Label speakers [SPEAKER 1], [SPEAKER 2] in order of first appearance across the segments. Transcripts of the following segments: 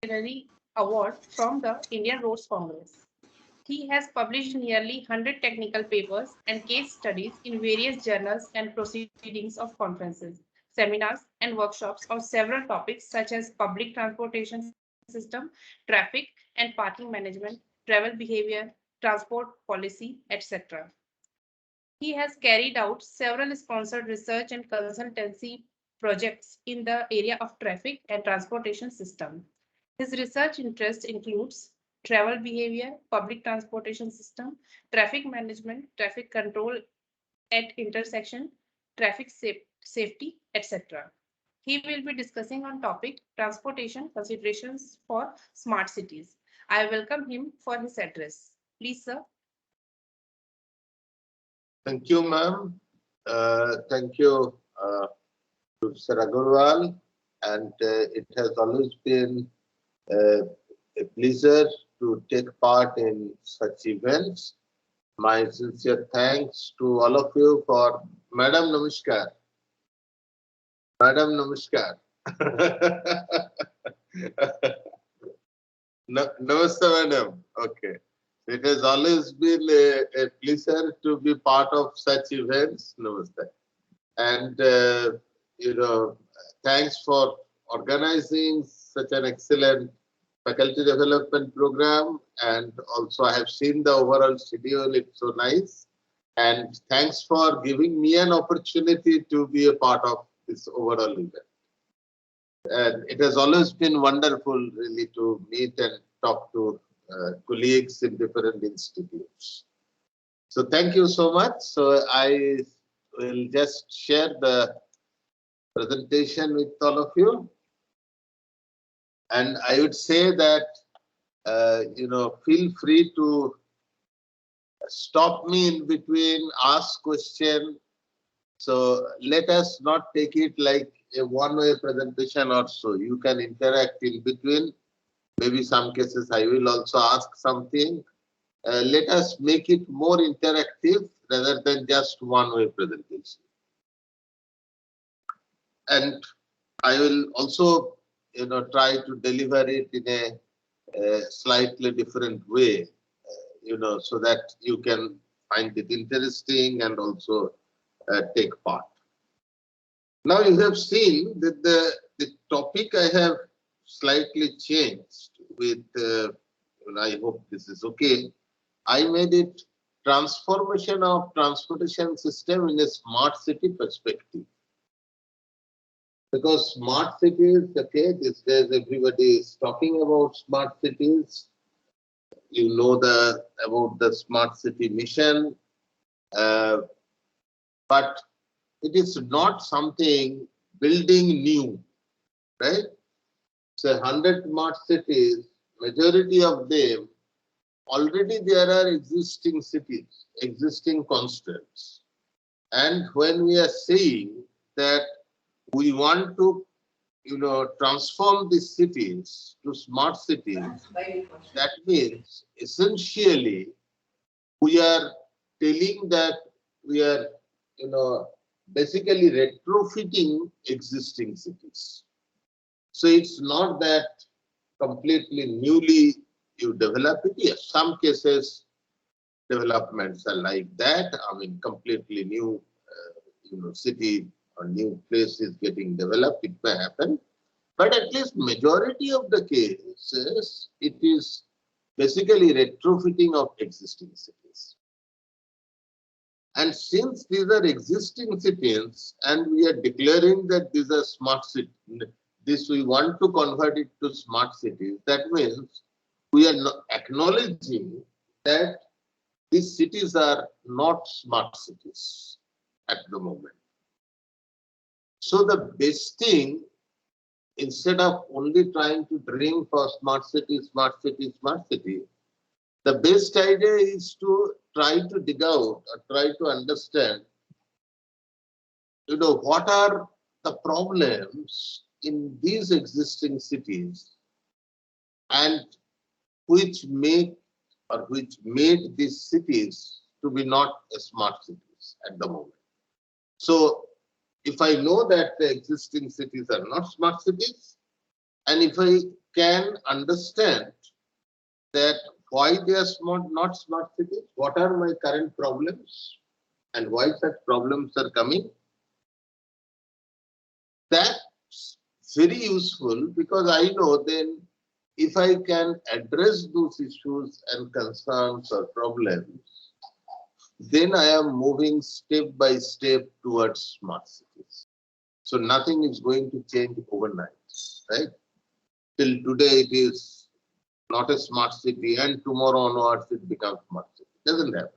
[SPEAKER 1] Interdisciplinary Award from the Indian Roads Congress. He has published nearly 100 technical papers and case studies in various journals and proceedings of conferences, seminars, and workshops on several topics such as public transportation system, traffic and parking management, travel behavior, transport policy, etc. He has carried out several sponsored research and consultancy projects in the area of traffic and transportation system. His research interest includes travel behavior, public transportation system, traffic management, traffic control at intersection, safety, etc. He will be discussing on topic transportation considerations for smart cities. I welcome him for his address. Please, sir.
[SPEAKER 2] Thank you, ma'am. Thank you, Professor Agarwal. And it has always been a pleasure to take part in such events. My sincere thanks to all of you for Madam Namaskar. Madam Namaskar. Namaste, Madam. Okay. It has always been a pleasure to be part of such events. Namaste. And, thanks for organizing such an excellent faculty development program. And also, I have seen the overall schedule. It's so nice. And thanks for giving me an opportunity to be a part of this overall event. And it has always been wonderful, really, to meet and talk to colleagues in different institutes. So thank you so much. So I will just share the presentation with all of you. And I would say that, feel free to stop me in between, ask question. So let us not take it like a one-way presentation or so. You can interact in between. Maybe some cases I will also ask something. Let us make it more interactive rather than just one-way presentation. And I will also, try to deliver it in a slightly different way, so that you can find it interesting and also take part. Now you have seen that the topic I have slightly changed with, I hope this is okay. I made it transformation of transportation system in a smart city perspective. Because smart cities, okay, these days everybody is talking about smart cities. You know about the smart city mission, but it is not something building new, right? So 100 smart cities, majority of them, already there are existing cities, existing constants. And when we are saying that we want to, transform these cities to smart cities, that means essentially we are telling that we are, basically retrofitting existing cities. So it's not that completely newly you develop it. Yes, some cases developments are like that. I mean, completely new, city or new place is getting developed. It may happen, but at least majority of the cases, it is basically retrofitting of existing cities. And since these are existing cities, and we are declaring that these are smart cities, this we want to convert it to smart cities, that means we are acknowledging that these cities are not smart cities at the moment. So the best thing, instead of only trying to dream for smart city, smart city, smart city, the best idea is to try to dig out or try to understand, what are the problems in these existing cities and which made these cities to be not smart cities at the moment. So if I know that the existing cities are not smart cities, and if I can understand that why they are not smart cities, what are my current problems, and why such problems are coming. That's very useful because I know then if I can address those issues and concerns or problems, then I am moving step by step towards smart cities. So nothing is going to change overnight, right? Till today it is not a smart city and tomorrow onwards it becomes smart city. It doesn't happen.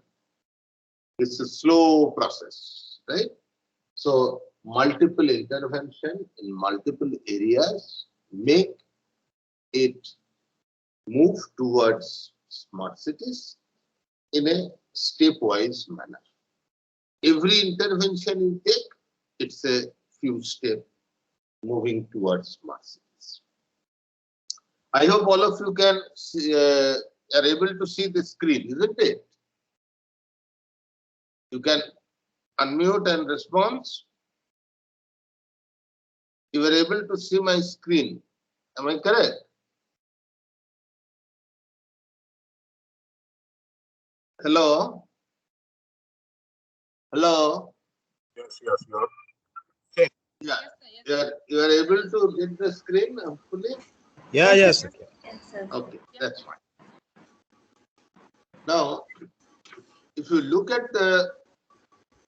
[SPEAKER 2] It's a slow process, right? So multiple intervention in multiple areas make it move towards smart cities in a stepwise manner. Every intervention you take, it's a few steps moving towards smart cities. I hope all of you can see, are able to see the screen, isn't it? You can unmute and respond. You were able to see my screen. Am I correct? Hello? Hello?
[SPEAKER 3] Yes, yes, you're okay.
[SPEAKER 2] Yeah. You are able to get the screen fully?
[SPEAKER 3] Yeah, yes.
[SPEAKER 2] Okay, that's fine. Now, if you look at the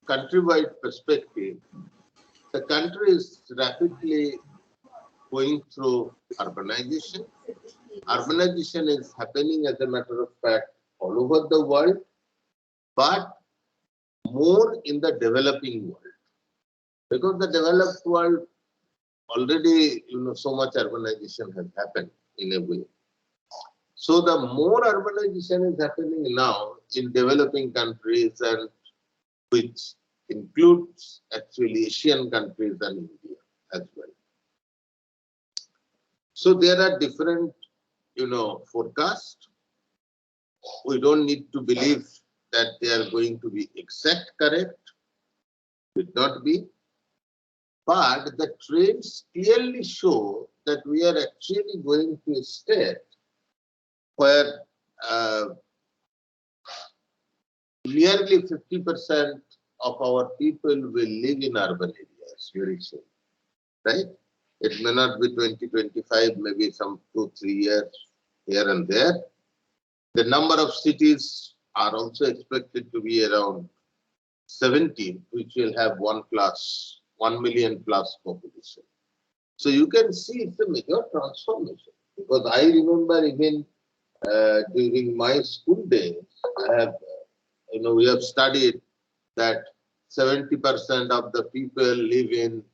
[SPEAKER 2] countrywide perspective, the country is rapidly going through urbanization. Urbanization is happening, as a matter of fact, all over the world, but more in the developing world. Because the developed world already, so much urbanization has happened in a way. So the more urbanization is happening now in developing countries, and which includes actually Asian countries and India as well. So there are different, forecasts. We don't need to believe that they are going to be exact correct. It not be. But the trends clearly show that we are actually going to a state where nearly 50% of our people will live in urban areas very soon, right? It may not be 2025, maybe some 2-3 years here and there. The number of cities are also expected to be around 17, which will have 1 million plus population. So you can see it's a major transformation, because I remember even during my school days, I have, we have studied that 70% of the people live in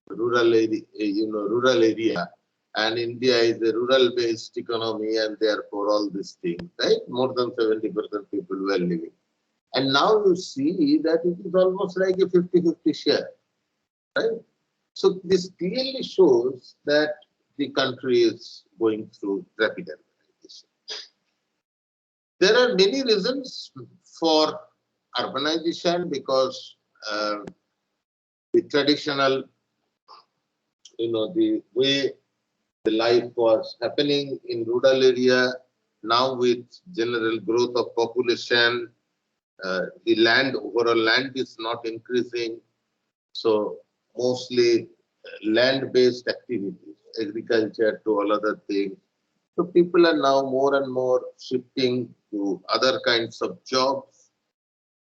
[SPEAKER 2] rural area, rural area, and India is a rural-based economy, and therefore all these things, right? More than 70% people were living. And now you see that it is almost like a 50-50 share, right? So this clearly shows that the country is going through rapid urbanization. There are many reasons for urbanization, because the traditional, the way the life was happening in rural area, now with general growth of population, the overall land is not increasing. So mostly land-based activities, agriculture to all other things. So people are now more and more shifting to other kinds of jobs,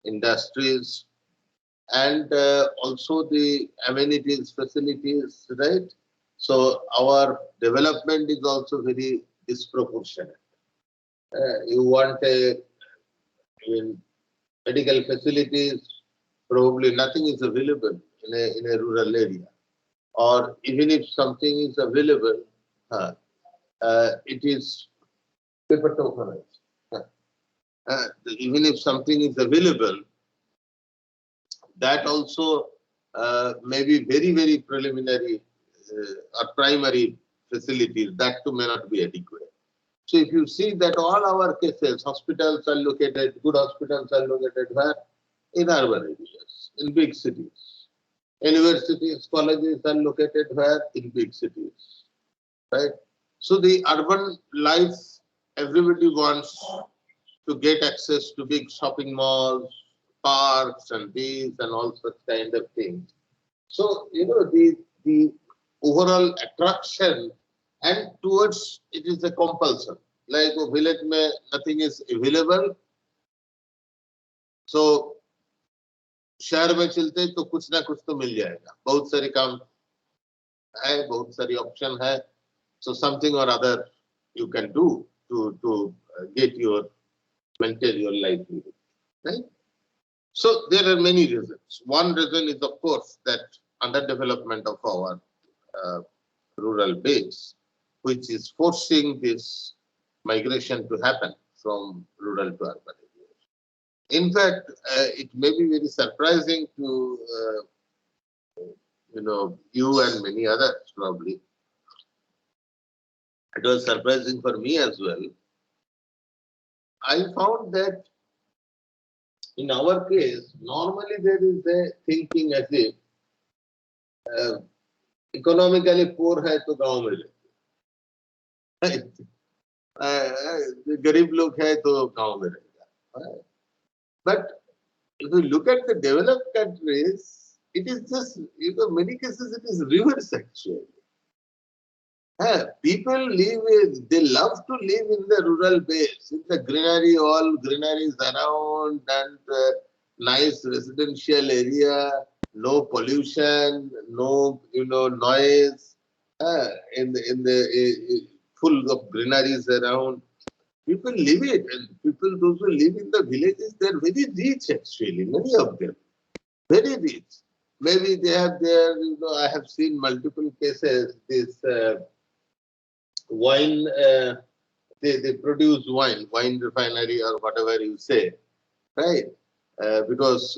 [SPEAKER 2] industries, and also the amenities, facilities, right? So our development is also very disproportionate. You want medical facilities, probably nothing is available in a rural area. Or even if something is available, it is paper tokenized. Even if something is available, that also may be very, very preliminary or primary facilities, that too may not be adequate. So if you see that all our cases, hospitals are located, good hospitals are located where? In urban areas, in big cities. Universities, colleges are located where? In big cities, right? So the urban life, everybody wants to get access to big shopping malls, parks and these and all such kind of things. So, the overall attraction and towards it is a compulsion. Like a village mein nothing is available. So, शहर में चलते तो कुछ ना कुछ तो मिल जाएगा. बहुत सारे काम है, बहुत सारी ऑप्शन है. So something or other you can do to get maintain your livelihood, right? So there are many reasons. One reason is of course that underdevelopment of our rural base, which is forcing this migration to happen from rural to urban areas. In fact, it may be very surprising to you and many others probably. It was surprising for me as well. I found that in our case, normally there is a thinking as if economically poor hai to gaon mein rahega. Garib log hai to gaon mein rahega. But if you look at the developed countries, it is just, many cases it is reverse actually. People they love to live in the rural base, in the greenery, all greeneries around and nice residential area, no pollution, no noise, in the full of greeneries around. People live it, and people those who live in the villages, they are very rich actually, many of them, very rich. Maybe they have their, I have seen multiple cases, this wine, they produce wine refinery or whatever you say, right? Because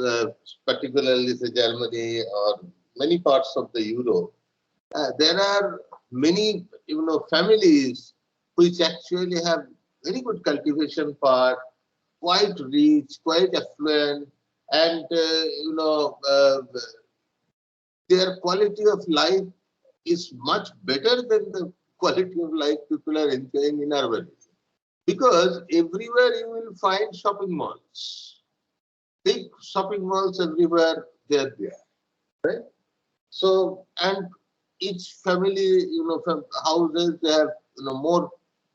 [SPEAKER 2] particularly say Germany or many parts of the Europe, there are many families which actually have very good cultivation part, quite rich, quite affluent, and their quality of life is much better than the quality of life people are enjoying in urban. Because everywhere you will find shopping malls. Big shopping malls everywhere, they are there. Right? So, and each family, from houses, they have, more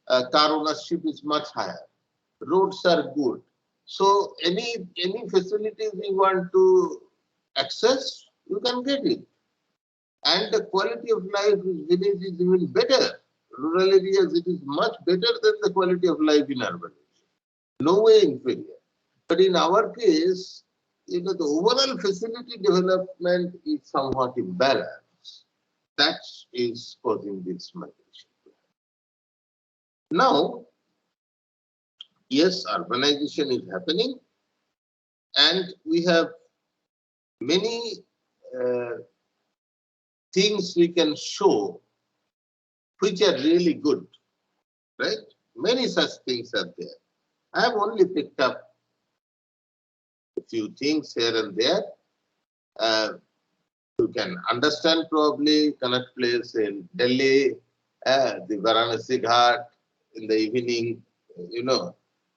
[SPEAKER 2] car ownership is much higher. Roads are good. So, any facilities you want to access, you can get it. And the quality of life in village is even better. Rural areas, it is much better than the quality of life in urban areas. No way inferior. But in our case, the overall facility development is somewhat imbalanced. That is causing this migration. Now, yes, urbanization is happening, and we have many things we can show which are really good, right? Many such things are there. I have only picked up a few things here and there. You can understand probably Connaught Place in Delhi, the Varanasi Ghat in the evening,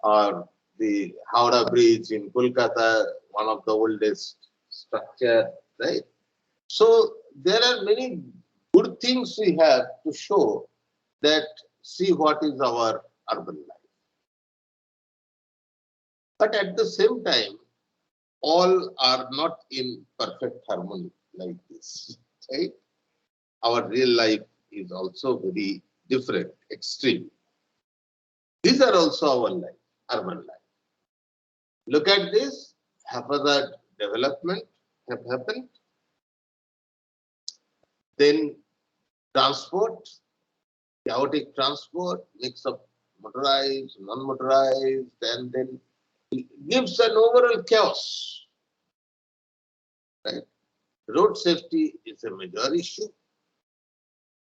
[SPEAKER 2] or the Howrah Bridge in Kolkata, one of the oldest structure, right? So there are many good things we have to show that see what is our urban life. But at the same time, all are not in perfect harmony like this, right? Our real life is also very different, extreme. These are also our life, urban life. Look at this, haphazard development have happened. Then transport, chaotic transport, mix of motorized, non-motorized, and then it gives an overall chaos. Right? Road safety is a major issue.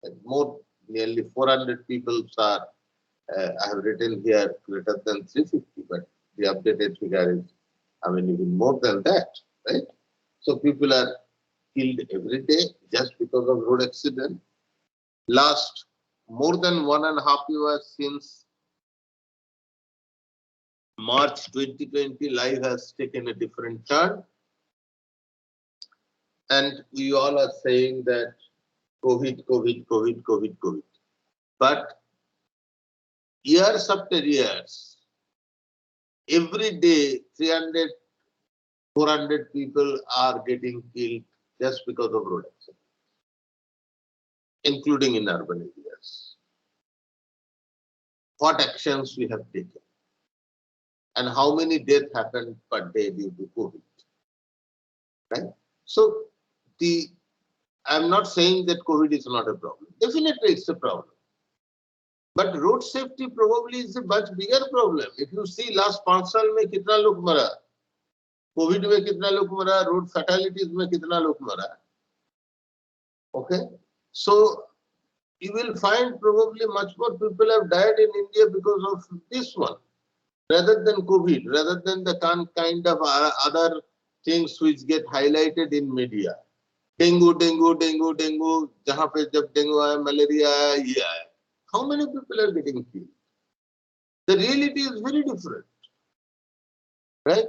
[SPEAKER 2] And nearly 400 people are, I have written here greater than 350, but the updated figure is, even more than that, right? So people are killed every day just because of road accident. Last more than 1.5 years since March 2020, life has taken a different turn. And we all are saying that COVID, COVID, COVID, COVID, COVID. But years after years, every day 300, 400 people are getting killed just because of road accidents, including in urban areas. What actions we have taken? And how many deaths happened per day due to COVID? Right? So I'm not saying that COVID is not a problem. Definitely it's a problem. But road safety probably is a much bigger problem. If you see last 5 साल में कितना लोग मरा, COVID में कितना लोग मरा, road fatalities में कितना लोग मरा. Okay, so you will find probably much more people have died in India because of this one, rather than COVID, rather than the kind of other things which get highlighted in media. Dengue, dengue, dengue, dengue. जहाँ पे जब dengue आया, malaria आया, ये आया. How many people are getting killed? The reality is very different, right?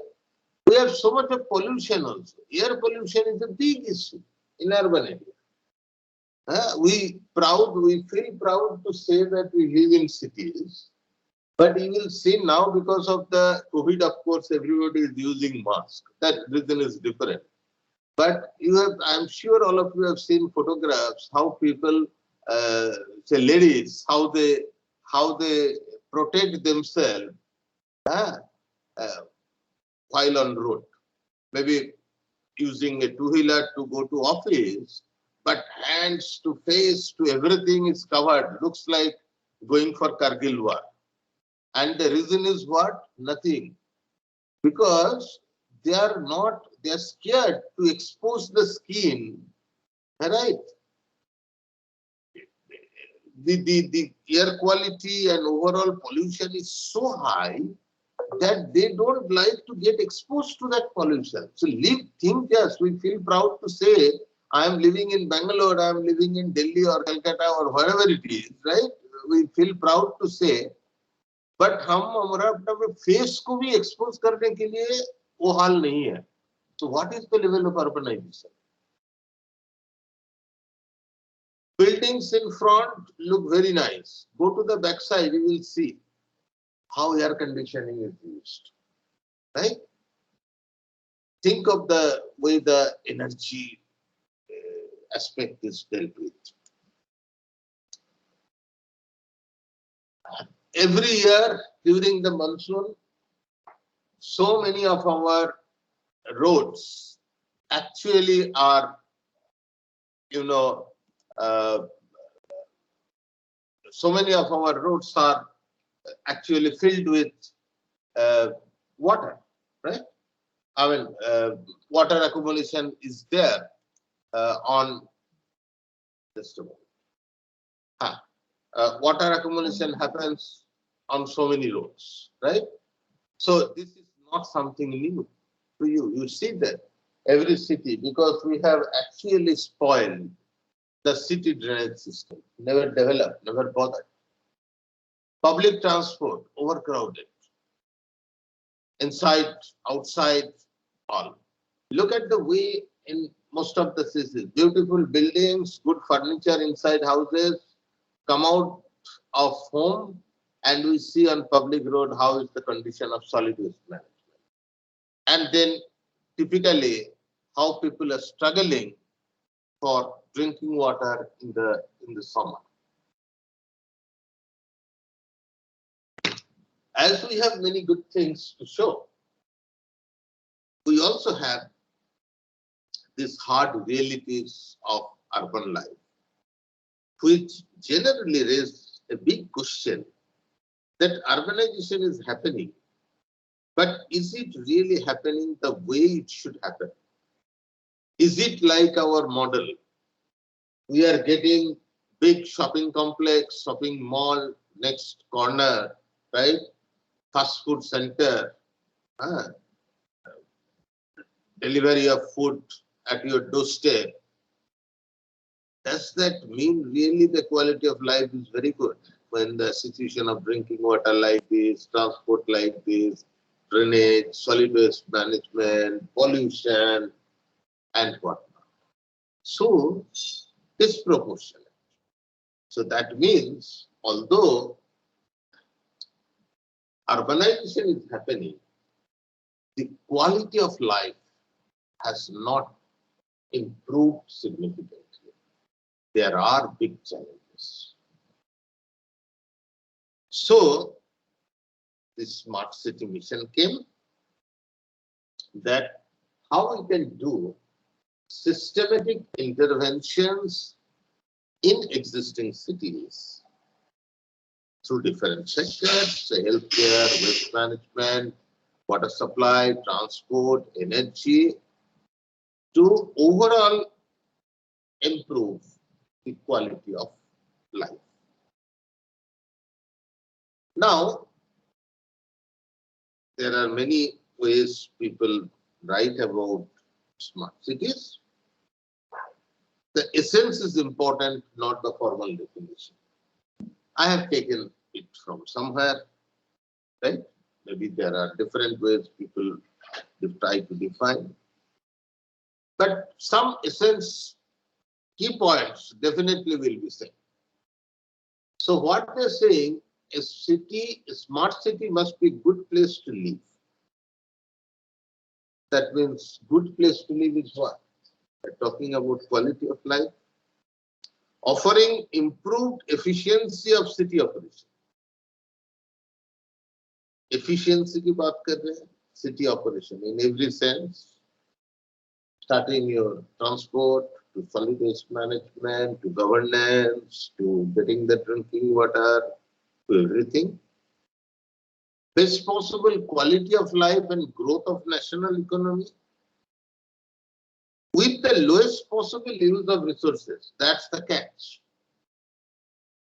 [SPEAKER 2] We have so much of pollution also. Air pollution is a big issue in urban area. We feel proud to say that we live in cities, but you will see now because of the COVID, of course, everybody is using mask. That reason is different. But I'm sure all of you have seen photographs how people, say ladies, how they protect themselves while on road. Maybe using a two-wheeler to go to office, but hands to face to everything is covered. Looks like going for Kargil war. And the reason is what? Nothing. Because they are scared to expose the skin, right? The air quality and overall pollution is so high that they don't like to get exposed to that pollution. So think just, we feel proud to say, I am living in Bangalore, I am living in Delhi or Calcutta or wherever it is, right? We feel proud to say, but हम हमारा अपना face को भी expose करने के लिए वो हाल नहीं है. So what is the level of urbanization? Buildings in front look very nice. Go to the back side, you will see how air conditioning is used, right? Think of the way the energy aspect is dealt with. Every year during the monsoon, so many of our roads actually are, so many of our roads are actually filled with water, right? I mean, water accumulation is there on just a moment. Water accumulation happens on so many roads, right? So this is not something new to you. You see that every city, because we have actually spoiled the city drainage system, never developed, never bothered. Public transport, overcrowded. Inside, outside, all. Look at the way in most of the cities, beautiful buildings, good furniture inside houses, come out of home, and we see on public road how is the condition of solid waste management. And then typically how people are struggling for drinking water in the summer. As we have many good things to show, we also have these hard realities of urban life, which generally raise a big question that urbanization is happening, but is it really happening the way it should happen? Is it like our model? We are getting big shopping complex, shopping mall, next corner, right? Fast food center, delivery of food at your doorstep. Does that mean really the quality of life is very good when the situation of drinking water like this, transport like this, drainage, solid waste management, pollution, and whatnot? So, disproportionate. So that means, although urbanization is happening, the quality of life has not improved significantly. There are big challenges. So, this smart city mission came that how we can do systematic interventions in existing cities through different sectors, say healthcare, waste management, water supply, transport, energy, to overall improve the quality of life. Now, there are many ways people write about smart cities. The essence is important, not the formal definition. I have taken it from somewhere, right? Maybe there are different ways people try to define. But some essence, key points definitely will be said. So what they're saying is a smart city must be a good place to live. That means good place to live is what? We're talking about quality of life. Offering improved efficiency of city operation. Efficiency की बात कर रहे हैं, city operation in every sense, starting your transport to solid waste management, to governance, to getting the drinking water, to everything. Best possible quality of life and growth of national economy with the lowest possible use of resources. That's the catch.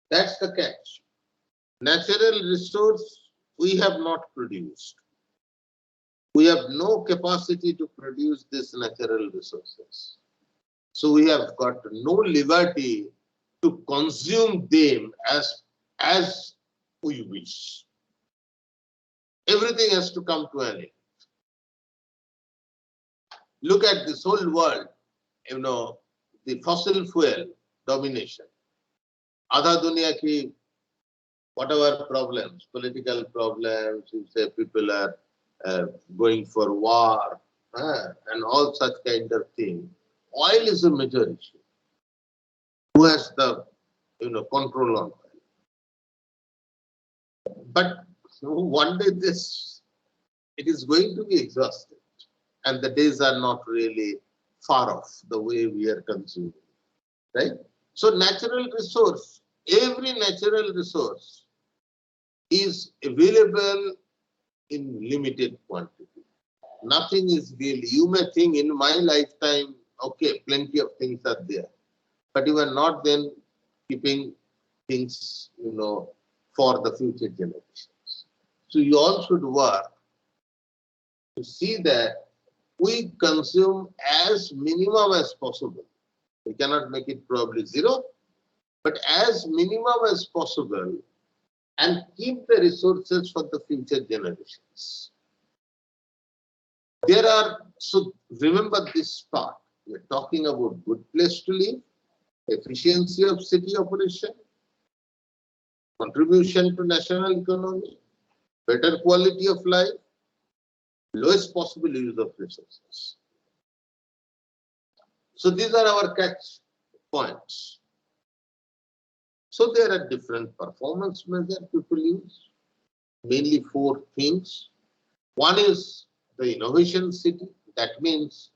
[SPEAKER 2] That's the catch. Natural resource we have not produced. We have no capacity to produce these natural resources. So we have got no liberty to consume them as we wish. Everything has to come to an end. Look at this whole world, the fossil fuel domination. Adha dunya ki whatever problems, political problems, you say people are going for war, and all such kind of thing. Oil is a major issue. Who has the control on oil? But one day it is going to be exhausted, and the days are not really far off the way we are consuming, right? So natural resource, every natural resource is available in limited quantity. Nothing is really, you may think in my lifetime, okay, plenty of things are there, but you are not then keeping things, for the future generations. So you all should work to see that we consume as minimum as possible. We cannot make it probably zero, but as minimum as possible, and keep the resources for the future generations. So remember this part. We're talking about good place to live, efficiency of city operation, contribution to national economy, better quality of life, lowest possible use of resources. So these are our catch points. So there are different performance measures people use, mainly 4 things. One is the innovation city. That means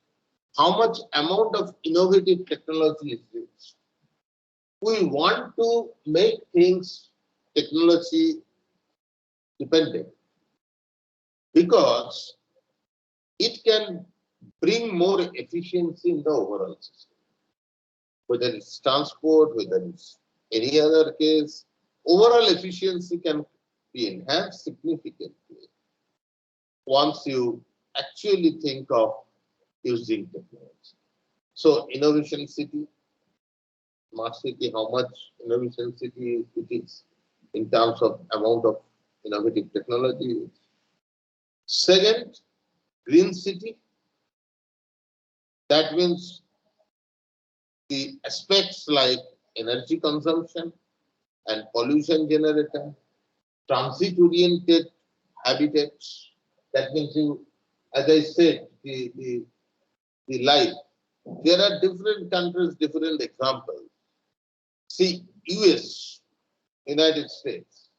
[SPEAKER 2] how much amount of innovative technology is used. We want to make things technology dependent because it can bring more efficiency in the overall system. Whether it's transport, whether it's any other case, overall efficiency can be enhanced significantly once you actually think of using technology. So innovation city, smart city, how much innovation city it is in terms of amount of innovative technology. Second, green city. That means the aspects like energy consumption and pollution generator, transit-oriented habitats. That means you, as I said, the life. There are different countries, different examples. See, US, United States,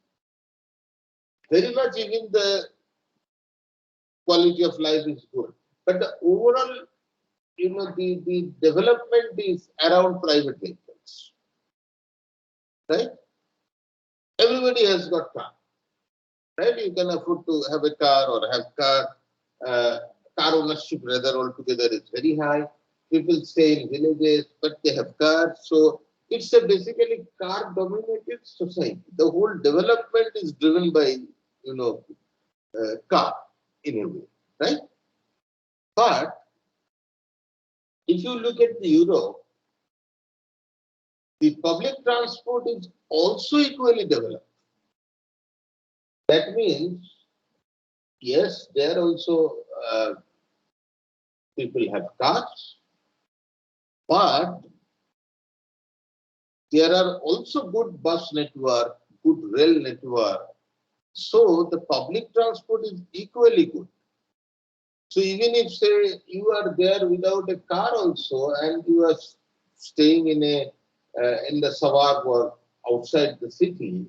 [SPEAKER 2] very much even the quality of life is good. But the overall, the development is around private vehicles. Right? Everybody has got car. Right? You can afford to have a car or have car. Car ownership rather altogether is very high. People stay in villages, but they have cars. So it's a basically car-dominated society. The whole development is driven by, car in a way, right? But if you look at the Europe, the public transport is also equally developed. That means, yes, there also people have cars, but there are also good bus network, good rail network. So the public transport is equally good. So even if say you are there without a car also and you are staying in the suburb or outside the city,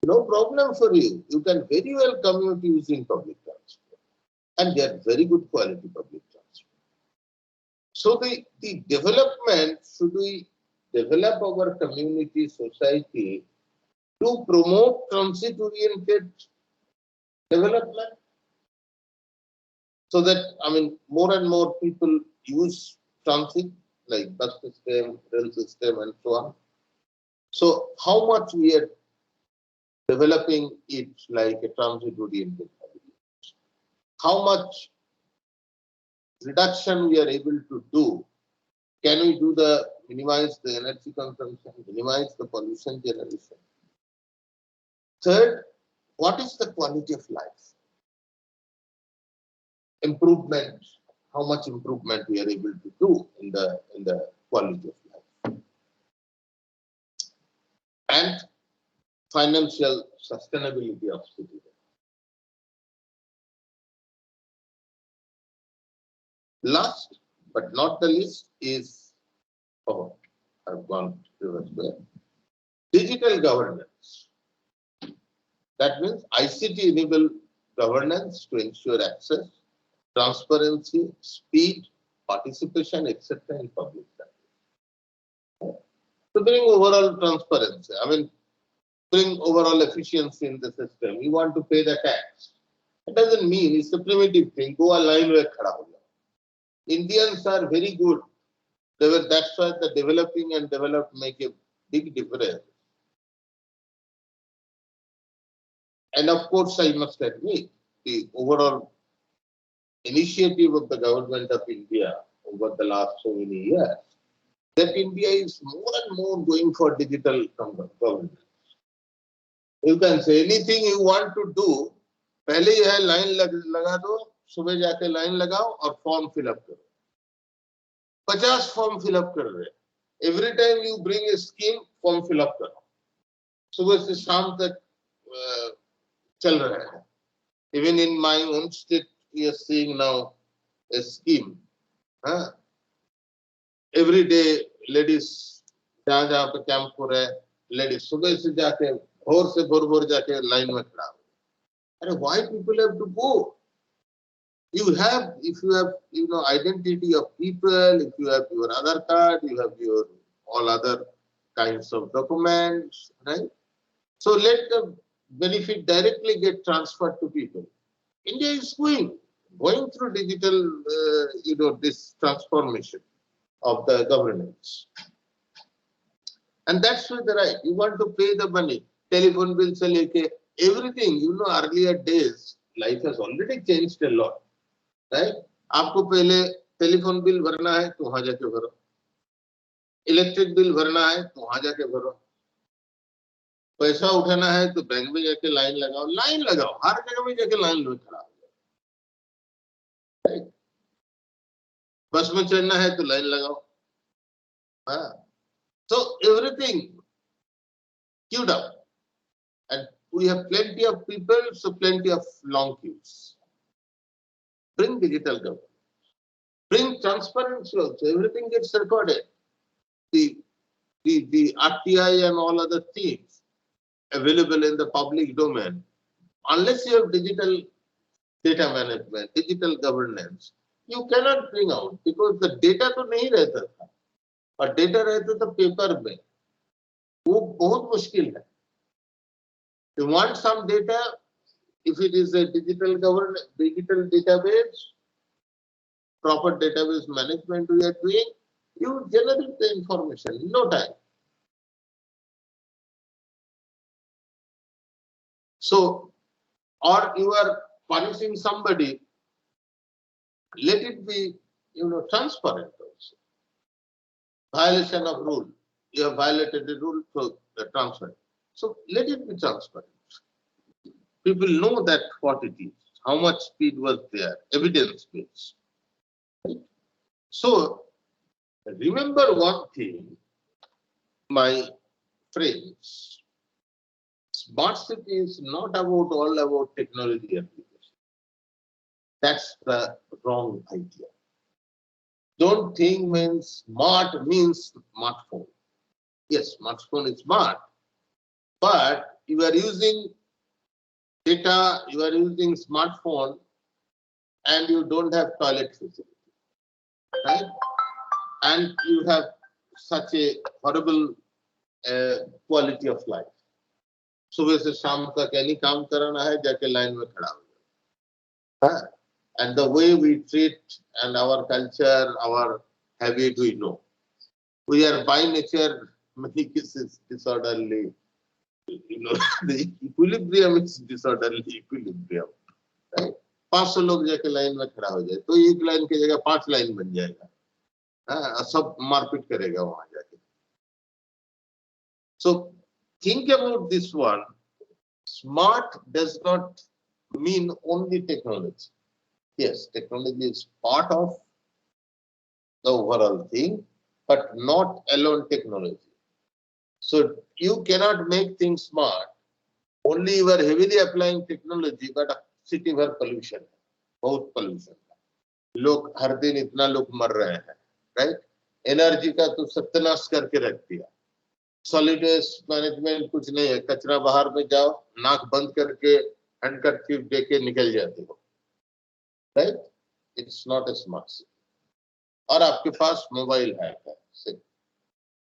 [SPEAKER 2] no problem for you. You can very well commute using public transport. And they are very good quality public transport. So the development, should we develop our community, society to promote transit-oriented development? So that, more and more people use transit, like bus system, rail system, and so on. So how much we are developing it like a transit-oriented? How much reduction we are able to do? Can we minimize the energy consumption, minimize the pollution generation? Third, what is the quality of life? Improvement, how much improvement we are able to do in the quality of life. And financial sustainability of citizens. Last but not the least is, I've gone reverse there. Digital governance. That means ICT-enabled governance to ensure access, transparency, speed, participation, etc. in public service. To bring overall transparency, bring overall efficiency in the system. You want to pay the tax. It doesn't mean it's a primitive thing. Go a line where khada ho jao. Indians are very good. That's why the developing and developed make a big difference. And of course, I must admit, the overall initiative of the government of India over the last so many years, that India is more and more going for digital governance. You can say anything you want to do, पहले ही है line लगा दो, सुबह जाके line लगाओ और form fill up करो. 50 form fill up कर रहे. Every time you bring a scheme, form fill up करो. सुबह से शाम तक चल रहा है. Even in my own state, we are seeing now a scheme. Every day, ladies, जहाँ पे कैंप हो रहा है, ladies सुबह से जाके भोर जाके लाइन में खड़ा हो. And why people have to go? You have, if you have, identity of people, if you have your Aadhaar card, you have your all other kinds of documents, right? So let the benefit directly get transferred to people. India is going through digital, this transformation of the governance. And that's why the right. You want to pay the money, telephone bill se leke, everything, earlier days, life has already changed a lot, right? आपको पहले telephone bill भरना है तो वहां जाके भरो. Electric bill भरना है तो वहां जाके भरो, पैसा उठाना है तो बैंक में जाके लाइन लगाओ, हर जगह में जाके लाइन लो खड़ा हो जाओ। बस में चढ़ना है तो लाइन लगाओ। हाँ, so everything queued up, and we have plenty of people, so plenty of long queues. Bring digital government, bring transparency also, everything gets recorded. The RTI and all other things available in the public domain. Unless you have digital data management, digital governance, you cannot bring out, because the data तो नहीं रहता था, और data रहता था paper में, वो बहुत मुश्किल है। You want some data, if it is a digital governance, digital database, proper database management we are doing, you generate the information in no time. So, or you are punishing somebody, let it be, transparent also. Violation of rule, you have violated the rule, so the transparent. So let it be transparent. People know that what it is, how much speed was there, evidence based. So remember one thing, my friends, smart city is not all about technology application. That's the wrong idea. Don't think smart means smartphone. Yes, smartphone is smart, but you are using data, you are using smartphone, and you don't have toilet facility, right? And you have such a horrible quality of life. सुबह से शाम तक any काम कराना है, जाके line में खड़ा हो जाओ. And the way we treat and our culture, our habit, we know. We are by nature, many cases, disorderly. The equilibrium is disorderly equilibrium. Right? 500 लोग जाके लाइन में खड़ा हो जाए तो एक लाइन की जगह 5 लाइन बन जाएगा. हाँ, सब मारपीट करेगा वहां जाके. So think about this one. Smart does not mean only technology. Yes, technology is part of the overall thing, but not alone technology. So you cannot make things smart. Only you are heavily applying technology, but city भर pollution है, बहुत pollution है. लोग हर दिन इतना लोग मर रहे हैं, right? एनर्जी का तो सत्यानाश करके रख दिया. सॉलिड वेस्ट मैनेजमेंट कुछ नहीं है, कचरा बाहर में जाओ, नाक बंद करके हैंडकरचीफ देके निकल जाते हो, right? It's not a smart city. और आपके पास मोबाइल है,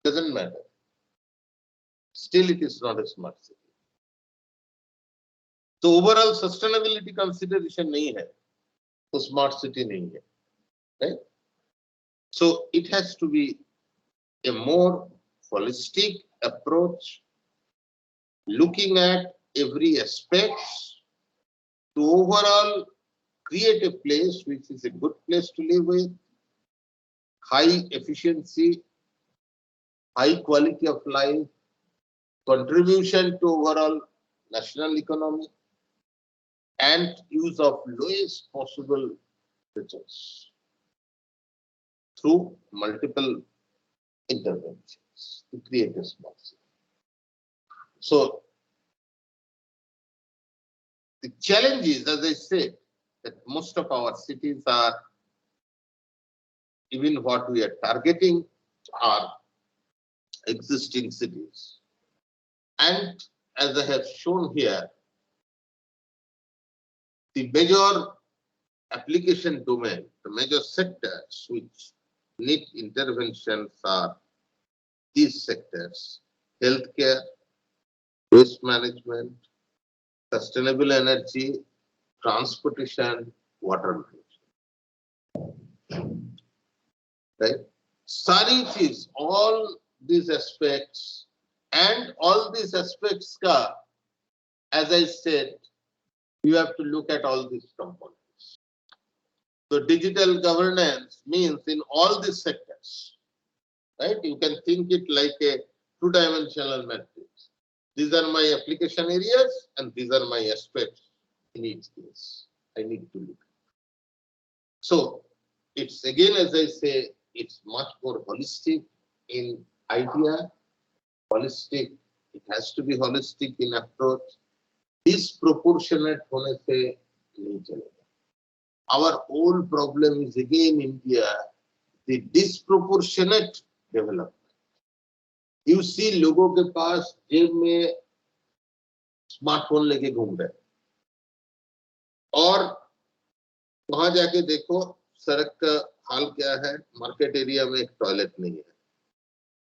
[SPEAKER 2] doesn't matter, still it is not a smart city. तो ओवरऑल सस्टेनेबिलिटी कंसिडरेशन नहीं है तो स्मार्ट सिटी नहीं है, right? So it has to be a more holistic approach, looking at every aspect to overall create a place which is a good place to live with, high efficiency, high quality of life, contribution to overall national economy, and use of lowest possible resource through multiple interventions to create a smart city. So the challenge is, as I said, that most of our cities are, even what we are targeting are existing cities. And as I have shown here, the major application domain, the major sectors which need interventions are these sectors: healthcare, waste management, sustainable energy, transportation, water management. Right? सारी चीज, all these aspects, and all these aspects का, as I said, you have to look at all these components. So digital governance means in all these sectors, right? You can think it like a two-dimensional matrix. These are my application areas and these are my aspects in each case. I need to look. So it's again, as I say, it's much more holistic in idea, holistic. It has to be holistic in approach. Disproportionate होने से नहीं चलेगा. Our whole problem is again India, the disproportionate development. You see लोगों के पास जेब में smartphone लेके घूम रहे हैं और वहां जाके देखो सड़क का हाल क्या है. मार्केट एरिया में एक टॉयलेट नहीं है.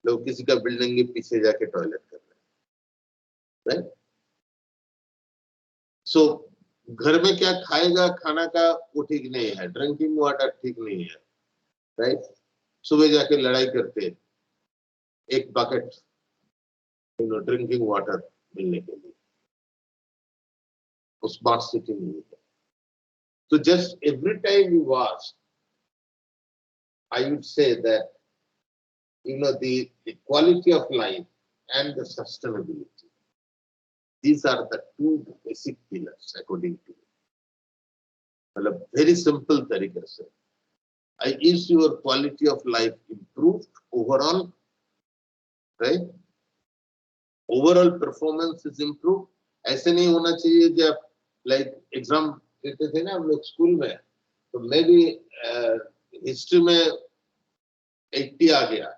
[SPEAKER 2] लोग किसी का बिल्डिंग के पीछे जाके टॉयलेट कर रहे हैं, राइट? सो घर में क्या खाएगा खाना का वो ठीक नहीं है. ड्रिंकिंग वाटर ठीक नहीं है, राइट? सुबह जाके लड़ाई करते हैं एक बकेट ड्रिंकिंग वाटर मिलने के लिए. वो स्मार्ट सिटी नहीं है. So just every time you ask, I would say that the quality of life and the sustainability. These are the two basic pillars according to me. Well, a very simple तरीके से. Is your quality of life improved overall? Right? Overall performance is improved. ऐसे नहीं होना चाहिए जब like exam देते थे ना हम लोग स्कूल में, तो मैं भी हिस्ट्री में 80 आ गया,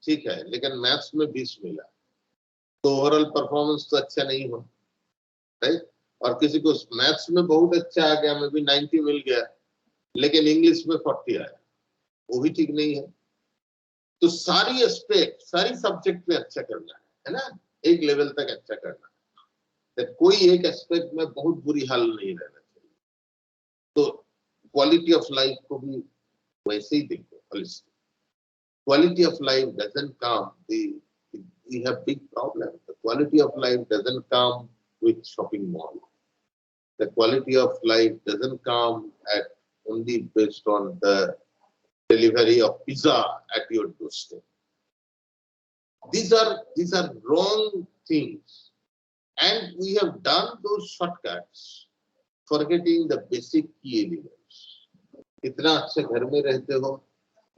[SPEAKER 2] ठीक है, लेकिन मैथ्स में 20 मिला, तो ओवरऑल परफॉर्मेंस तो अच्छा नहीं हो, राइट? और किसी को मैथ्स में बहुत अच्छा आ गया, मैं भी 90 मिल गया, लेकिन इंग्लिश में 40 आया, वो भी ठीक नहीं है. तो सारी एस्पेक्ट, सारी सब्जेक्ट में अच्छा करना है ना, एक लेवल तक अच्छा करना है. कोई एक एस्पेक्ट में बहुत बुरी हाल नहीं रहना चाहिए. तो क्वालिटी ऑफ लाइफ को भी वैसे ही देखो, holistic. Quality of life doesn't come. We have big problems. The quality of life doesn't come with shopping mall. The quality of life doesn't come at only based on the delivery of pizza at your doorstep. These are wrong things, and we have done those shortcuts, forgetting the basic key elements. इतना अच्छे घर में रहते हो,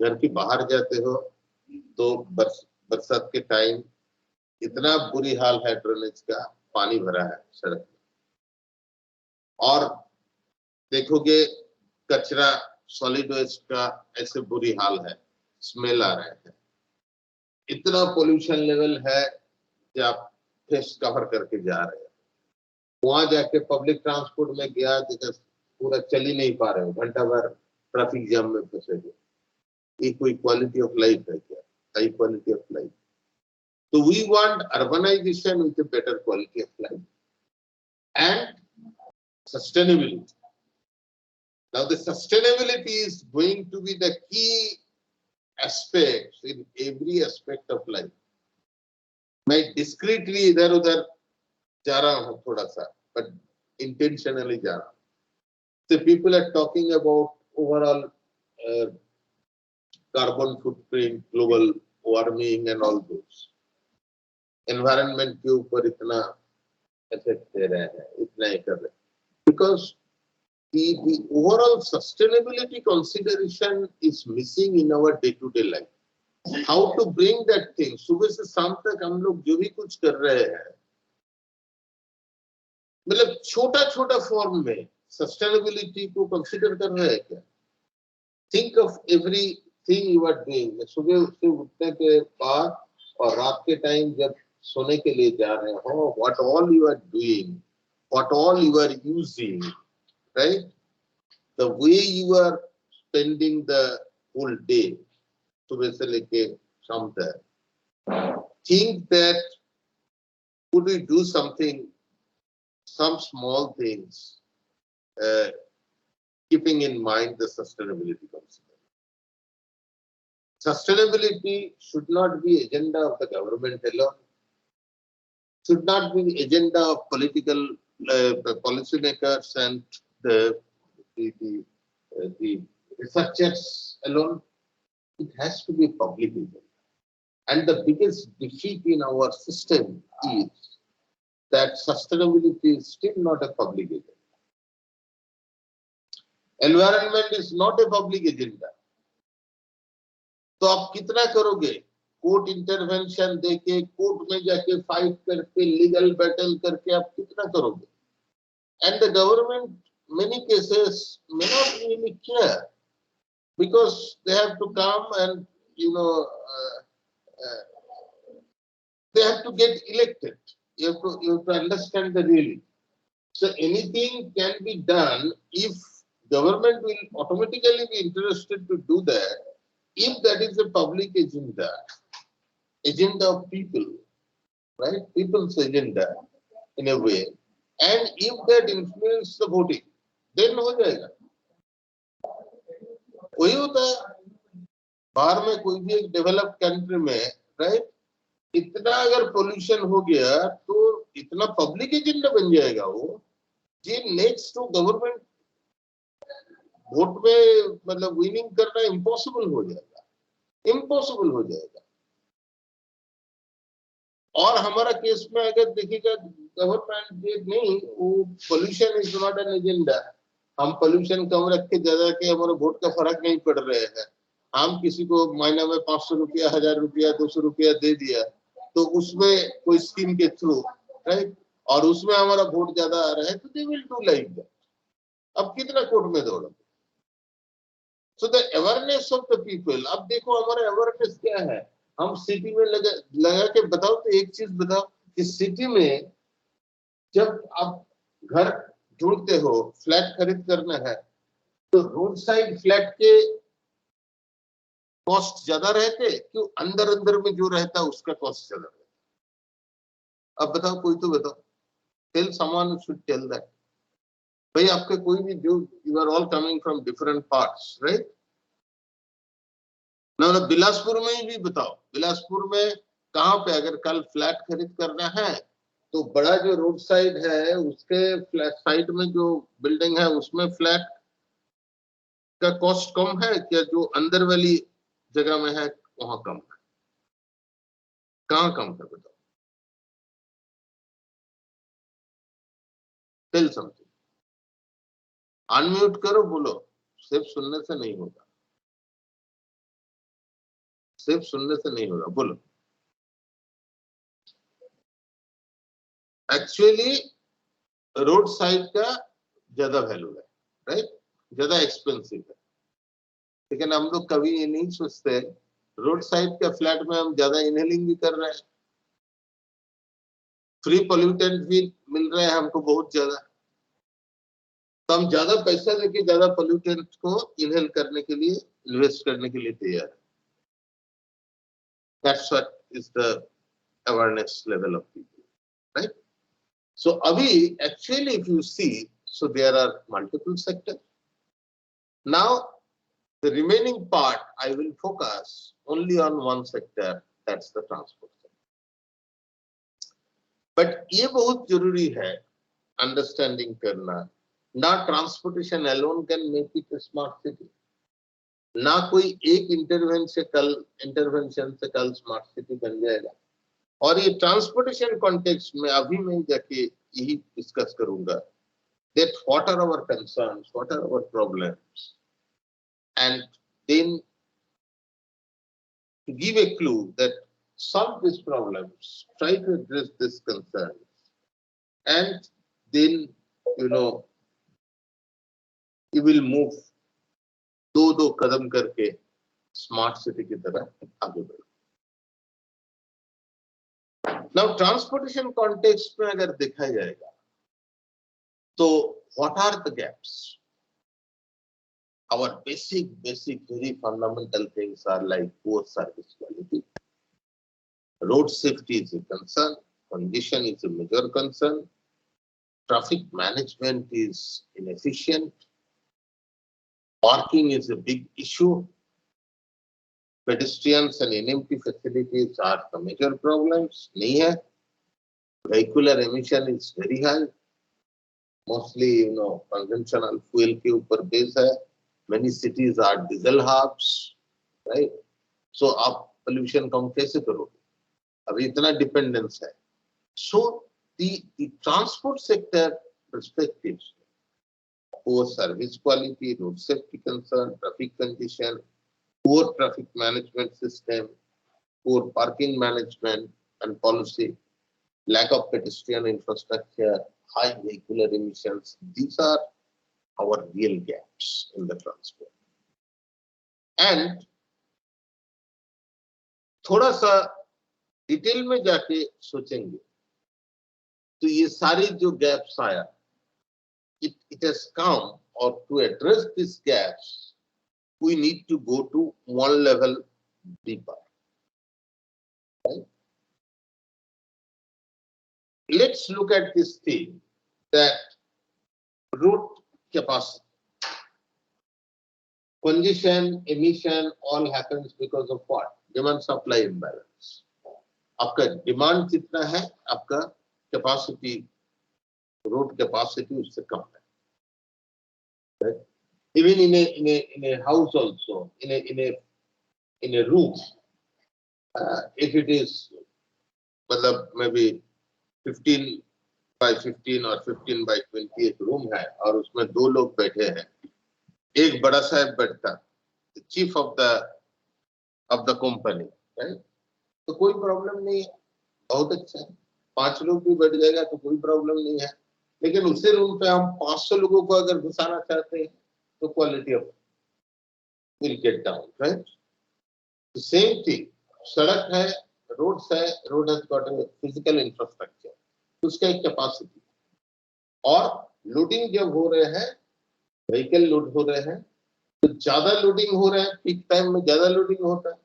[SPEAKER 2] घर के बाहर जाते हो तो बरसात के टाइम इतना बुरी हाल है, ड्रेनेज का पानी भरा है सड़क में, और देखोगे कचरा सॉलिड वेस्ट का ऐसे बुरी हाल है, स्मेल आ रहे हैं, इतना पोल्यूशन लेवल है कि आप फेस कवर करके जा रहे हैं. वहां जाके पब्लिक ट्रांसपोर्ट में गया, पूरा चल ही नहीं पा रहे हो, घंटा भर ट्रैफिक जाम में फंसे हुए. ये कोई क्वालिटी ऑफ लाइफ है क्या? High quality of life. तो we want urbanization with a better quality of life and sustainability. Now the sustainability is going to be the key aspect in every aspect of life. मैं discreetly इधर उधर जा रहा हूँ थोड़ा सा, but intentionally जा रहा हूँ. So people are talking about overall carbon footprint, global warming and all those. Environment के ऊपर इतना effect दे रहे हैं, इतना ये कर रहे हैं. Because the overall sustainability consideration is missing in our day-to-day life. How to bring that thing? सुबह से शाम तक हम लोग जो भी कुछ कर रहे हैं, मतलब छोटा-छोटा फॉर्म में सस्टेनेबिलिटी को कंसीडर कर रहे हैं क्या? Think of everything you are doing. सुबह से उठने के बाद और रात के टाइम जब सोने के लिए जा रहे हो, what all you are doing, what all you are using, right? The way you are spending the whole day, सुबह से लेके शाम तक. Think that could we do something, some small things, keeping in mind the sustainability concept. Sustainability should not be agenda of the government alone, should not be agenda of political policymakers and the researchers alone. It has to be public agenda. And the biggest defeat in our system is that sustainability is still not a public agenda. Environment is not a public agenda. तो आप कितना करोगे? Court intervention देके, court में जाके fight करके, legal battle करके आप कितना करोगे? And the government, many cases, may not really care because they have to come and they have to get elected. You have to understand the reality. So anything can be done if government will automatically be interested to do that if that is a public agenda of people, right? People's agenda in a way, and if that influence the voting, then हो जाएगा. वही होता है बाहर में कोई भी एक डेवलप्ड कंट्री में, राइट? इतना अगर पोल्यूशन हो गया तो इतना पब्लिक एजेंडा बन जाएगा वो, जी नेक्स्ट टू गवर्नमेंट वोट में मतलब विनिंग करना इम्पॉसिबल हो जाएगा. और हमारा केस में अगर देखिएगा गवर्नमेंट नहीं, वो pollution is not an agenda. हम पोल्यूशन कम रख के ज्यादा के हमारे वोट का फर्क नहीं पड़ रहे हैं. हम किसी को महीना में 500 रुपया, 1000 रुपया, 200 रुपया दे दिया तो उसमें कोई स्कीम के थ्रू, राइट, और उसमें हमारा वोट ज्यादा आ रहा है तो they will do like that. अब कितना कोर्ट में दौड़ोगे? So the awareness of the people. अब देखो हमारा अवेयरनेस क्या है. हम सिटी में लगा के बताओ तो एक चीज बताओ कि सिटी में जब आप घर ढूंढते हो, फ्लैट खरीद करना है, तो रोड साइड फ्लैट के कॉस्ट ज्यादा रहते क्यों? अंदर में जो रहता है उसका कॉस्ट ज्यादा रहता. अब बताओ, कोई तो बताओ. Tell someone should tell that. भाई आपके कोई भी जो, you are all coming from different parts, right? ना बिलासपुर में भी बताओ, बिलासपुर में कहाँ पे अगर कल फ्लैट खरीद करना है तो बड़ा जो रोड साइड है उसके फ्लैट साइड में जो बिल्डिंग है उसमें फ्लैट का कॉस्ट कम है क्या जो अंदर वाली जगह में है वहां कम है? कहाँ कम है बताओ? Tell something. अनम्यूट करो, बोलो. सिर्फ सुनने से नहीं होगा, सिर्फ सुनने से नहीं होगा, बोलो. एक्चुअली रोड साइड का ज्यादा वैल्यू है, राइट? ज्यादा एक्सपेंसिव है. लेकिन हम लोग कभी ये नहीं सोचते रोड साइड का फ्लैट में हम ज्यादा इनहेलिंग भी कर रहे हैं, फ्री पोल्यूटेंट भी मिल रहे हैं हमको बहुत ज्यादा, तो हम ज्यादा पैसा लेके ज्यादा पोल्यूटेंट को इनहेल करने के लिए, इन्वेस्ट करने के लिए तैयार है. That's what is the awareness level of people, right? So abhi actually if you see, so there are multiple sectors. Now the remaining part I will focus only on one sector, that's the transport sector. But ये बहुत जरूरी है understanding करना. ना transportation alone can make it a smart city. ना कोई एक intervention से कल स्मार्ट सिटी बन जाएगा. और ये ट्रांसपोर्टेशन कॉन्टेक्स्ट में अभी मैं जाके यही डिस्कस करूंगा that what are our concerns, what are our problems, and then to give a clue that solve these problems, try to address these concerns, and then you will move दो कदम करके smart city की तरह आगे बढ़ो. Now transportation context में अगर देखा जाएगा तो what are the gaps? Our basic very fundamental things are like poor service quality, road safety is a concern, congestion is a major concern, traffic management is inefficient, parking is a big issue, pedestrians and NMT facilities are the major problems. नहीं है. Vehicular emission is very high. Mostly, conventional fuel के ऊपर base है. Many cities are diesel hubs, right? So आप pollution कम कैसे करोगे? अभी इतना डिपेंडेंस है. So the transport sector perspectives, poor service quality, road safety concern, traffic condition, poor traffic management system, poor parking management and policy, lack of pedestrian infrastructure, high vehicular emissions. These are our real gaps in the transport. And थोड़ा सा detail में जाके सोचेंगे तो ये सारे जो gaps आया, it has come, or to address these gaps we need to go to one level deeper, right? Let's look at this thing that road capacity, congestion, emission, all happens because of what? Demand supply imbalance. आपका demand जितना है, आपका capacity, road capacity उससे कम है. Right? Even in a house also, in a room, if it is मतलब maybe 15 by 15 or 15 by 20 एक room है और उसमें दो लोग बैठे हैं, एक बड़ा साहब बैठता, chief of the company, right? तो कोई प्रॉब्लम नहीं है, बहुत अच्छा है. 5 लोग भी बैठ जाएगा तो कोई प्रॉब्लम नहीं है. लेकिन उसी रूम पे हम 500 लोगों को अगर घुसाना चाहते हैं तो quality of will get down, right? Same thing, सड़क है, रोड्स है, road has got a physical infrastructure, उसका एक कैपेसिटी, और लोडिंग जब हो रहे हैं, व्हीकल लोड हो रहे हैं, तो ज्यादा लोडिंग हो रहा है, पीक टाइम में ज्यादा लोडिंग होता है,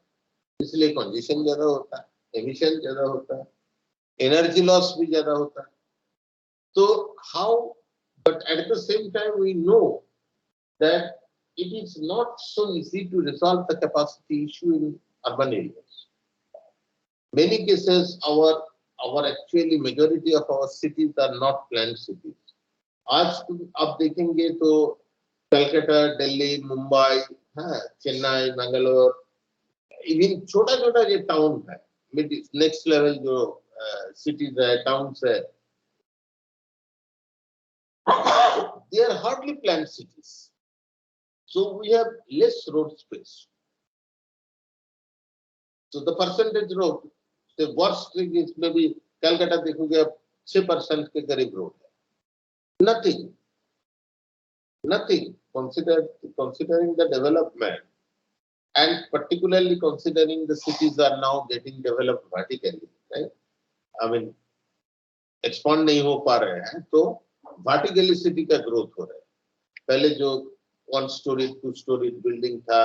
[SPEAKER 2] इसलिए कंजेशन ज्यादा होता है, एमिशन ज्यादा होता है, एनर्जी लॉस भी ज्यादा होता है. तो how, but at the same time we know that it is not so easy to resolve the capacity issue in urban areas. Many cases, our actually majority of our cities are not planned cities. आज आप देखेंगे तो Calcutta, Delhi, Mumbai, Chennai, Bangalore, even छोटा छोटा जो town है, mid next level जो cities है, टाउन्स है, they are hardly planned cities. So we have less road space. So the percentage road, the worst thing is maybe Calcutta देखोगे आप 6% के करीब रोड है. Nothing. Considering the development, and particularly considering the cities are now getting developed vertically, right? I mean, expand नहीं हो पा रहे हैं, तो vertically city का growth हो रहा है. पहले जो 1 story 2 story बिल्डिंग था,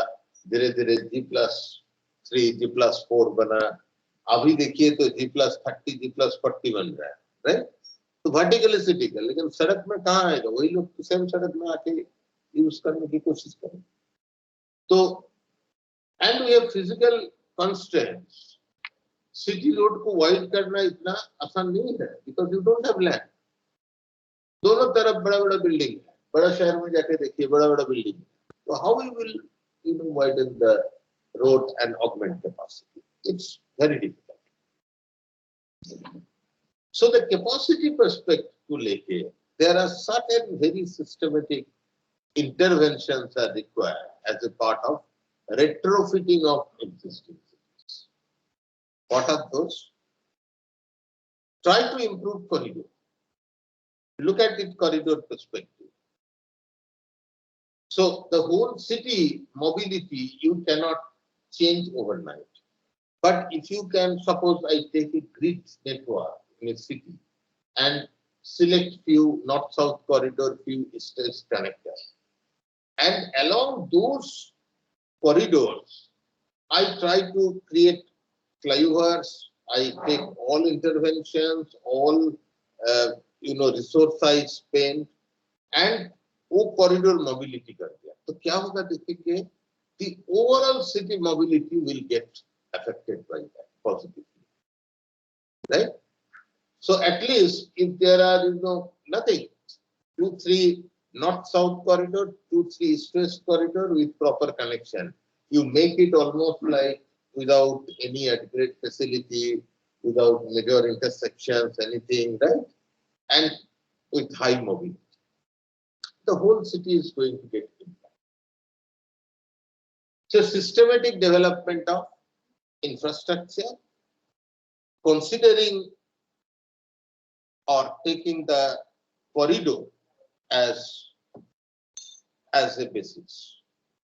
[SPEAKER 2] धीरे धीरे G+3 G+4 बना, अभी देखिए तो G+30 G+40 बन रहा है, राइट? तो वर्टिकली सिटी का, लेकिन सड़क में कहाँ आएगा? वही लोग सेम सड़क में आके यूज करने की कोशिश करें. तो and we have physical constraints. City road को वाइड करना इतना आसान नहीं है, because you don't have land. दोनों तरफ बड़ा बड़ा बिल्डिंग है, बड़ा शहर में जाके देखिए बड़ा बड़ा बिल्डिंग है. तो how we will widen the road and augment capacity? It's very difficult. So the capacity perspective to leke, there are certain very systematic interventions are required as a part of retrofitting of existing cities. What are those? Try to improve corridor. Look at it corridor perspective. So the whole city mobility you cannot change overnight. But if you can, suppose I take a grid network in a city and select few north-south corridor, few east-west connectors, and along those corridors, I try to create flyovers. I take all interventions, all resource I spend, and वो corridor mobility कर दिया. तो क्या होगा देखेंगे, the overall city mobility will get affected by that positively, right? So at least if there are nothing, 2-3 north-south corridor, 2-3 east-west corridor with proper connection, you make it almost like without any adequate facility, without major intersections, anything, right? And with high mobility. The whole city is going to get impacted. So systematic development of infrastructure, considering or taking the corridor as a basis,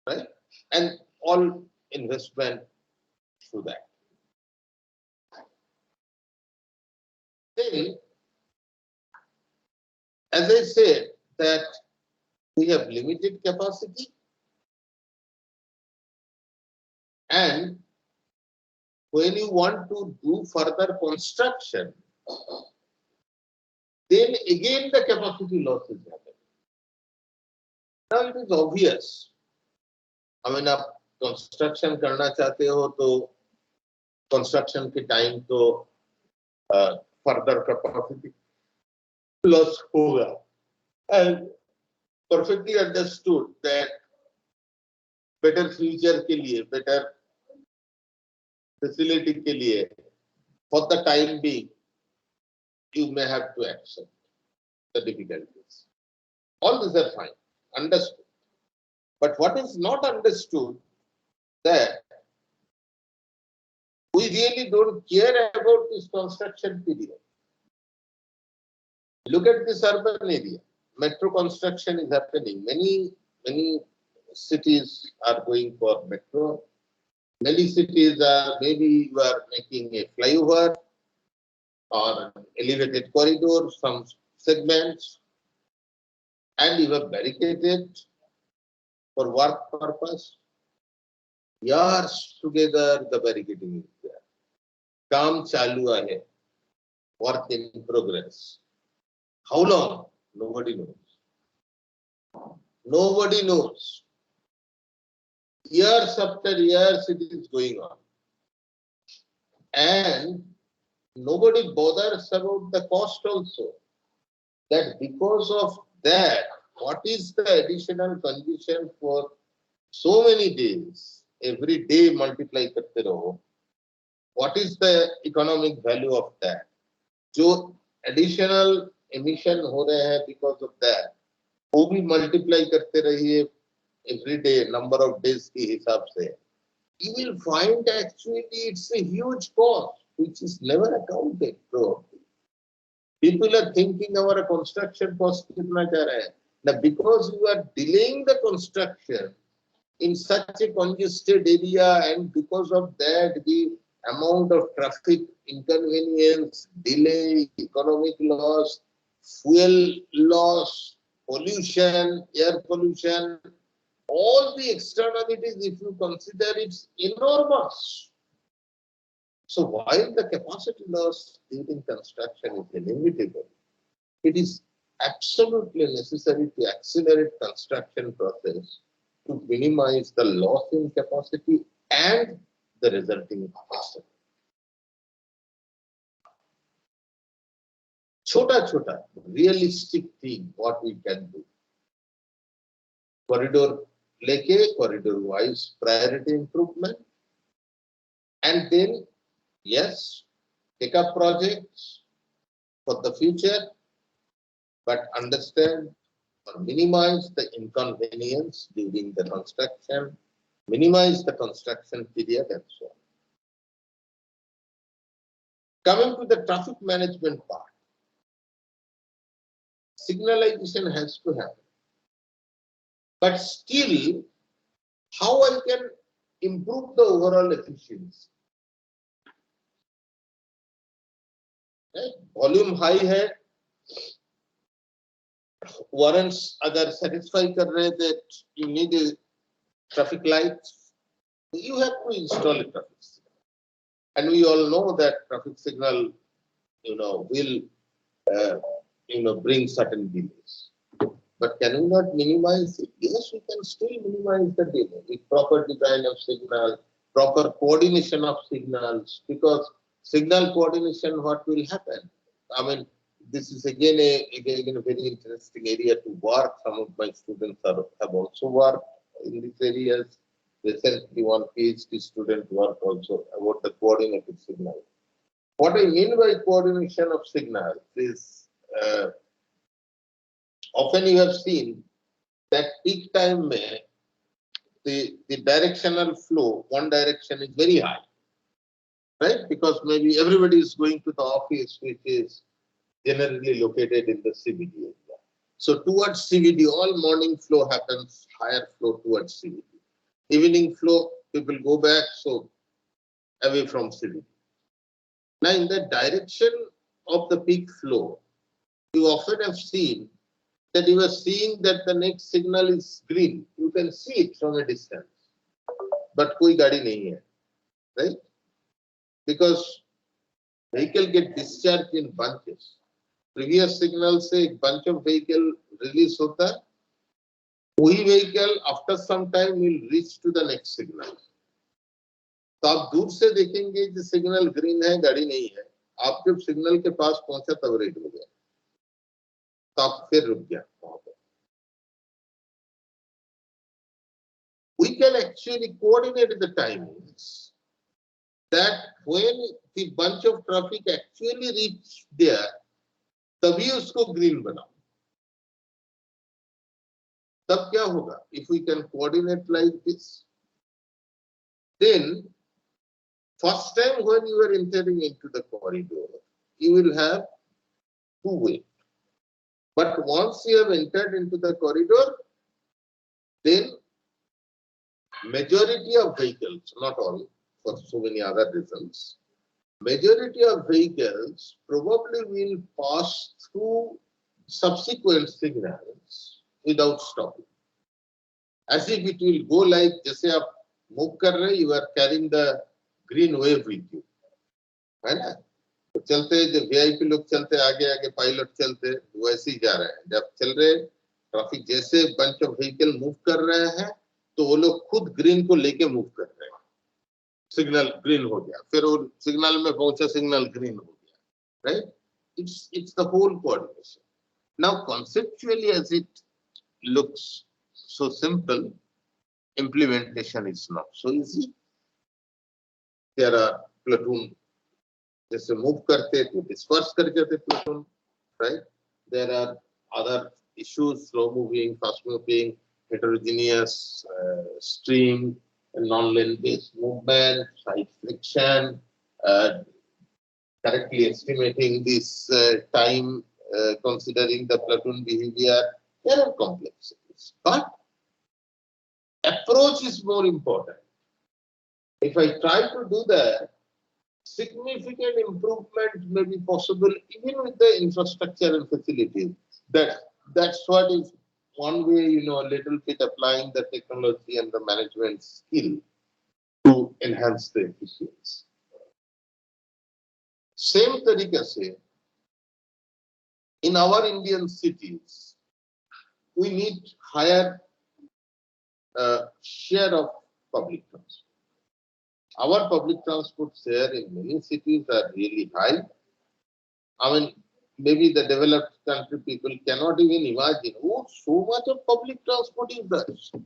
[SPEAKER 2] right? And all investment through that. Then, as I said, that we have limited capacity, and when you want to do further construction, then again the capacity loss is happening. Now it is obvious. I mean, आप construction करना चाहते हो तो construction के time तो further capacity loss होगा. And perfectly understood that better future के लिए, better facility के लिए, for the time being, you may have to accept the difficulties. All these are fine, understood. But what is not understood, that we really don't care about this construction period. Look at this urban area. Metro construction is happening. Many cities are going for metro. Many cities are, maybe you are making a flyover or an elevated corridor, some segments, and you have barricaded for work purpose. Years together, the barricading is there. Kaam chalu hai, work in progress. How long? Nobody knows. Nobody knows. Years after years, it is going on. And nobody bothers about the cost also. That because of that, what is the additional condition for so many days? Every day multiply karte raho. What is the economic value of that? जो additional emission हो रहे हैं because of that, वो भी multiply करते रहिए every day, number of days के हिसाब से. You will find actually it's a huge cost which is never accounted for. People are thinking our construction cost कितना जा रहा है. Now because you are delaying the construction in such a congested area, and because of that the amount of traffic inconvenience, delay, economic loss, fuel loss, pollution, air pollution, all the externalities, if you consider, it's enormous. So while the capacity loss during construction is inevitable, it is absolutely necessary to accelerate construction process to minimize the loss in capacity and the resulting cost. Chota, realistic thing, what we can do. Corridor leke, corridor wise priority improvement. And then, yes, take up projects for the future, but understand or minimize the inconvenience during the construction, minimize the construction period, and so on. Coming to the traffic management part, signalization has to happen. But still, how I can improve the overall efficiency? Right? Volume high hai, warrants agar satisfy kar rahe that you need a traffic lights, you have to install a traffic signal. And we all know that traffic signal, will, bring certain delays. But can we not minimize it? Yes, we can still minimize the delay with proper design of signal, proper coordination of signals, because signal coordination, what will happen? I mean, this is again a very interesting area to work. Some of my students have also worked in these areas. Recently, one PhD student worked also about the coordinated signal. What I mean by coordination of signals is often you have seen that peak time the directional flow, one direction is very high, right? Because maybe everybody is going to the office, which is generally located in the CBD area. So towards CBD, all morning flow happens, higher flow towards CBD. Evening flow, people go back, so away from CBD. Now, in the direction of the peak flow, you often have seen that you are seeing that the next signal is green. You can see it from a distance, but koi gadi nahi hai, right? Because vehicle get discharged in bunches. Previous signal से एक bunch of vehicle release होता है, वही vehicle after some time will reach to the next signal. तो आप दूर से देखेंगे कि सिग्नल ग्रीन है, गाड़ी नहीं है. आप जब सिग्नल के पास पहुंचा तब रेड हो गया, तो आप फिर रुक गया वहां पर. We can actually coordinate the timings that when the bunch of traffic actually reach there, तभी उसको ग्रीन बनाओ. तब क्या होगा? If we can coordinate like this, then first time when you are entering into the corridor, you will have two ways. But once you have entered into the corridor, then majority of vehicles, not all, for so many other reasons, majority of vehicles probably will pass through subsequent signals without stopping. As if it will go like, जैसे आप move कर रहे, you are carrying the green wave with you, है ना? तो चलते जब VIP लोग चलते आगे आगे पायलट चलते वैसे ही जा रहे हैं. जब चल रहे ट्रैफिक जैसे बंच ऑफ व्हीकल मूव कर रहे हैं तो वो लोग खुद ग्रीन को लेके मूव कर रहे हैं. सिग्नल ग्रीन हो गया, फिर वो सिग्नल में पहुंचा, सिग्नल ग्रीन हो गया, right? It's the whole coordination. Now conceptually, as it looks so simple, implementation is not so easy. There are platoon जैसे मूव करते तो डिस्पर्स कर जाते platoon, right? There are other issues, slow moving, fast moving, heterogeneous stream, non-lane based movement, side friction, correctly estimating this time, considering the platoon behavior. There are complexities, but approach is more important. If I try to do that, significant improvement may be possible even with the infrastructure and facilities. That's what is one way, a little bit applying the technology and the management skill to enhance the efficiency. Same tarika se, in our Indian cities, we need higher share of public transport. Our public transport share in many cities are really high. I mean, maybe the developed country people cannot even imagine, oh, so much of public transport is there.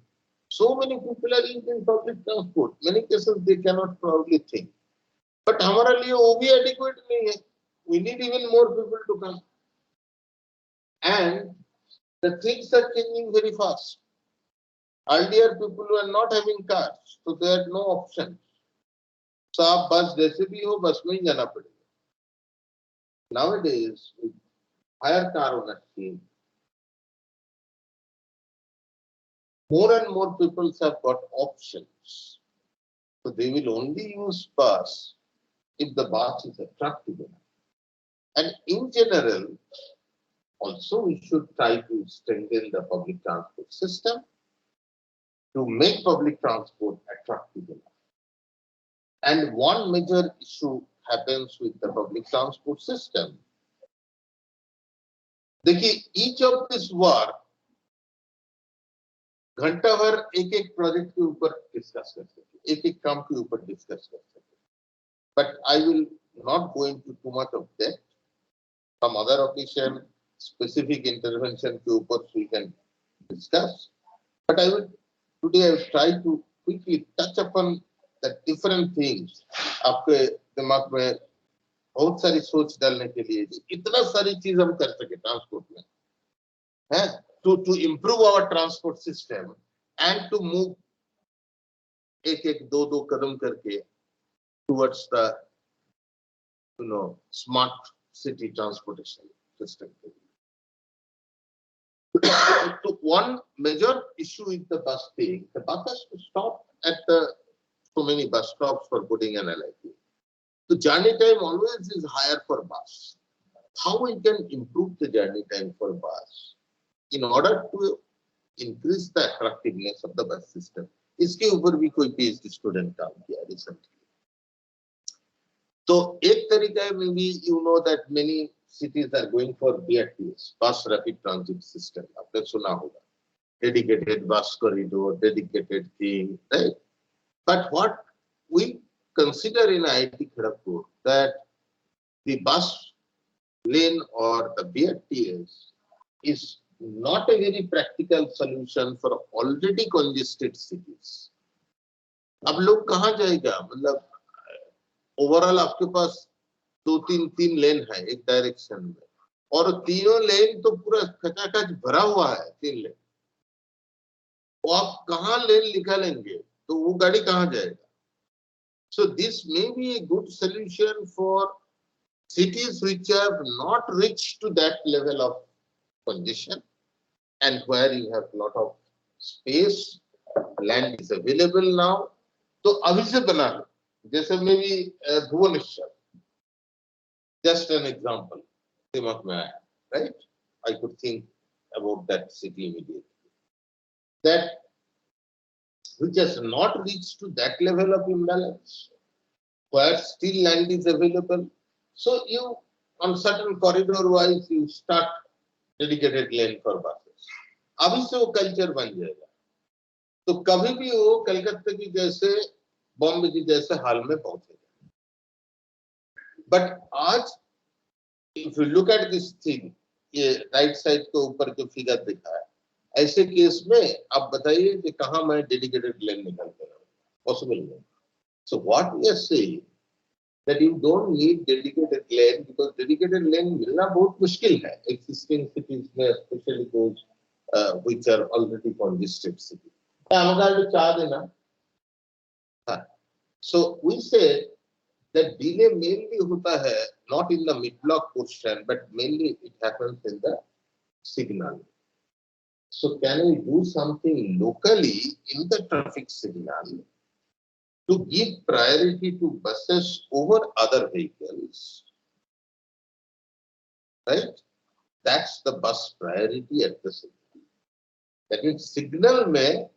[SPEAKER 2] So many people are using public transport. Many cases they cannot probably think. But हमारे लिए वो भी adequate नहीं है. We need even more people to come. And the things are changing very fast. Earlier people were not having cars, so they had no option. So आप बस जैसे भी हो बस में ही जाना पड़ेगा. Nowadays, with higher car ownership, more and more people have got options. So they will only use bus if the bus is attractive enough. And in general, also we should try to strengthen the public transport system to make public transport attractive enough. And one major issue happens with the public transport system. देखिए, each of this work घंटा भर एक एक project के ऊपर discuss कर सकते, एक एक काम के ऊपर डिस्कस कर सकते. But I will not go into too much of that. Some other occasion, specific intervention के ऊपर we can discuss. But today I will try to quickly touch upon the different things. आपके दिमाग में बहुत सारी सोच डालने के लिए इतना सारी चीज हम कर सके ट्रांसपोर्ट में है to improve our transport system and to move एक एक दो दो कदम करके towards the smart city transportation system. So one major issue is the bus thing. The bus has to stop at so many bus stops for boarding and LIT. The journey time always is higher for bus. How we can improve the journey time for bus in order to increase the attractiveness of the bus system? इसके ऊपर भी कोई PhD student काम किया recently. तो एक तरीका है, maybe you know that many cities are going for BRTS, bus rapid transit system. आपने सुना होगा, dedicated bus corridor, dedicated thing, right? But what we consider in IIT Kharagpur that the bus lane or the BRTS is not a very practical solution for already congested cities. अब लोग कहाँ जाएगा? मतलब overall आपके पास दो तीन लेन है एक डायरेक्शन में, और तीनों लेन तो पूरा खचाखच भरा हुआ है, 3 लेन। तो आप कहाँ लेन निकालेंगे? तो वो गाड़ी कहाँ जाएगा? So this may be a good solution for cities which have not reached to that level of congestion and where you have a lot of space, land is available now. तो अभी से बना लो, जैसे maybe Bhubaneswar, just an example, दिमाग में आया, right? I could think about that city immediately. That which has not reached to that level of imbalance, where still land is available. So you, on certain corridor wise, you start dedicated lane for buses. अभी से वो culture बन जाएगा, तो कभी भी वो कलकत्ता की जैसे, बॉम्बे की जैसे हाल में पहुंचेगा. बट आज if you look at this thing, ये राइट साइड के ऊपर जो फिगर दिखा है, ऐसे केस में आप बताइए कि कहाँ मैं डेडिकेटेड लेन निकाल कर रहा हूँ? पॉसिबल नहीं. So what we are saying that you don't need dedicated lane because dedicated lane मिलना बहुत मुश्किल है existing cities में, especially those which are already congested cities. हमारा चाह देना. So we say that delay mainly होता है not in the mid-block portion, but mainly it happens in the signal. So can we do something locally in the traffic signal to give priority to buses over other vehicles, right? That's the bus priority at the signal. That means signal mein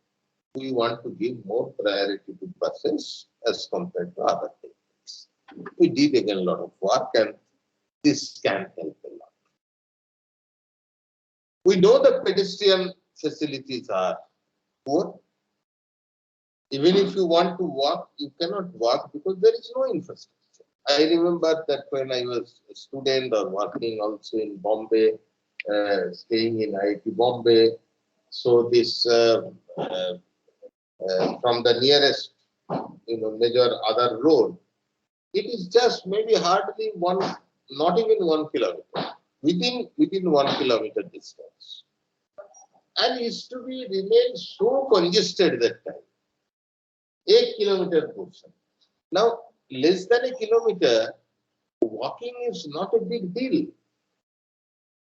[SPEAKER 2] we want to give more priority to buses as compared to other vehicles. We did again a lot of work and this can help a lot. We know the pedestrian facilities are poor. Even if you want to walk, you cannot walk because there is no infrastructure. I remember that when I was a student or working also in Bombay, staying in IIT Bombay, so this from the nearest, major other road, it is just maybe hardly one, not even 1 kilometer, within 1 kilometer distance, and used to be remain so congested that time. 1 kilometer portion. Now, less than 1 kilometer, walking is not a big deal.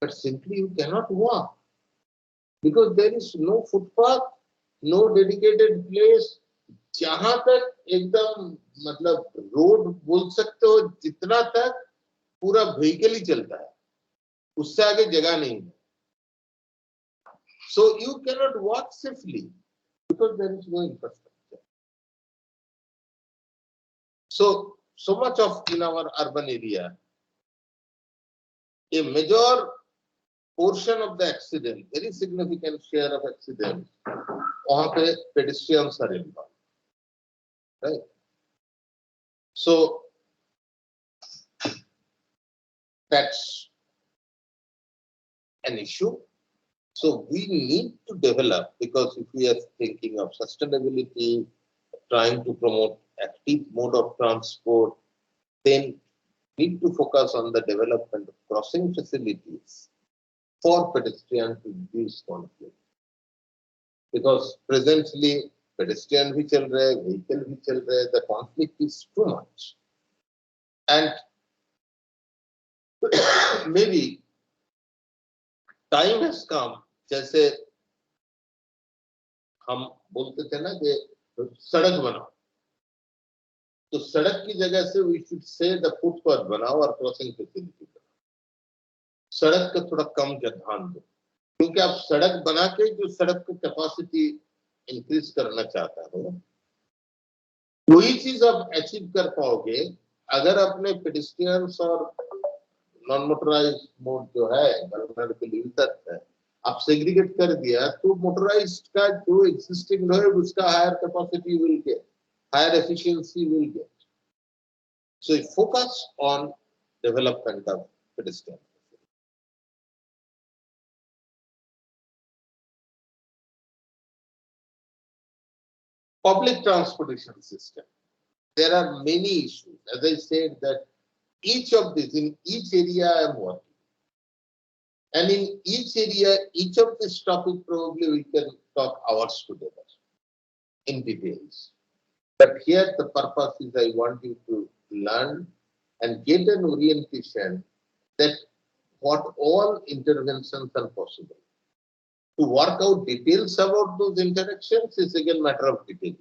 [SPEAKER 2] But simply you cannot walk because there is no footpath, no dedicated place. जहां तक एकदम मतलब road बोल सकते हो, जितना तक पूरा व्हीकल ही चलता है, उससे आगे जगह नहीं है. So you cannot walk safely because there is no infrastructure. So much of in our urban area, a major portion of the accident, very significant share of accidents, वहाँ पे pedestrians are involved, right? So that's an issue. So we need to develop, because if we are thinking of sustainability, trying to promote active mode of transport, then need to focus on the development of crossing facilities for pedestrians to reduce conflict. Because presently, pedestrian भी चल रहे, vehicle भी चल रहे, the conflict is too much. And maybe time has come, जैसे हम बोलते थे ना कि सड़क बनाओ, तो सड़क की जगह से we should say the footpath बनाओ और crossing facility बनाओ. सड़क का थोड़ा कम ध्यान दो, क्योंकि आप सड़क बना के जो सड़क की कैपेसिटी इंक्रीज करना चाहता हो, वही चीज आप अचीव कर पाओगे अगर अपने पेडिस्ट्रियंस और नॉन मोटराइज्ड मोड जो है गवर्नर के लिए तक है, आप सेग्रीगेट कर दिया तो मोटराइज्ड का जो एग्जिस्टिंग है उसका higher capacity will get, higher efficiency will get. So focus on development of pedestrian. Public transportation system. There are many issues. As I said, that each of these, in each area I am working. And in each area, each of this topic probably we can talk hours together in details. But here the purpose is I want you to learn and get an orientation that what all interventions are possible. To work out details about those interactions is again matter of detail,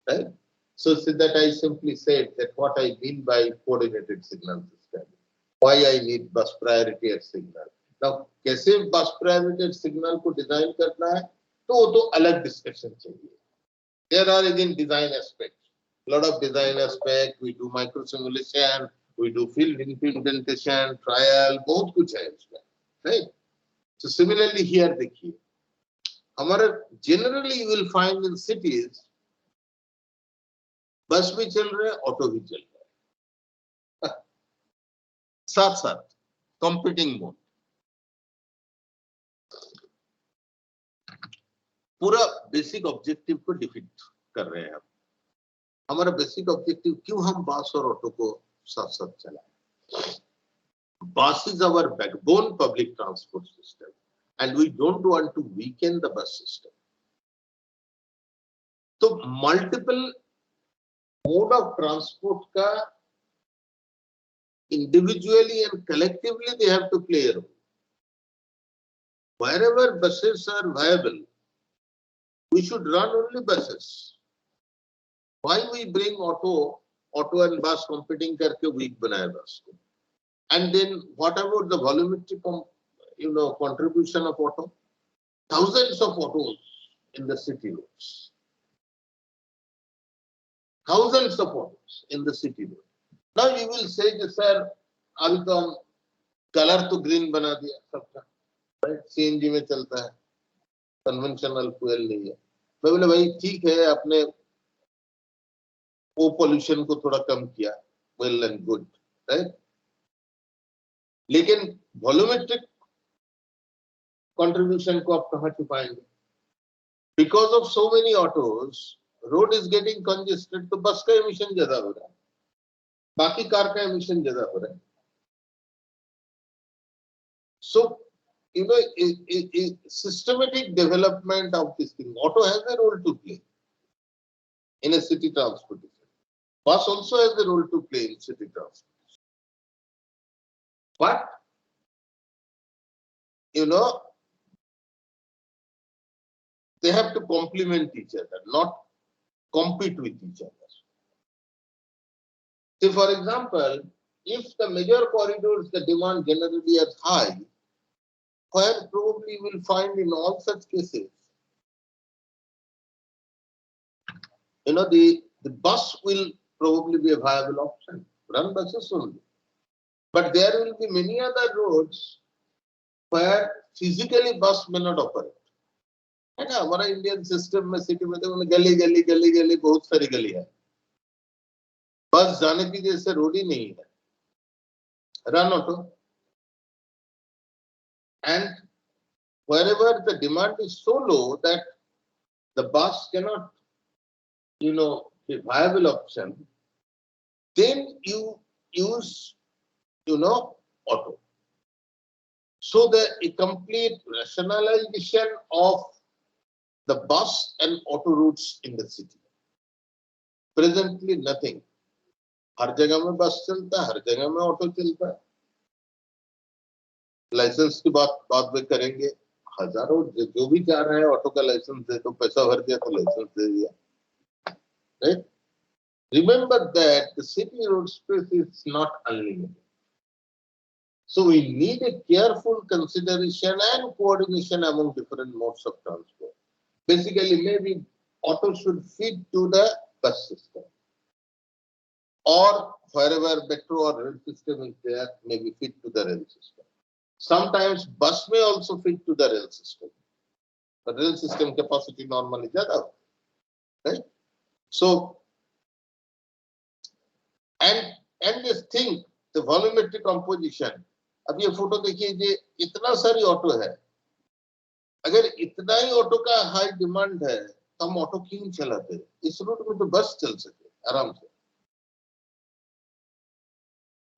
[SPEAKER 2] right? So that I simply said that what I mean by coordinated signal system, why I need bus priority at signal. Now, कैसे bus priority signal को design करना है, तो अलग discussion चाहिए. There are again design aspects, lot of design aspect. We do micro simulation, we do field implementation, trial, बहुत कुछ है उसमें, right? So similarly here देखिए. हमारा generally you will find in cities बस भी चल रहे हैं, ऑटो भी चल रहे हैं, साथ साथ कंपीटिंग मोड. पूरा बेसिक ऑब्जेक्टिव को डिफीट कर रहे हैं हम. हमारा बेसिक ऑब्जेक्टिव क्यों हम बस और ऑटो को साथ साथ चलाएं. Bus is our backbone public transport system and we don't want to weaken the bus system. So multiple mode of transport ka individually and collectively they have to play a role. Wherever buses are viable, we should run only buses. Why we bring auto and bus competing karke weak banaye bus ko? And then what about the volumetric contribution of auto? Thousands of autos in the city roads. Thousands of autos in the city road. Now you will say, sir, अभी तो हम colour तो green बना दिया सबका, right? CNG में चलता है, कन्वेंशनल फ्यूल नहीं है. मैं बोले भाई ठीक है, आपने वो पोल्यूशन को थोड़ा कम किया, well and good, right? लेकिन वॉल्यूमेट्रिक contribution को आप कहाँ छुपाएंगे? Because of so many autos, road is getting congested, तो बस का emission ज्यादा हो रहा है, बाकी कार का emission ज्यादा हो रहा है. So, systematic development of this thing. Auto has a role to play in a city transportation. Bus also has a role to play in city transportation. But, they have to complement each other, not compete with each other. So, for example, if the major corridors, the demand generally is high, where probably you will find in all such cases, the bus will probably be a viable option. Run buses only. But there will be many other roads where physically bus may not operate. है ना, हमारा Indian system में city में तो गली गली गली गली बहुत सारी गली है, बस जाने की जैसे रोड ही नहीं है. Run auto, and wherever the demand is so low that the bus cannot a viable option, then you use, auto. So a complete rationalization of the bus and auto routes in the city. Presently, nothing. हर जगह में बस चलता है, हर जगह में auto चलता है. Licence की बात भी करेंगे. हजारों जो भी जा रहा है ऑटो का लाइसेंस दे तो पैसा भर दिया तो लाइसेंस दे दिया. Right? Remember that the city road space is not unlimited. So we need a careful consideration and coordination among different modes of transport. Basically, maybe auto should fit to the bus system. Or wherever metro or rail system is there, maybe fit to the rail system. Sometimes bus may also fit to the rail system. The rail system capacity normally ज़्यादा, right? So, and this thing, the volumetric composition. अब ये photo देखिए, ये इतना सारी auto है. अगर इतना ही ऑटो का हाई डिमांड है, तो हम ऑटो क्यों चलाते? इस रूट में तो बस चल सके आराम से.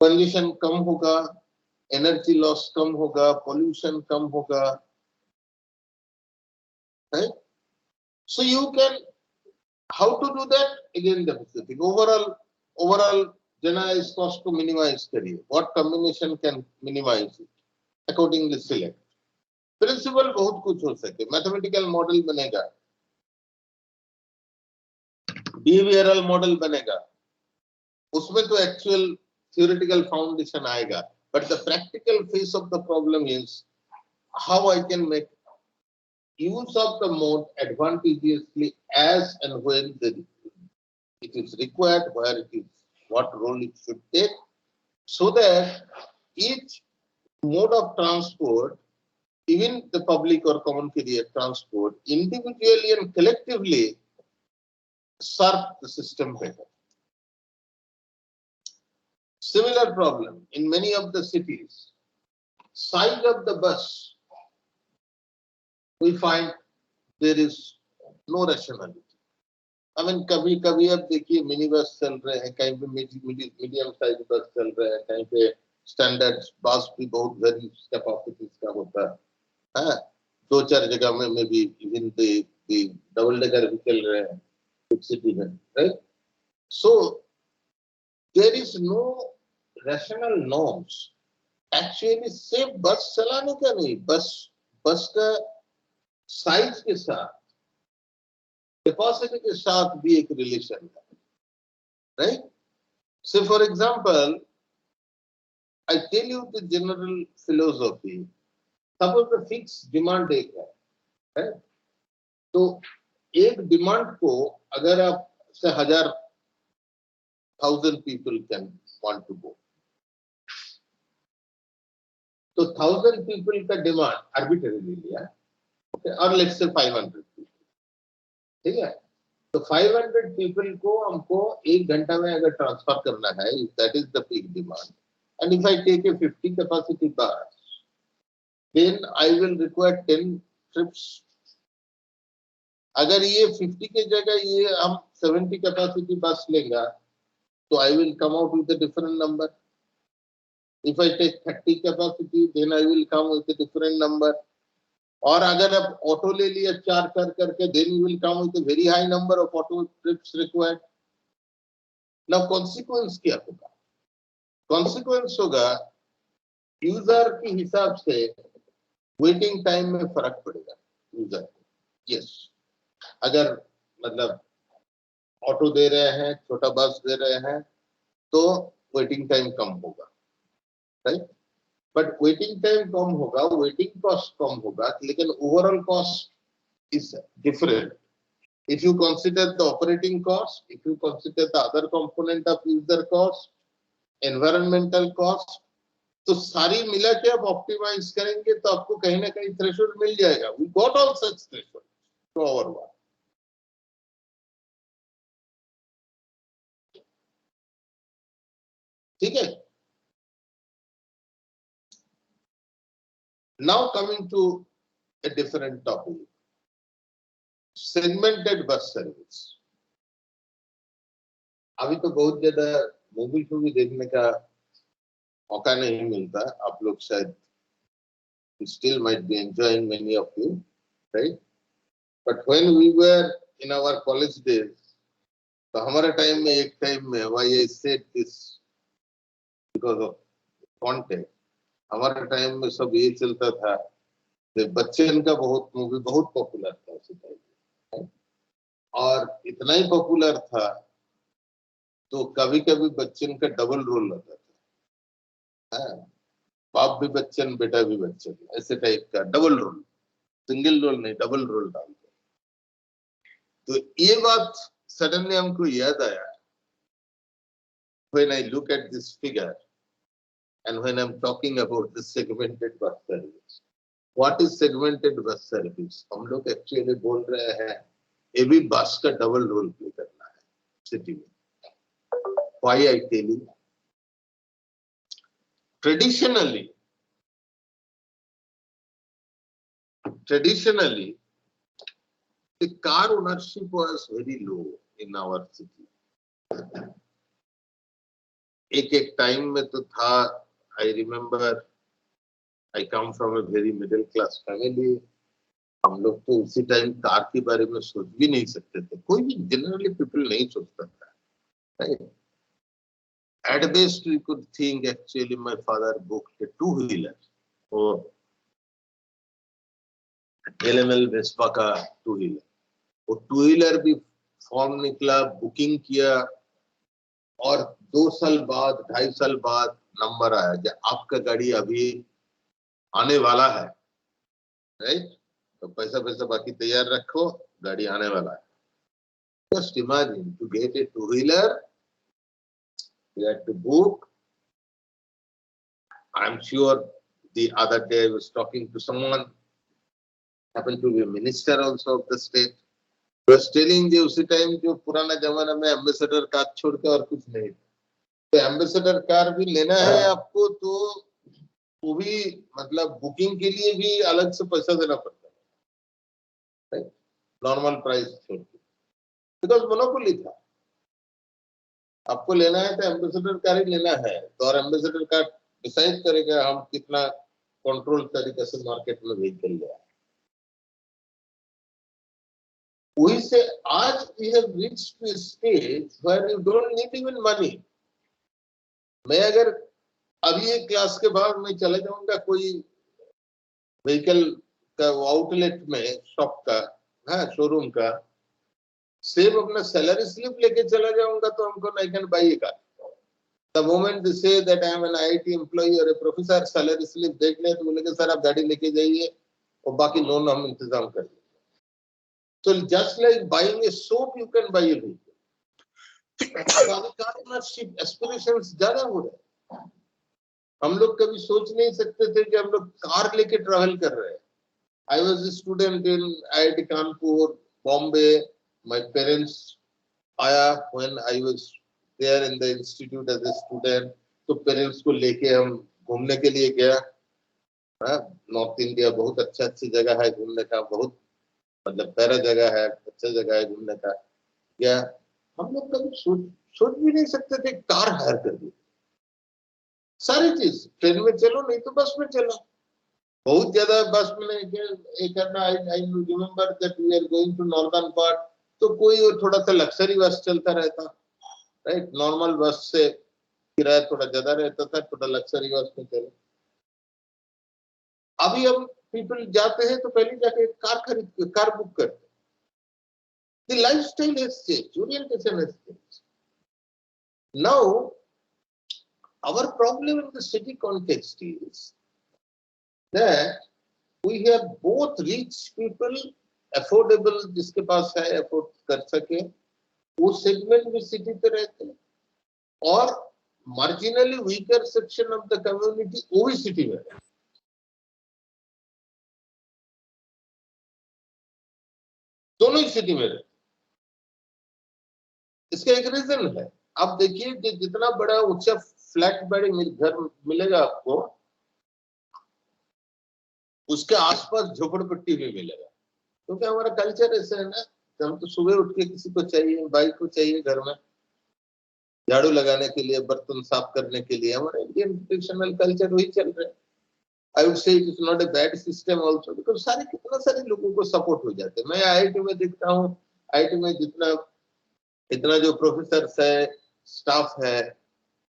[SPEAKER 2] कंजेशन कम होगा, एनर्जी लॉस कम होगा, पोल्यूशन कम होगा, right? So you can, how to do that? Again, the specific overall generalized cost को minimize करिए. What combination can minimize it? Accordingly select. Principle बहुत कुछ हो सके. Mathematical model बनेगा, behavioral model बनेगा, उसमें तो actual theoretical foundation आएगा. But the practical phase of the problem is how I can make use of the mode advantageously as and when it is required, where it is, what role it should take, so that each mode of transport, even the public or common carrier transport, individually and collectively serve the system better. Similar problem in many of the cities. Size of the bus, we find there is no rationality. I mean, कभी अब देखिए mini bus चल रहे हैं, कहीं पे medium size बस चल रहे हैं, कहीं पे स्टैंडर्ड बस भी बहुत वेरी कैपेसिटीज का होता है. 2-4 जगह में भी इवन the डबल डेकर भी चल रहे हैं कुछ सिटी में, right? So there is no rational norms. Actually सिर्फ बस चलाने का नहीं, बस का साइज के साथ, capacity के साथ भी एक रिलेशन है, right? So for example, I tell you the general philosophy. Suppose the fixed demand एक है, right? तो एक डिमांड को अगर आप से 1,000 people can want to go, तो 1,000 people का डिमांड arbitrarily लिया, okay? और let's say 500 people, ठीक है? तो 500 people को हमको 1 घंटा में अगर ट्रांसफर करना है, that is the peak demand. And if I take a 50 capacity bus, then I will require 10 trips. अगर ये 50 के जगह ये हम 70 capacity bus लेगा, तो I will come out with a different number. If I take 30 capacity, then I will come with a different number. और अगर आप ऑटो ले लिया 4 करके, then you will come with a very high number of auto trips required. Now consequence क्या होगा? Consequence होगा user के हिसाब से वेटिंग टाइम में फर्क पड़ेगा यूजर को. यस, अगर मतलब ऑटो दे रहे हैं, छोटा बस दे रहे हैं, तो वेटिंग टाइम कम होगा, राइट? बट वेटिंग टाइम कम होगा, वेटिंग कॉस्ट कम होगा, लेकिन overall cost is different. If you consider the operating cost, if you consider the other component of user cost, environmental cost, तो सारी मिला के आप ऑप्टिमाइज करेंगे तो आपको कहीं ना कहीं थ्रेशोल्ड मिल जाएगा. We got all such thresholds to our work. ठीक है? Now coming to a different topic. Segmented bus service. अभी तो बहुत ज्यादा मूवी देखने का मौका नहीं मिलता, आप लोग शायद still might be enjoying, many of you, right? But when we were in our college days, तो हमारे टाइम में एक टाइम में why I said this because of context, हमारे टाइम में सब ये चलता था कि बच्चन का बहुत मूवी बहुत पॉपुलर था उसी टाइम में, और इतना ही पॉपुलर था तो कभी कभी बच्चन का डबल रोल रहता था, बाप भी बच्चन बेटा भी बच्चन, ऐसे टाइप का डबल रोल, सिंगल रोल नहीं डबल रोल डालते। तो ये बात सडनली हमको याद आया when I look at this figure and when I'm talking about the segmented bus service. What is segmented bus service? हम लोग एक्चुअली बोल रहे हैं ये भी बस का डबल रोल प्ले करना है सिटी में। Why I tell you? Traditionally, the car ownership was very low in our city. एक टाइम में तो था, I remember, I come from a very middle class family. हम लोग तो उसी टाइम कार के बारे में सोच भी नहीं सकते थे, कोई भी जनरली पीपल नहीं सोचता था, right? At best we could think actually my father booked a two-wheeler, or LML Vespa का two-wheeler, वो two-wheeler भी फॉर्म निकला, बुकिंग किया, और 2 साल बाद 2.5 साल बाद नंबर आया कि आपका गाड़ी अभी आने वाला है, राइट? तो पैसा बाकी तैयार रखो, गाड़ी आने वाला है। Just imagine to get a two-wheeler, you had to book. I'm sure the other day I was talking to someone, happened to be a minister also of the state, was telling the उसी time जो पुराना जमाना में ambassador car छोड़ के और कुछ नहीं, तो एम्बेसडर कार भी लेना है आपको तो वो भी मतलब बुकिंग के लिए भी अलग से पैसा देना पड़ता है, नॉर्मल प्राइस छोड़ के, बिकॉज मोनोपोली था। आपको लेना है तो एम्बेसडर कार ही लेना है, तो और एम्बेसडर कार डिसाइड करेगा हम कितना कंट्रोल तरीके से मार्केट में व्हीकल ले आए। वही से आज we have reached to a stage where you don't need even money. मैं अगर अभी एक क्लास के बाद मैं चले जाऊंगा कोई व्हीकल का आउटलेट में, शॉप का, हाँ शोरूम का, सिर्फ अपना सैलरी स्लिप लेके चला जाऊंगा तो हमको I can buy a car. The moment they say that I am an IIT employee or a professor, salary slip देख ले तो बोलेंगे सर आप गाड़ी लेके जाइए और बाकी लोन हम इंतजाम कर देंगे। So just like buying a soap, you can buy a vehicle. Car ownership aspirations ज्यादा हो रहे हैं। हम लोग कभी सोच नहीं सकते थे कि हम लोग कार लेके ट्रैवल कर रहे हैं। I was a student in IIT Kanpur, Bombay. My parents आया when I was there in the institute as a student. तो पेरेंट्स को लेके हम घूमने के लिए गया। नॉर्थ इंडिया बहुत अच्छी जगह है घूमने का, बहुत मतलब प्यारा जगह है, अच्छा जगह है घूमने का। या हम लोग कभी सोच भी नहीं सकते थे कार हायर कर दी। सारी चीज ट्रेन में चलो नहीं तो बस में चलो, बहुत ज्यादा बस में नहीं करना। I remember that we are going to northern part, तो कोई थोड़ा सा लग्जरी बस चलता रहता, राइट? नॉर्मल बस से किराया थोड़ा ज्यादा रहता था, थोड़ा लग्जरी बस में चलो। अभी हम पीपल जाते हैं तो पहले जाके कार बुक करते। The lifestyle has changed, orientation has changed. Now, our problem in the city context is that we have both rich people, affordable जिसके पास है अफोर्ड कर सके, वो सेगमेंट भी सिटी पे रहते हैं, और marginally weaker section of the community वो भी सिटी में रहते हैं। दोनों ही सिटी में रहते हैं। इसका एक रीजन है, आप देखिए कि जितना बड़ा ऊंचा फ्लैट बड़े घर मिलेगा आपको, उसके आसपास झोपड़पट्टी भी मिलेगा, क्योंकि हमारा कल्चर ऐसा है ना, हम तो सुबह उठ के किसी को चाहिए, बाइक को चाहिए घर में, झाड़ू लगाने के लिए, बर्तन साफ करने के लिए। हमारा इंडियन ट्रेडिशनल कल्चर वही चल रहा है। I would say it is not a bad system also, because सारे कितना सारे लोगों को सपोर्ट हो जाते हैं। मैं आईआईटी में देखता हूँ, आईआईटी में इतना जो प्रोफेसर है, स्टाफ है,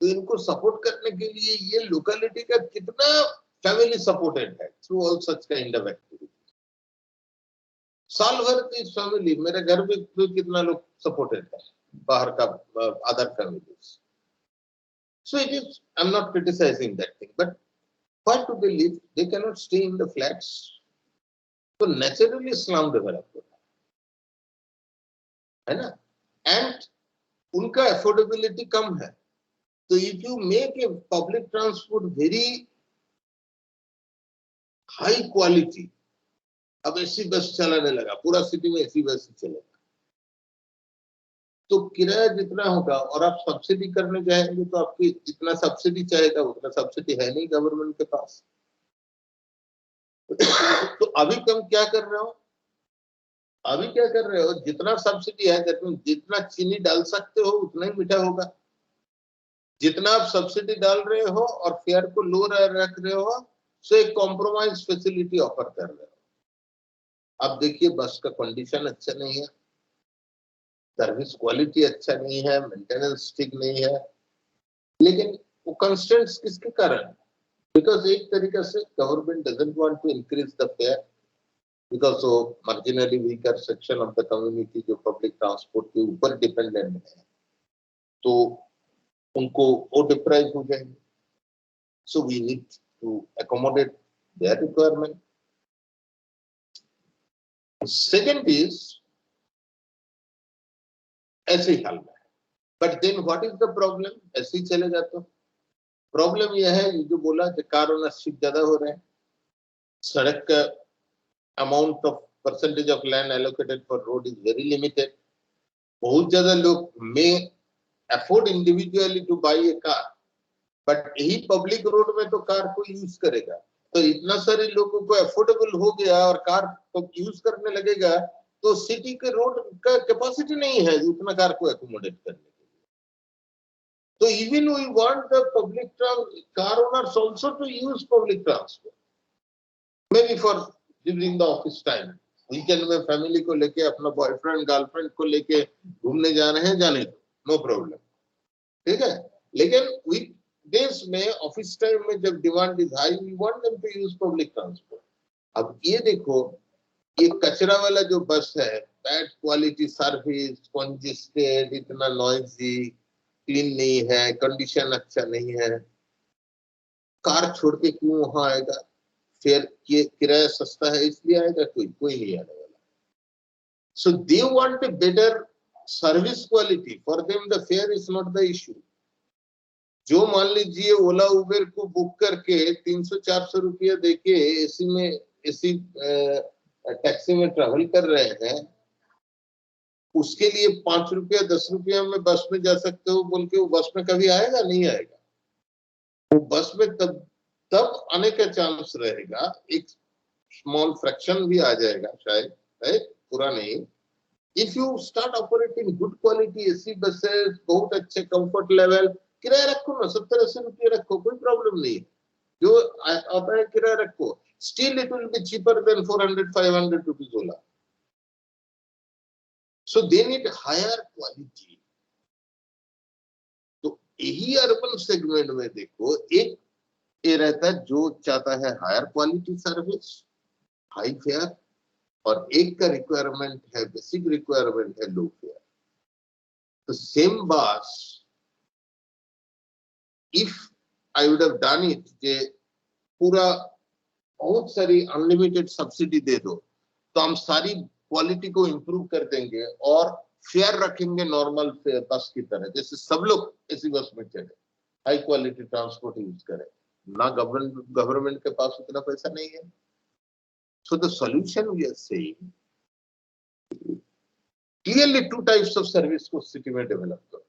[SPEAKER 2] तो इनको सपोर्ट करने के लिए ये लोकेलिटी का कितना फैमिली सपोर्टेड है through all such kind of activity. साल भर की फैमिली, मेरे घर में तो कितना लोग सपोर्टेड है बाहर का, other families. So it is, I'm not criticizing that thing, but where do they live? They cannot stay in the flats. So naturally slum develop होता है ना, and उनका affordability कम है। So if you make a public transport very high quality, अब AC bus चलाने लगा, पूरा city में एसी बस चलेगा, तो किराया जितना होगा, और आप सब्सिडी करने जाएंगे तो आपकी जितना सब्सिडी चाहेगा उतना सब्सिडी है नहीं गवर्नमेंट के पास। तो अभी तुम क्या कर रहे हो, अभी क्या कर रहे हो, जितना सब्सिडी है, जितना चीनी डाल सकते हो उतना ही मीठा होगा। जितना आप सब्सिडी डाल रहे हो और फेयर को लो रख रहे हो, सो एक कॉम्प्रोमाइज फैसिलिटी ऑफर कर रहे हो। अब देखिए बस का कंडीशन अच्छा नहीं है, सर्विस क्वालिटी अच्छा नहीं है, मेंटेनेंस ठीक नहीं है, लेकिन वो कंस्टेंट्स किसके कारण? बिकॉज एक तरीके से government doesn't want to increase the fare, because वो marginally weaker section of the community जो पब्लिक ट्रांसपोर्ट के ऊपर डिपेंडेंट है, तो उनको वो डिप्राइव हो जाएंगे। So we need to accommodate their requirement. Second is ऐसे ही हाल में है, but then what is the problem? ऐसे ही चलेगा तो प्रॉब्लम यह है, ये जो बोला कि कार ओनरशिप ज्यादा हो रहे हैं, सड़क का amount of percentage of land allocated for road is very limited. बहुत ज्यादा लोग may afford individually to buy a car, but यही पब्लिक रोड में तो कार को यूज करेगा, तो इतना सारे लोगों को अफोर्डेबल हो गया और कार को यूज करने लगेगा, तो सिटी के रोड का कैपेसिटी नहीं है उतना कार को एकोमोडेट करने के लिए। तो even we want the public car owners also to use public transport, maybe for during the office time. Weekend में फैमिली को लेके, अपना बॉयफ्रेंड गर्लफ्रेंड को लेके घूमने जा रहे हैं, जाने दो, नो प्रॉब्लम, ठीक है। लेकिन वीक डेज में, ऑफिस टाइम में जब demand is high, we want them to use public transport. अब ये देखो, ये कचरा वाला जो बस है, बैड क्वालिटी सर्विस, कंजेस्टेड, इतना नॉइजी, क्लीन नहीं है, कंडीशन अच्छा नहीं है, कार छोड़ के क्यों वहां आएगा? फिर ये किराया सस्ता है इसलिए आएगा? कोई नहीं आने वाला। So they want a better service quality, for them the fare is not the issue. जो मान लीजिए ओला उबेर को बुक करके 300-400 रुपया देके एसी टैक्सी में ट्रेवल कर रहे हैं, उसके लिए 5 रुपया 10 रुपया में बस में जा सकते हो बोल के वो बस में कभी आएगा? नहीं आएगा। वो बस में तब आने का चांस रहेगा, एक स्मॉल फ्रैक्शन भी आ जाएगा शायद, राइट, पूरा नहीं। If you start operating good quality AC buses, बहुत अच्छे कंफर्ट लेवल, किराया रखो ना, 70-80 रुपये रखो, कोई प्रॉब्लम नहीं है। जो आता है किराया रखो, still it will be cheaper than 400-500 rupees Ola. So they need higher quality. तो यही अर्बन सेगमेंट में देखो, एक ये रहता है जो चाहता है higher quality service, high fare, और एक का रिक्वायरमेंट है, बेसिक रिक्वायरमेंट है, लो फेयर। तो same bus, if I would have done it कि पूरा बहुत सारी अनलिमिटेड सब्सिडी दे दो, तो हम सारी क्वालिटी को इंप्रूव कर देंगे और फेयर रखेंगे नॉर्मल फेयर बस की तरह, जैसे सब लोग इसी बस में चले, हाई क्वालिटी ट्रांसपोर्ट यूज करें ना। गवर्नमेंट के पास उतना पैसा नहीं है। So the solution we are saying, clearly 2 types of service को सिटी में डेवलप करो।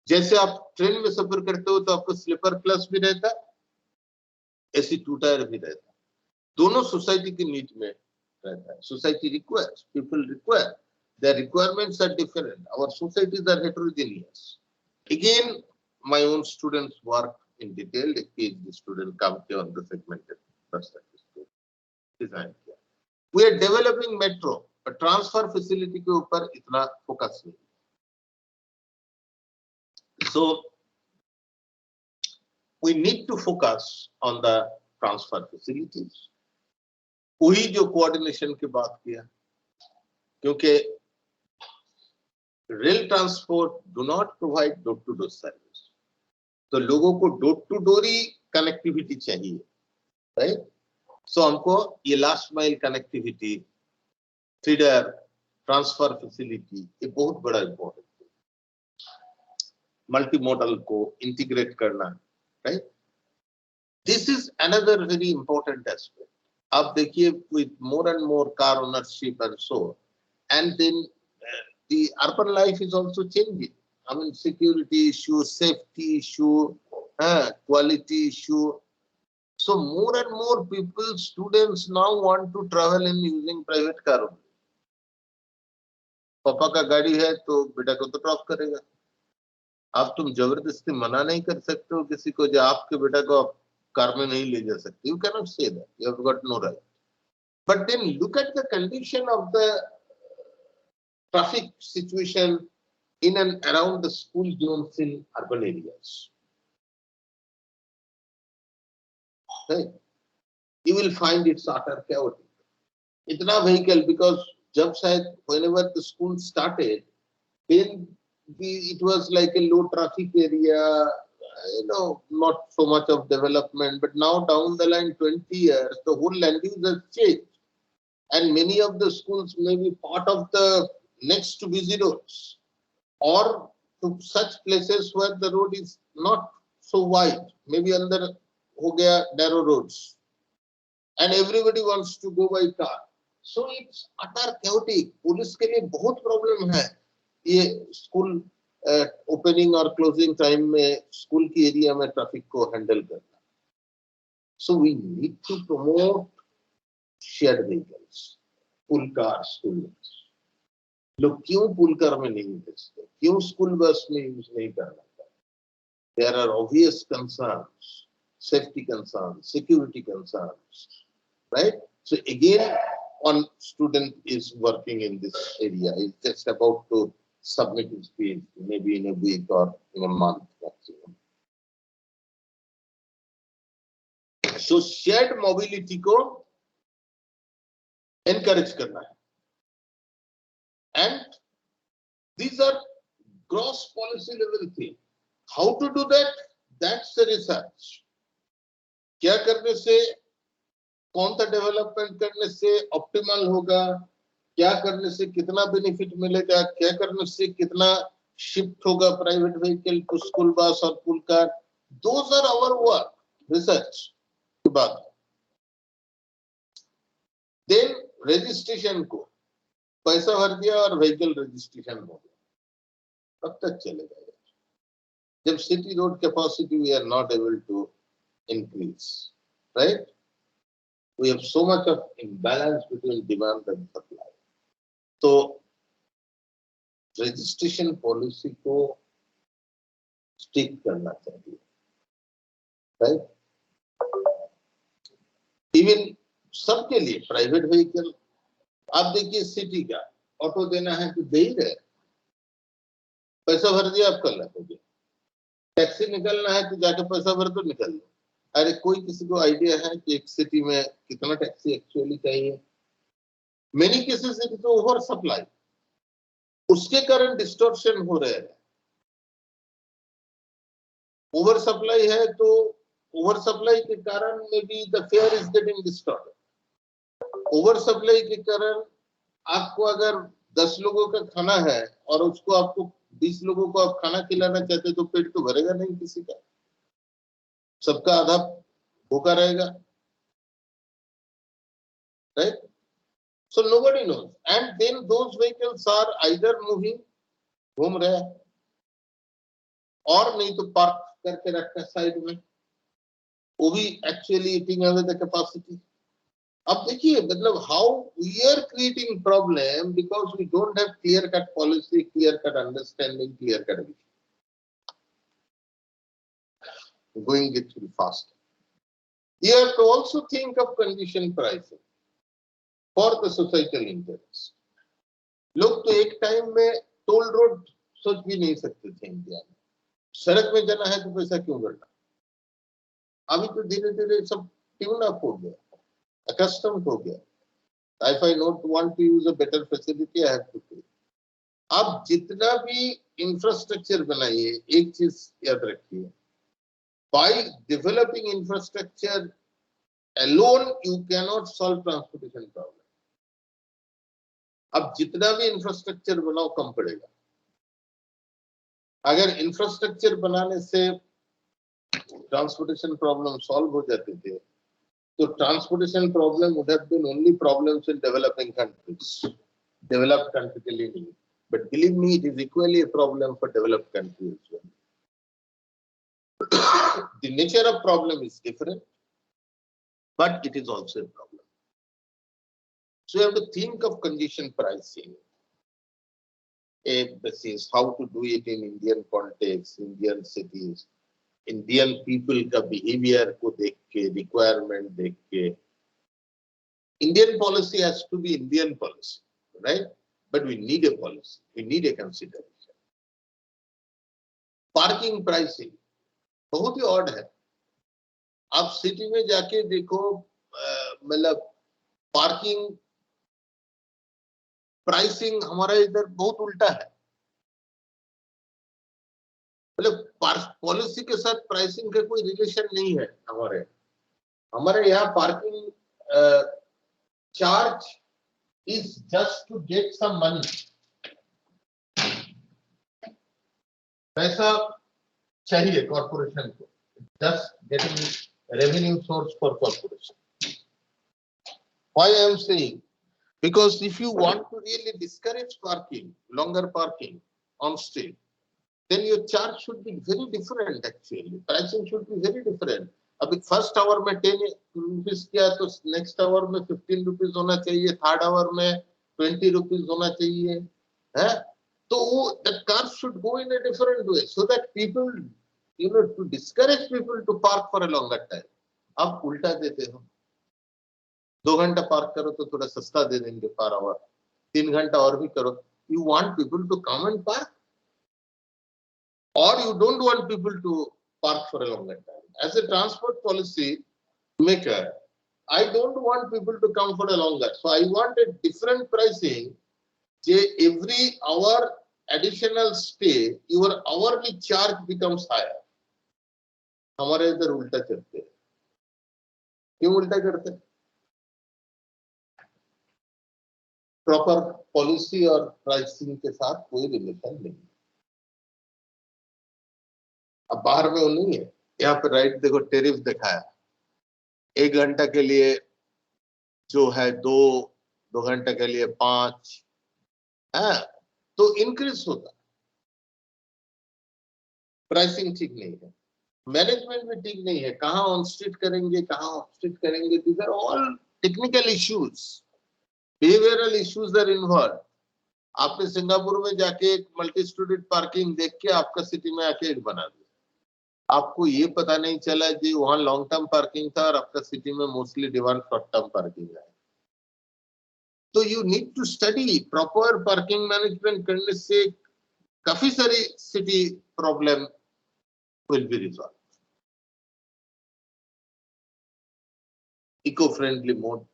[SPEAKER 2] जैसे आप ट्रेन में सफर करते हो तो आपको स्लीपर क्लास भी रहता है, एसी 2 टायर भी रहता है, दोनों सोसाइटी की नीड में रहता है। Society requires, people require, their requirements are different, our societies are heterogeneous, Again, my own students work in detail. A PhD student come here on the segmented perspective to design here. We are developing metro, but transfer facility के ऊपर इतना focus नहीं. So we need to focus on the transfer facilities. वही जो coordination की बात किया, क्योंकि rail transport do not provide door to door service, तो लोगों को डोर टू डोर ही कनेक्टिविटी चाहिए, राइट? सो हमको ये last mile connectivity, feeder, transfer facility, ये बहुत बड़ा इंपॉर्टेंट है. मल्टी मॉडल को इंटीग्रेट करना, right? This is another very important aspect. आप देखिए with more and more car ownership and so, and then the urban life is also changing. I mean, security issue, safety issue, quality issue. So more and more people, students now want to travel in using private car only. पापा का गाड़ी है तो बेटा को तो drop करेगा. आप तुम जबरदस्ती मना नहीं कर सकते हो किसी को जो आपके बेटा को आप कार में नहीं ले जा सकते. You cannot say that. You have got no right. But then look at the condition of the traffic situation in and around the school zones in urban areas. Right? You will find it's utter chaotic. Itna vehicle, because jab shayad whenever the school started, then it was like a low traffic area, not so much of development. But now down the line 20 years, the whole land use has changed. And many of the schools may be part of the next to busy roads, or to such places where the road is not so wide, maybe under ho gaya narrow roads, and everybody wants to go by car. So it's utter chaotic. Police के लिए बहुत problem है ये school opening और closing time में school की area में traffic को handle करना. So we need to promote shared vehicles, pool cars, school bus. लोग क्यों पुल कार में नहीं भेजते, क्यों स्कूल बस में यूज नहीं करना? There are obvious concerns, safety concerns, security concerns, right? So again, one student is working in this area. He's just about to submit his PhD, maybe in a week or in a month maximum. So shared mobility को encourage करना है. And these are gross policy level things. How to do that? That's the research. क्या करने से कौन सा development करने से ऑप्टिमल होगा, क्या करने से कितना बेनिफिट मिलेगा, क्या करने से कितना शिफ्ट होगा private vehicle to school bus और पुल car. Those are our work, research की बात. Then registration को पैसा भर दिया और व्हीकल रजिस्ट्रेशन हो गया, कब तक चलेगा? जब city road capacity we are not able to increase, right? We have so much of imbalance between demand and supply. तो रजिस्ट्रेशन पॉलिसी को स्टिक करना चाहिए, राइट? इवन सबके लिए प्राइवेट व्हीकल. आप देखिए सिटी का ऑटो देना है तो दे ही रहे, पैसा भर दिया आप कर लोगे. टैक्सी निकलना है तो जाके पैसा भर तो निकल लो. अरे कोई किसी को आइडिया है कि एक सिटी में कितना टैक्सी एक्चुअली चाहिए? Many cases it is over supply, उसके कारण डिस्टॉर्शन हो रहे हैं. ओवर सप्लाई है तो ओवर सप्लाई के कारण में भी the fare is getting distorted. Over supply के कारण आपको अगर 10 लोगों का खाना है और उसको आपको 20 लोगों को आप खाना खिलाना चाहते तो पेट तो भरेगा नहीं किसी का, सबका आधा भूखा रहेगा, right? So nobody knows. And then those vehicles are either moving, घूम रहे हैं, और नहीं तो पार्क करके रखते हैं साइड में, वो भी actually eating away the capacity. अब देखिए मतलब how we are creating problem because we don't have clear cut policy, clear cut understanding, clear cut vision. going it faster. You have to also think of condition pricing for the societal interest. लोग तो एक time में toll road सोच भी नहीं सकते थे India में. सड़क में जाना है तो पैसा क्यों भरना. अभी तो धीरे धीरे सब ट्यून अप हो गया, accustomed हो गया. If I not want to use a better facility, I have to pay. आप जितना भी इंफ्रास्ट्रक्चर बनाइए, एक चीज याद रखिए, by developing infrastructure alone you cannot solve transportation problem. अब जितना भी इंफ्रास्ट्रक्चर बनाओ कम पड़ेगा. अगर इंफ्रास्ट्रक्चर बनाने से ट्रांसपोर्टेशन प्रॉब्लम सॉल्व हो जाते थे, तो transportation problem would have been only problems in developing countries. Developed country के लिए नहीं. But believe me, it is equally a problem for developed countries as well. The nature of problem is different, but it is also a problem. So you have to think of condition pricing. This is how to do it in Indian context, Indian cities, Indian people का behavior को देख के, requirement देख के. Indian policy has to be Indian policy, right? But we need a policy, we need a consideration. Parking pricing बहुत ही odd है. आप city में जाके देखो, मतलब पार्किंग प्राइसिंग हमारा इधर बहुत उल्टा है. मतलब पॉलिसी के साथ प्राइसिंग का कोई रिलेशन नहीं है. हमारे यहाँ parking charge is just to get some money. पैसा चाहिए कॉर्पोरेशन को, just getting revenue source for corporation. Why I am saying? Because if you want to really discourage parking, longer parking on street, then your charge should be very different actually. Pricing should be very different. अभी first hour में 10 rupees किया तो next our में 15 rupees होना चाहिए, third our में 20 rupees होना चाहिए, है. तो that car should go in a different way so that people, to discourage people to park for a longer time. आप उल्टा देते हो. 2 घंटा पार्क करो तो थोड़ा सस्ता दे देंगे पर आवर. 3 घंटा और भी करो. You want people to come and park, or you don't want people to park for a longer time. As a transport policy maker, I don't want people to come for a longer. So I want a different pricing. Every hour additional stay, your hourly charge becomes higher. हमारे इधर उल्टा चलते हैं. क्यों उल्टा करते हैं? Proper policy और प्राइसिंग के साथ कोई रिलेशन नहीं. अब बाहर में वो नहीं है. यहाँ पे राइट देखो, टेरिफ दिखाया. 1 घंटा के लिए जो है 2 घंटे के लिए 5 है, तो इंक्रीज होता. प्राइसिंग ठीक नहीं है, मैनेजमेंट भी ठीक नहीं है. कहाँ ऑन स्ट्रीट करेंगे, कहाँ ऑफ स्ट्रीट करेंगे. These are all technical issues, behavioural issues are involve. आपने सिंगापुर में जाके एक मल्टी स्टूडेंट पार्किंग देख के आपका सिटी में आके एक बना दिया. आपको ये पता नहीं चला कि वहां लॉन्ग टर्म पार्किंग था और आपका सिटी में mostly demand short term parking है. तो you need to study proper parking management करने से काफी सारी city problem will be resolve. Eco friendly mode,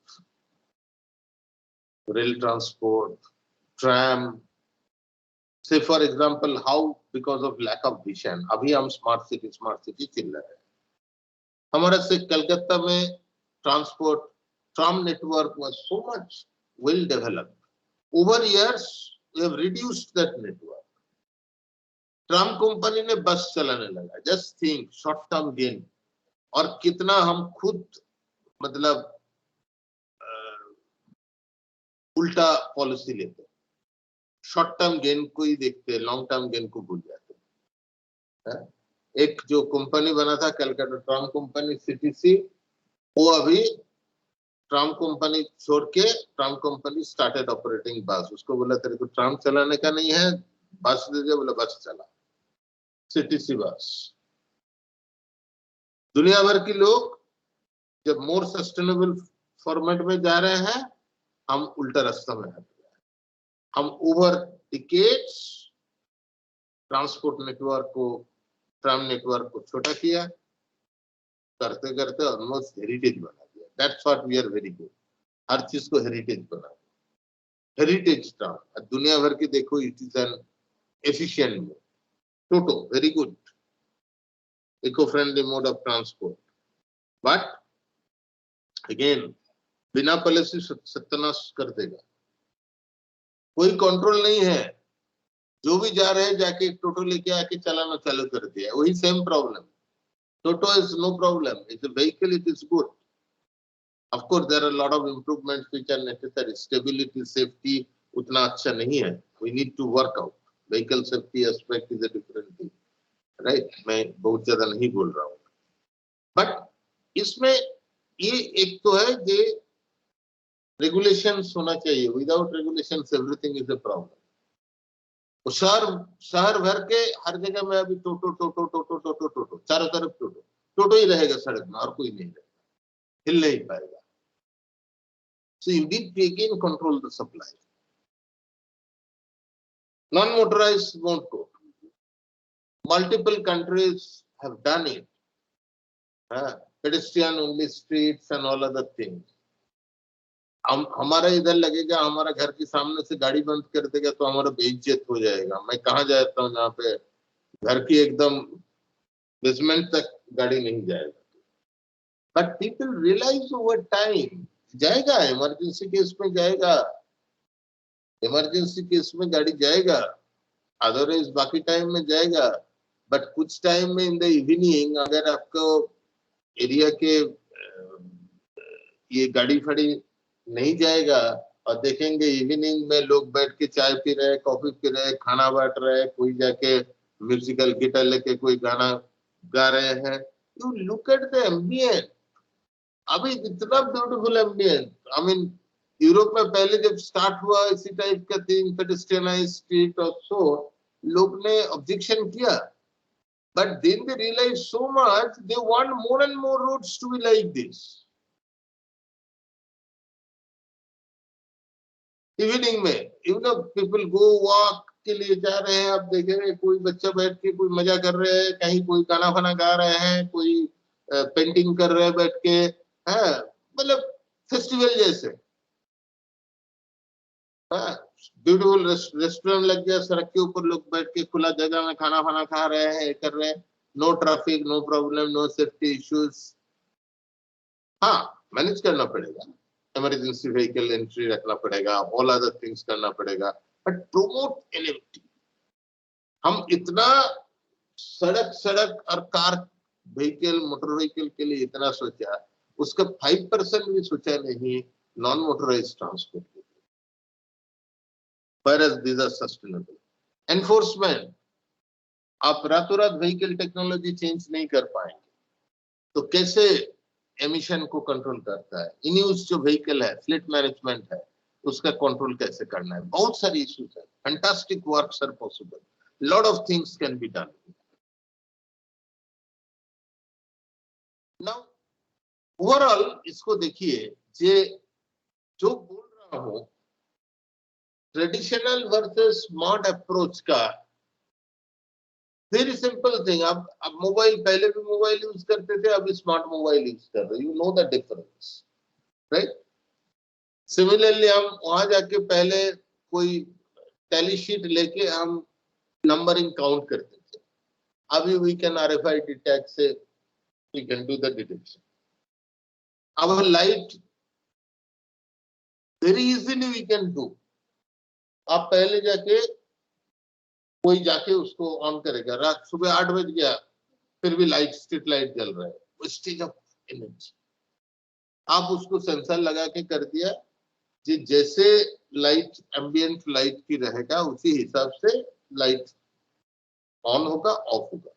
[SPEAKER 2] rail transport, tram. Say for example, how because of lack of vision, अभी हम smart city चिल्ला रहे हैं. हमारे से कलकत्ता में transport tram network was so much well developed. Over years, we have reduced that network. Tram company ने बस चलाने लगा. Just think, short term gain. और कितना हम खुद मतलब उल्टा पॉलिसी लेते हैं. शॉर्ट टर्म गेन को ही देखते हैं, लॉन्ग टर्म गेन को भूल जाते हैं. एक जो कंपनी बना था कलकत्ता ट्राम कंपनी सीटीसी, वो अभी ट्राम कंपनी छोड़ के ट्राम कंपनी स्टार्टेड ऑपरेटिंग बस. उसको बोला तेरे को ट्राम चलाने का नहीं है, बस दे दे. बोला बस चला, सीटीसी बस. दुनिया भर के लोग जब मोर सस्टेनेबल फॉर्मेट में जा रहे हैं, हम उल्टा रास्ता में हट गए। हम ओवर डिकेड्स ट्रांसपोर्ट नेटवर्क को, ट्राम नेटवर्क को छोटा किया, करते करते ऑलमोस्ट हेरिटेज बना दिया। That's what we are very good. हर चीज को हेरिटेज बना दिया। हेरिटेज ट्राम दुनिया भर की देखो, it is an efficient mode. Toto very good, eco friendly mode of transport, but again बिना पॉलिसी सत्यानाश कर देगा। कोई कंट्रोल नहीं है, जो भी जा रहे हैं जाके एक टोटो लेके आके चलाना चालू कर दिया, वही same problem. Toto is no problem, it's a vehicle, it is good. Of course there are lot of improvements which are necessary. Stability, safety उतना अच्छा नहीं है, we need to work out. Vehicle safety aspect is a different thing, right? मैं बहुत ज्यादा नहीं बोल रहा हूँ, बट इसमें ये एक तो है कि रेगुलेशंस होना चाहिए। Without regulations everything is a problem. शहर भर के हर जगह में अभी टोटो टोटो टोटो टोटो टोटो, चारों तरफ टोटो टोटो ही रहेगा सड़क में, और कोई नहीं रहेगा, हिल नहीं पाएगा। So you need to again control the supply. Non motorised won't go. Multiple countries have done it. Pedestrian only streets and all other things. हमारा इधर लगेगा, हमारा घर के सामने से गाड़ी बंद कर देगा तो हमारा बेइज्जत हो जाएगा। मैं कहाँ जाता हूँ जहाँ पे घर की एकदम बेसमेंट तक गाड़ी नहीं जाएगा। But people realise over time, जाएगा इमरजेंसी केस में जाएगा, इमरजेंसी केस में गाड़ी जाएगा, अदरवाइज बाकी टाइम में जाएगा। बट कुछ टाइम में इन द इवनिंग अगर आपको एरिया के ये गाड़ी फड़ी नहीं जाएगा और देखेंगे इवनिंग में लोग बैठ के चाय पी रहे, कॉफी पी रहे, खाना बांट रहे, कोई जाके म्यूजिकल गिटार लेके कोई गाना गा रहे हैं, you look at the ambient. अभी इतना beautiful ambient. I mean Europe में पहले जब स्टार्ट हुआ इसी टाइप का थिंग, पेडेस्ट्रियनाइज्ड स्ट्रीट और सो, लोग ने ऑब्जेक्शन किया, but then they realize so much they want more and more roads to be like this. Evening में people go walk के लिए जा रहे हैं, आप देखेंगे कोई बच्चा बैठ के कोई मजा कर रहे हैं, कहीं कोई गाना फाना गा रहे हैं, कोई पेंटिंग कर रहे हैं बैठ के, है मतलब फेस्टिवल जैसे। ब्यूटीफुल रेस्टोरेंट लग गया सड़क के ऊपर, लोग बैठ के खुला जगह में खाना फाना खा रहे हैं, कर रहे हैं, no traffic, no problem, no safety issues. हाँ, मैनेज करना पड़ेगा, इमरजेंसी व्हीकल एंट्री रखना पड़ेगा, ऑल अदर थिंग्स करना पड़ेगा, बट प्रोमोट एनएफटी। हम इतना सड़क और कार व्हीकल, मोटर व्हीकल के लिए इतना सोचा, उसका 5% भी सोचा नहीं नॉन मोटराइज्ड ट्रांसपोर्ट के लिए। Whereas these are sustainable. Enforcement, आप रातों रात व्हीकल टेक्नोलॉजी चेंज नहीं कर पाएंगे, तो कैसे एमिशन को कंट्रोल करता है? इन यूज जो व्हीकल है, फ्लीट मैनेजमेंट है, उसका कंट्रोल कैसे करना है? बहुत सारी इश्यूज है। Fantastic works are possible, lot of things can be done. Now overall इसको देखिए, जो बोल रहा हूं ट्रेडिशनल वर्सेस स्मार्ट अप्रोच का, वेरी सिंपल थिंग। अब मोबाइल, पहले भी मोबाइल यूज करते थे, अभी स्मार्ट मोबाइल यूज कर रहे, you know the difference, right? Similarly हम वहां जाके पहले कोई टैली शीट लेके हम नंबरिंग काउंट करते थे, अभी वी कैन आरएफआईडी टैग से we can do the detection. अब light very easily we can do. आप पहले जाके कोई जाके उसको ऑन करेगा, रात सुबह 8 बज गया फिर भी लाइट, स्ट्रीट लाइट जल रहा है, वेस्टेज ऑफ एनर्जी। आप उसको सेंसर लगा के कर दिया, जैसे लाइट एम्बियंट लाइट की रहेगा उसी हिसाब से लाइट ऑन होगा, ऑफ होगा।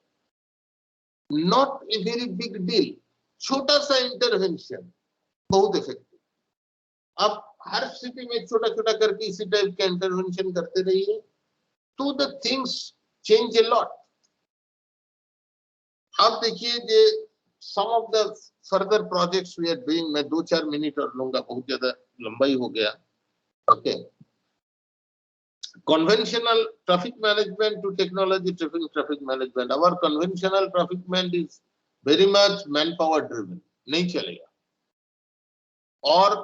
[SPEAKER 2] Not a very big deal, छोटा सा इंटरवेंशन बहुत इफेक्टिव। आप हर सिटी में छोटा छोटा करके इसी टाइप का इंटरवेंशन करते रहिए, तो the things change a lot. आप देखिए, some of the further projects we are doing, मैं 2-4 मिनट और लूंगा, बहुत ज्यादा लंबाई हो गया. Okay. Conventional traffic management to technology driven traffic management. Our conventional traffic management is very much manpower driven. नहीं चलेगा. और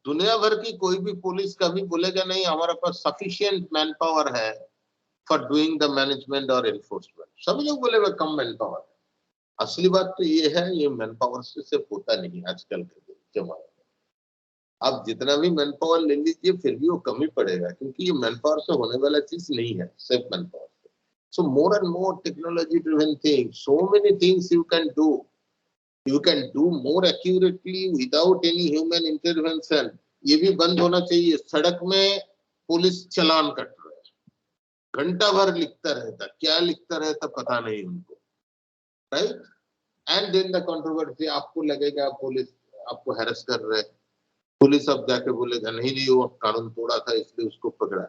[SPEAKER 2] दुनिया भर की कोई भी पुलिस कभी बोलेगा नहीं हमारे पास सफिशिएंट मैनपावर है फॉर डूइंग द मैनेजमेंट और एनफोर्समेंट. सभी लोग बोलेगा कम मैनपावर है. असली बात तो ये है, ये मैनपावर से सिर्फ होता नहीं आजकल के जमाने में. आप जितना भी मैनपावर ले लीजिए फिर भी वो कम ही पड़ेगा, क्योंकि ये मैनपावर से होने वाला चीज नहीं है, सिर्फ मैनपावर से. So more and more technology driven things, so many things you can do. You can do more accurately without any human intervention. ये भी बंद होना चाहिए. सड़क में पुलिस चालान कट रहा है, घंटा भर लिखता रहता, क्या लिखता रहता पता नहीं उनको, right. And then the controversy, आपको लगेगा पुलिस आपको हैरेस कर रहे हैं, पुलिस अब जाके बोलेगा नहीं नहीं वो कानून तोड़ा था इसलिए उसको पकड़ा.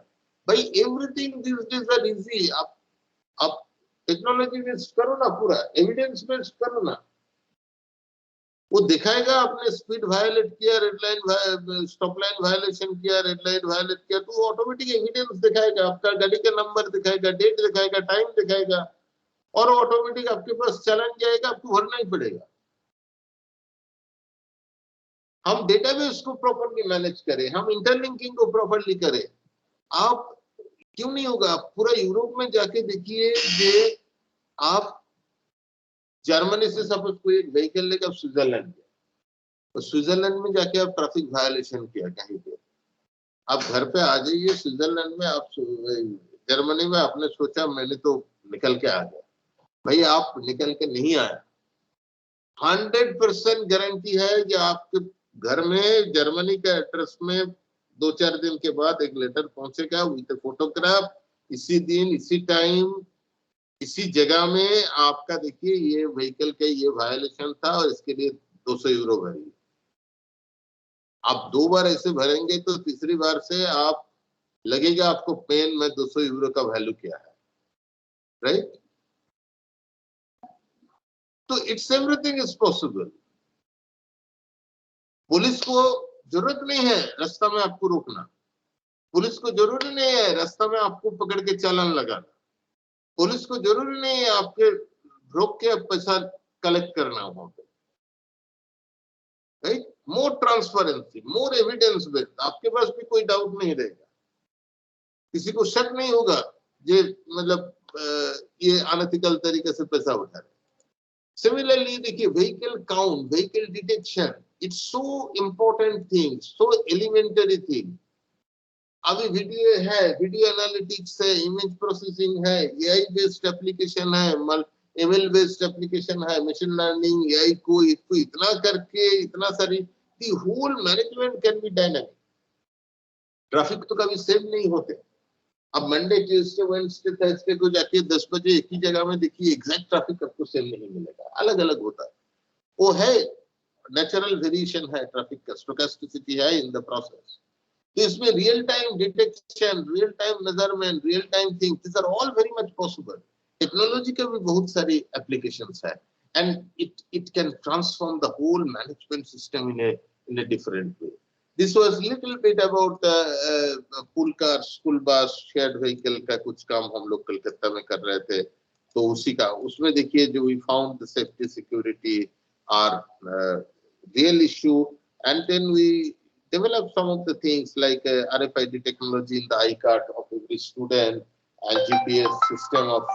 [SPEAKER 2] भाई everything this is are easy. आप टेक्नोलॉजी बेस्ड करो ना, पूरा एविडेंस बेस्ड करो ना. वो दिखाएगा आपने स्पीड वायलेट किया, red line stop line violation किया, रेड लाइन वायलेट किया, तो ऑटोमेटिक एविडेंस दिखाएगा, आपका गाड़ी का नंबर दिखाएगा, डेट दिखाएगा, टाइम दिखाएगा, और ऑटोमेटिक आपके पास चालान जाएगा, आपको भरना ही पड़ेगा. हम डेटाबेस को प्रॉपर्ली मैनेज करें, हम इंटरलिंकिंग को प्रॉपर्ली करें. आप क्यों नहीं होगा? आप पूरा यूरोप में जाके देखिए कि आप जर्मनी से सपोज कोई एक व्हीकल लेकर स्विट्जरलैंड गया, तो स्विट्जरलैंड में जाके आप ट्रैफिक वायलेशन किया कहीं पे, आप घर पे आ जाइए स्विट्जरलैंड में, आप जर्मनी में आपने सोचा मैंने तो निकल के आ गया. भाई आप निकल के नहीं आए. 100% गारंटी है कि आपके घर में जर्मनी के एड्रेस में 2-4 दिन के बाद एक लेटर पहुंचेगा विद फोटोग्राफ, इसी दिन इसी टाइम इसी जगह में आपका देखिए ये व्हीकल का ये वायलेशन था और इसके लिए 200 यूरो भरिए. आप 2 बार ऐसे भरेंगे तो तीसरी बार से आप लगेगा आपको पेन में 200 यूरो का वैल्यू क्या है, राइट. तो it's everything is possible. Police को जरूरत नहीं है रास्ता में आपको रोकना, पुलिस को जरूरी नहीं है रास्ता में आपको पकड़ के चालान लगाना, पुलिस को जरूरी नहीं है आपके रोक के पैसा कलेक्ट करना वहां पे, राइट. मोर ट्रांसपेरेंसी, मोर एविडेंस बेस्ड. आपके पास भी कोई डाउट नहीं रहेगा, किसी को शक नहीं होगा ये मतलब ये अनएथिकल तरीके से पैसा उठा रहे. सिमिलरली देखिए vehicle count, vehicle detection, it's so important thing, so elementary thing. अभी वीडियो है, वीडियो एनालिटिक्स है, इमेज प्रोसेसिंग है, एआई बेस्ड एप्लीकेशन है, एमएल बेस्ड एप्लीकेशन है, मशीन लर्निंग, एआई को इतना करके इतना सारी, the whole management can be dynamic. Traffic तो कभी सेम नहीं होते. अब मंडे ट्यूसडे वेडनेसडे थर्सडे को जाके 10 बजे एक ही जगह में देखिए एग्जैक्ट ट्रैफिक आपको सेम नहीं मिलेगा, अलग अलग होता है. वो है नेचुरल वेरिएशन है, ट्रैफिक का स्टोकेस्टिसिटी है इन द प्रोसेस. तो इसमें real time detection, real time measurement, real time thing, this are all very much possible. Technology के भी बहुत सारी एप्लीकेशंस है, and it can transform the whole management system in a different way. This was little bit about pool car, school bus, shared vehicle का कुछ काम हम लोग कलकत्ता में कर रहे थे, तो उसी का उसमें देखिए जो we found the safety security are real issue, and then we develop some of the things like RFID technology in the iCard of every student and GPS system of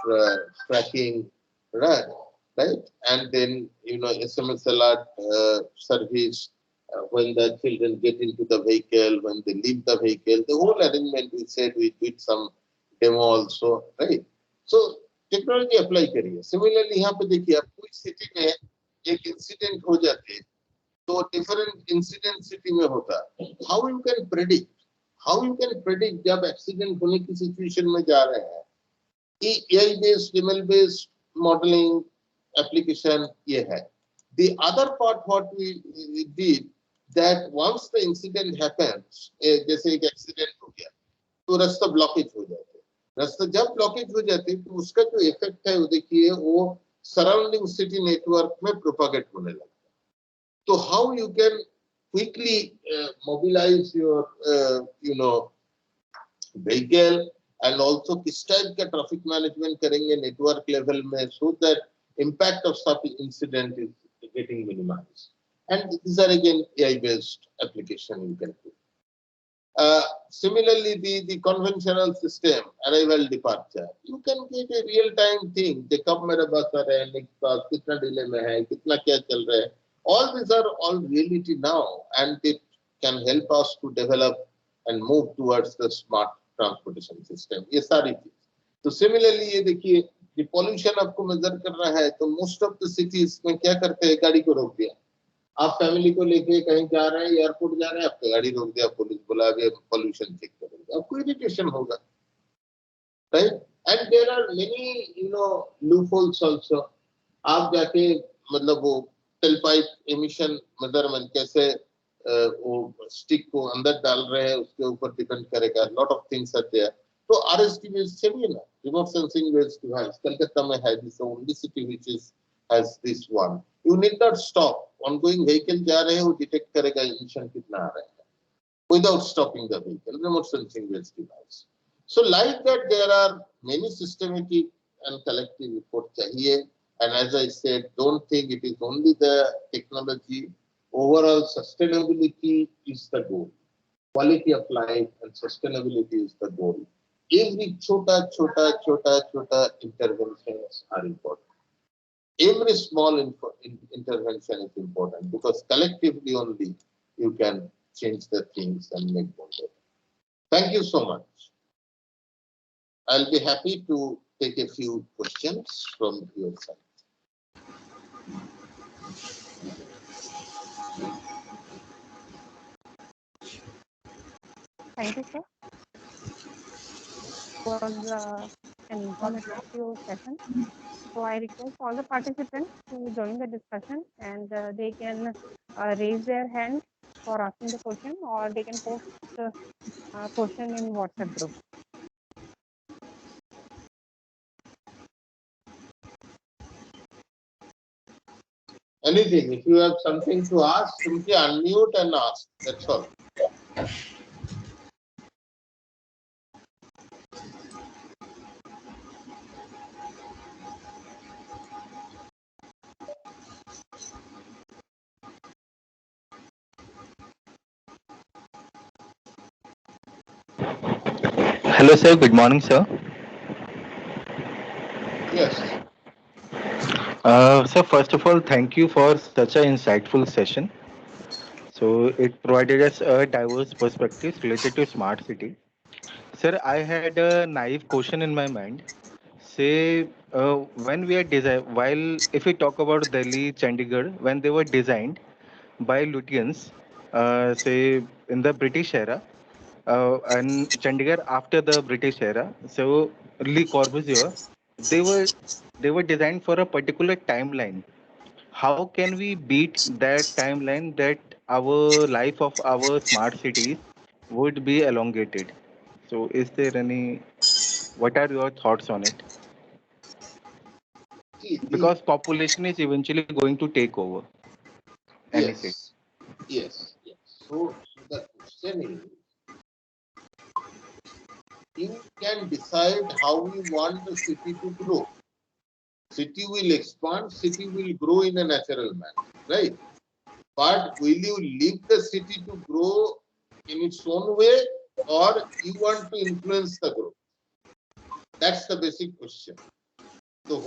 [SPEAKER 2] tracking, right? And then SMS alert service when the children get into the vehicle, when they leave the vehicle, the whole arrangement we said we did some demo also, right? So technology apply करिए. Similarly यहाँ पे देखिए आप कोई city में एक incident हो जाते हैं तो डिफरेंट इंसिडेंट सिटी में होता है. हाउ यू कैन प्रेडिक्ट जब एक्सीडेंट होने की सिचुएशन में जा रहे हैं, AI based, ML based modelling application ये है. The other part what we did that once the incident happens, जैसे एक एक्सीडेंट हो गया तो रास्ता ब्लॉकेज हो जाते हैं. रास्ता जब ब्लॉकेज हो जाते हैं तो उसका जो इफेक्ट है वो देखिए वो सराउंडिंग सिटी नेटवर्क में प्रोपागेट होने लगता है। तो how you can quickly mobilise your vehicle and also किस टाइप का ट्रैफिक मैनेजमेंट करेंगे नेटवर्क लेवल में, so that impact of such incident is getting minimized. And these are again AI based application you can do. Similarly, the conventional system, arrival departure, you can get a real time thing. they कब मेरा बस आ रहा है, next bus कितना delay में है, कितना क्या चल रहा है. All these are all reality now, and it can help us to develop and move towards the smart transportation system. ये सारी चीज. तो similarly ये देखिए, the pollution आपको मेजर करना है तो most of the cities में क्या करते हैं, गाड़ी को रोक दिया. आप फैमिली को लेके कहीं जा रहे हैं, एयरपोर्ट जा रहे हैं, आपका गाड़ी रोक दिया, पुलिस बुला के पोल्यूशन चेक करेंगे, आपको इरिटेशन होगा, right. And there are many loopholes also. आप जाके मतलब वो टेलपाइप एमिशन मेजरमेंट कैसे वो स्टिक को अंदर डाल रहे हैं उसके ऊपर डिपेंड करेगा. Lot of things are there. तो आरएसटी बेस्ड चाहिए ना, remote sensing based device. Calcutta में है, this only city which is has this one. You need not stop. Ongoing vehicle जा रहे हैं, वो डिटेक्ट करेगा इमिशन कितना आ रहा है without stopping the vehicle. Remote sensing based device. So like that there are many systematic and collective report चाहिए. And as I said, don't think it is only the technology. Overall sustainability is the goal. Quality of life and sustainability is the goal. Every chota interventions are important. Every small intervention is important because collectively only you can change the things and make them better. Thank you so much. I'll be happy to take a few questions from your side.
[SPEAKER 1] Thank you, sir. It was an informative session. So I request all the participants to join the discussion, and they can raise their hand for asking the question, or they can post the question in WhatsApp group.
[SPEAKER 2] Anything. If you have something to ask, simply unmute and ask. That's all.
[SPEAKER 4] Hello, sir. Good morning, sir.
[SPEAKER 2] Yes.
[SPEAKER 4] So, first of all, thank you for such an insightful session. So, it provided us a diverse perspectives related to smart city. Sir, I had a naive question in my mind. Say, when we are while if we talk about Delhi, Chandigarh, when they were designed by Lutyens, say in the British era, and Chandigarh after the British era. So Le Corbusier, they were they were designed for a particular timeline. How can we beat that timeline that our life of our smart cities would be elongated? So is there any? What are your thoughts on it? Because population is eventually going to take over any city.
[SPEAKER 2] Yes. So the question is, you can decide how you want the city to grow. City will expand, city will grow in a natural manner, right? But will you leave the city to grow in its own way, or you want to influence the growth? That's the basic question. The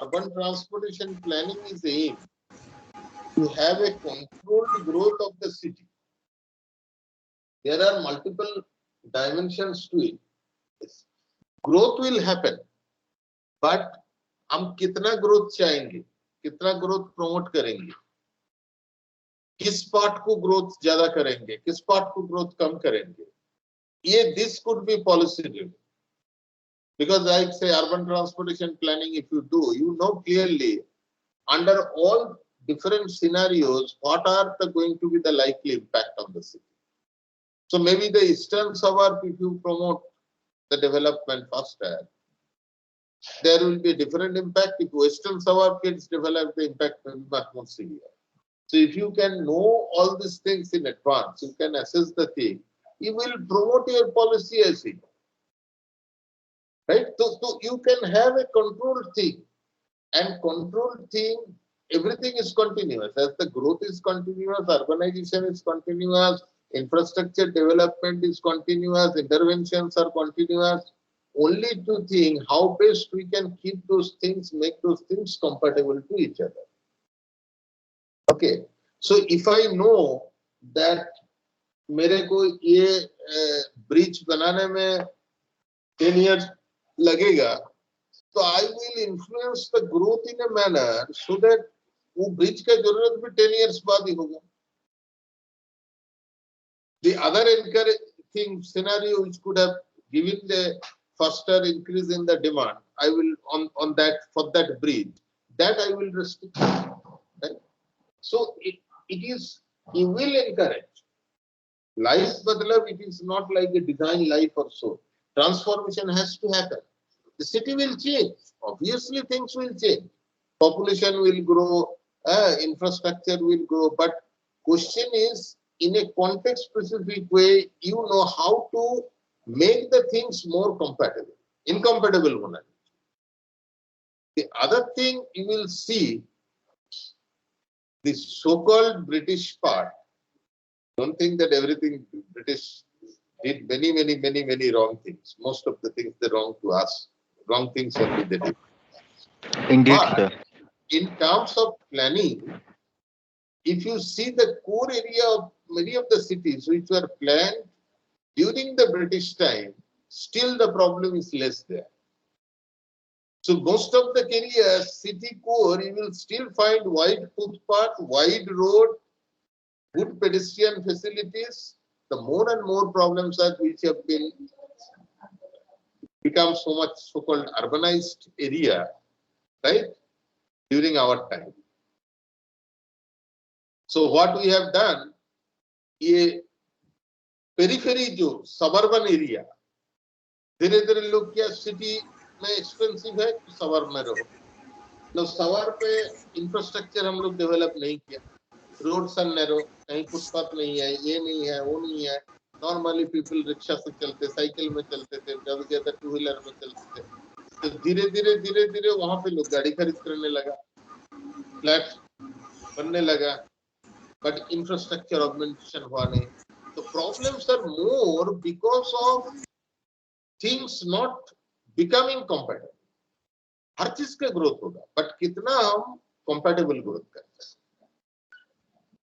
[SPEAKER 2] urban transportation planning is aimed to have a controlled growth of the city. There are multiple dimensions to it. Growth will happen, but हम कितना growth चाहेंगे, कितना growth promote करेंगे, किस part को growth ज्यादा करेंगे, किस पार्ट को ग्रोथ कम करेंगे, ये this could be policy driven. Because I say urban transportation planning, if you do, you know clearly under all different scenarios what are going to be the likely impact on the city. So maybe the eastern suburb, if you promote the development faster, there will be a different impact. If western suburb gets developed, the impact will be much more severe. So if you can know all these things in advance, you can assess the thing, you will promote your policy as it. Right? So you can have a controlled thing, and controlled thing, everything is continuous. As the growth is continuous, urbanization is continuous, infrastructure development is continuous, interventions are continuous. Only to think how best we can keep those things, make those things compatible to each other. Okay. So if I know that मेरे को ये bridge बनाने में 10 years लगेगा, so I will influence the growth in a manner so that वो bridge का जरूरत भी 10 years बाद ही होगा. The other encouraging scenario which could have given the faster increase in the demand, I will on that for that bridge, that I will restrict. Right? So it will encourage. Life badalab, it is not like a design life or so. Transformation has to happen. The city will change. Obviously, things will change. Population will grow, infrastructure will grow. But question is, in a context-specific way, you know how to make the things more compatible. Incompatible one. The other thing you will see, the so-called British part. Don't think that everything British did many wrong things. Most of the things they wrong to us. Wrong things only they did.
[SPEAKER 4] Indeed,
[SPEAKER 2] But
[SPEAKER 4] sir.
[SPEAKER 2] in terms of planning, if you see the core area of many of the cities which were planned during the British time, still the problem is less there. So most of the areas, city core, you will still find wide footpath, wide road, good pedestrian facilities. The more and more problems are which have been become so much so-called urbanized area, right, during our time. So what we have done, a periphery जो suburban area, धीरे-धीरे लोग क्या city में expensive है, suburb में रहो. तो suburb पे infrastructure हम लोग develop नहीं किया. Roads are narrow, कहीं footpath नहीं है, ये नहीं है, वो नहीं है. Normally people रिक्शा से चलते, साइकिल में चलते थे, ज़्यादा टू व्हीलर में चलते थे. तो धीरे-धीरे वहाँ पे लोग गाड़ी खरीद करने लगा, फ्लैट बनने लगा, but infrastructure augmentation हुआ नहीं. The problems are more because of things not becoming compatible. हर चीज का growth होगा, but कितना हम compatible growth करते हैं,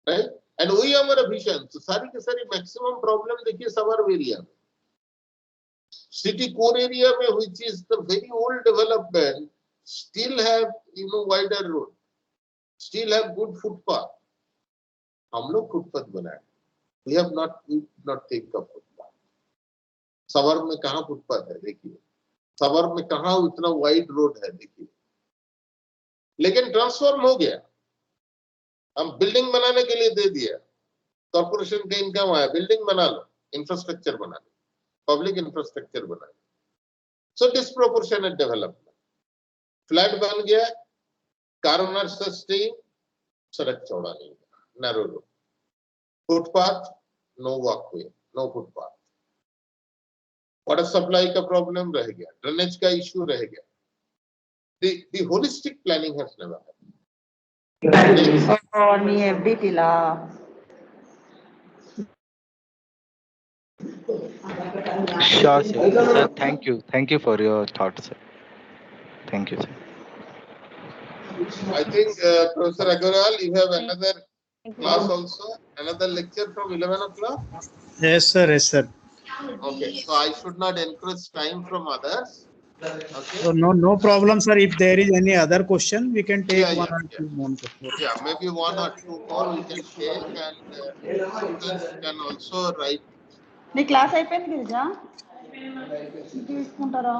[SPEAKER 2] right? And वही हमारा vision. So सारी के सारी maximum problem देखिए suburb area में. City core area में which is the very old development still have wider road, still have good footpath. हम लोग footpath बनाए. We have not think of footpath. सवर्ब में कहाँ फुटपाथ है देखिए, सवर्ब में कहाँ इतना वाइड रोड है देखिए. लेकिन ट्रांसफॉर्म हो गया, हम बिल्डिंग बनाने के लिए दे दिया, कॉर्पोरेशन का इनकम आया, बिल्डिंग बना लो, इंफ्रास्ट्रक्चर बना लो, पब्लिक इंफ्रास्ट्रक्चर बना लो. So disproportionate development. फ्लैट बन गया, कार ओनर सस्टेन, सड़क चौड़ा नहीं, narrow road, footpath, no walkway, no footpath. Water supply का प्रॉब्लम रह गया, ड्रेनेज का इश्यू रह गया. The holistic planning has never happened.
[SPEAKER 4] Sure, sir. Sir, thank you. Thank you for your thoughts, sir. Thank you, sir.
[SPEAKER 2] I think Professor Agarwal, you have another class also, another lecture from 11 o'clock.
[SPEAKER 5] Yes, sir. Yes, sir.
[SPEAKER 2] Okay, so I should not encourage time from others. Okay.
[SPEAKER 5] So no problem, sir. If there is any other question, we can take one or two more.
[SPEAKER 2] Yeah, maybe one or two more we can take, and students can also write.
[SPEAKER 6] నీ class అయిపోయింది గిరిజా, తీసుకుంటారా?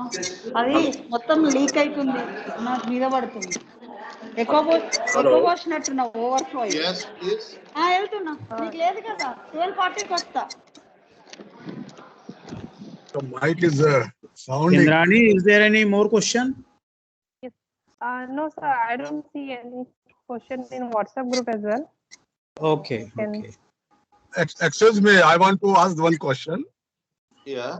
[SPEAKER 6] అది మొత్తం leak అవుతుంది, నాకు మీద పడుతుంది. ఎక్కువ పోసినట్టున్నావు, ఓవర్ఫ్లో.
[SPEAKER 2] Yes, please.
[SPEAKER 6] వెళ్తున్నా, నీకు లేదు కదా, 12:40కి వస్తా.
[SPEAKER 3] The mic is sounding.
[SPEAKER 5] Indrani, is there any more question?
[SPEAKER 1] No, sir, I don't see any question in WhatsApp group as well.
[SPEAKER 5] Okay,
[SPEAKER 1] Can-
[SPEAKER 5] okay.
[SPEAKER 3] Excuse me, I want to ask one question.
[SPEAKER 2] Yeah.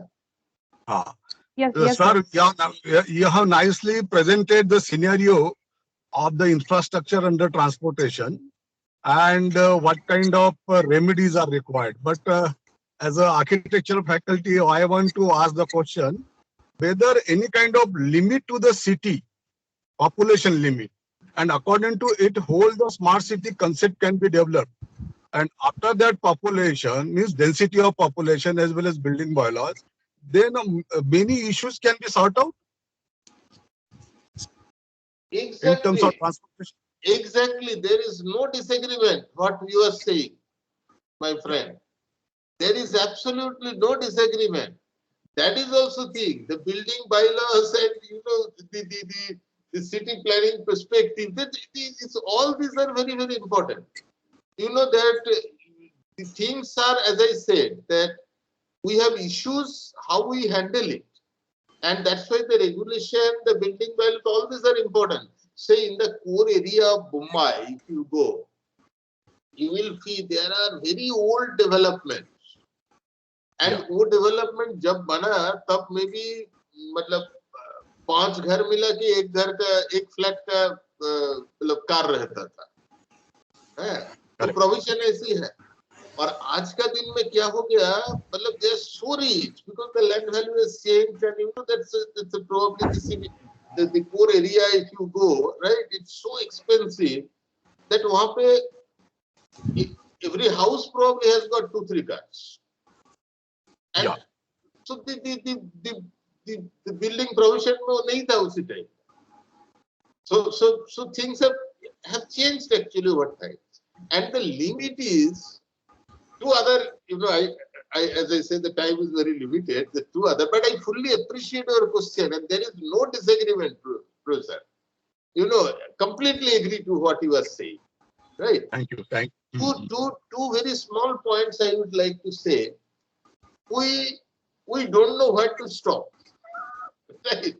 [SPEAKER 3] Ah.
[SPEAKER 1] Yes, yes,
[SPEAKER 3] Sir,
[SPEAKER 1] sir.
[SPEAKER 3] you have nicely presented the scenario of the infrastructure under transportation and what kind of remedies are required. But as an architectural faculty, I want to ask the question whether any kind of limit to the city, population limit, and according to it, whole the smart city concept can be developed. And after that population means density of population as well as building bylaws, then many issues can be sorted out in terms of
[SPEAKER 2] Exactly.
[SPEAKER 3] transportation.
[SPEAKER 2] Exactly. There is no disagreement what you are saying, my friend. There is absolutely no disagreement. That is also thing. The building bylaws and the city planning perspective. All these are very, very important. You know that the things are, as I said, that we have issues, how we handle it. And that's why the regulation, the building bylaws, all these are important. Say in the core area of Mumbai, if you go, you will see there are very old developments. And वो development जब बना तब maybe मतलब 5 घर मिला कि एक घर का एक फ्लैट का मतलब कार रहता था, है तो प्रोविजन ऐसी है. और आज का दिन में क्या हो गया मतलब they are so rich because the land value has changed and you know that's probably the core area if you go right it's so expensive that वहाँ पे every house probably has got 2-3 cars. And so the building provision में नहीं था उसी time. So things have changed actually over time. And the limit is two other, you know, I as I say, the time is very limited. The two other, but I fully appreciate your question, and there is no disagreement, Professor. You know, completely agree to what you are saying, right?
[SPEAKER 3] Thank you. Thank you.
[SPEAKER 2] Two very small points I would like to say. We don't know where to stop, right?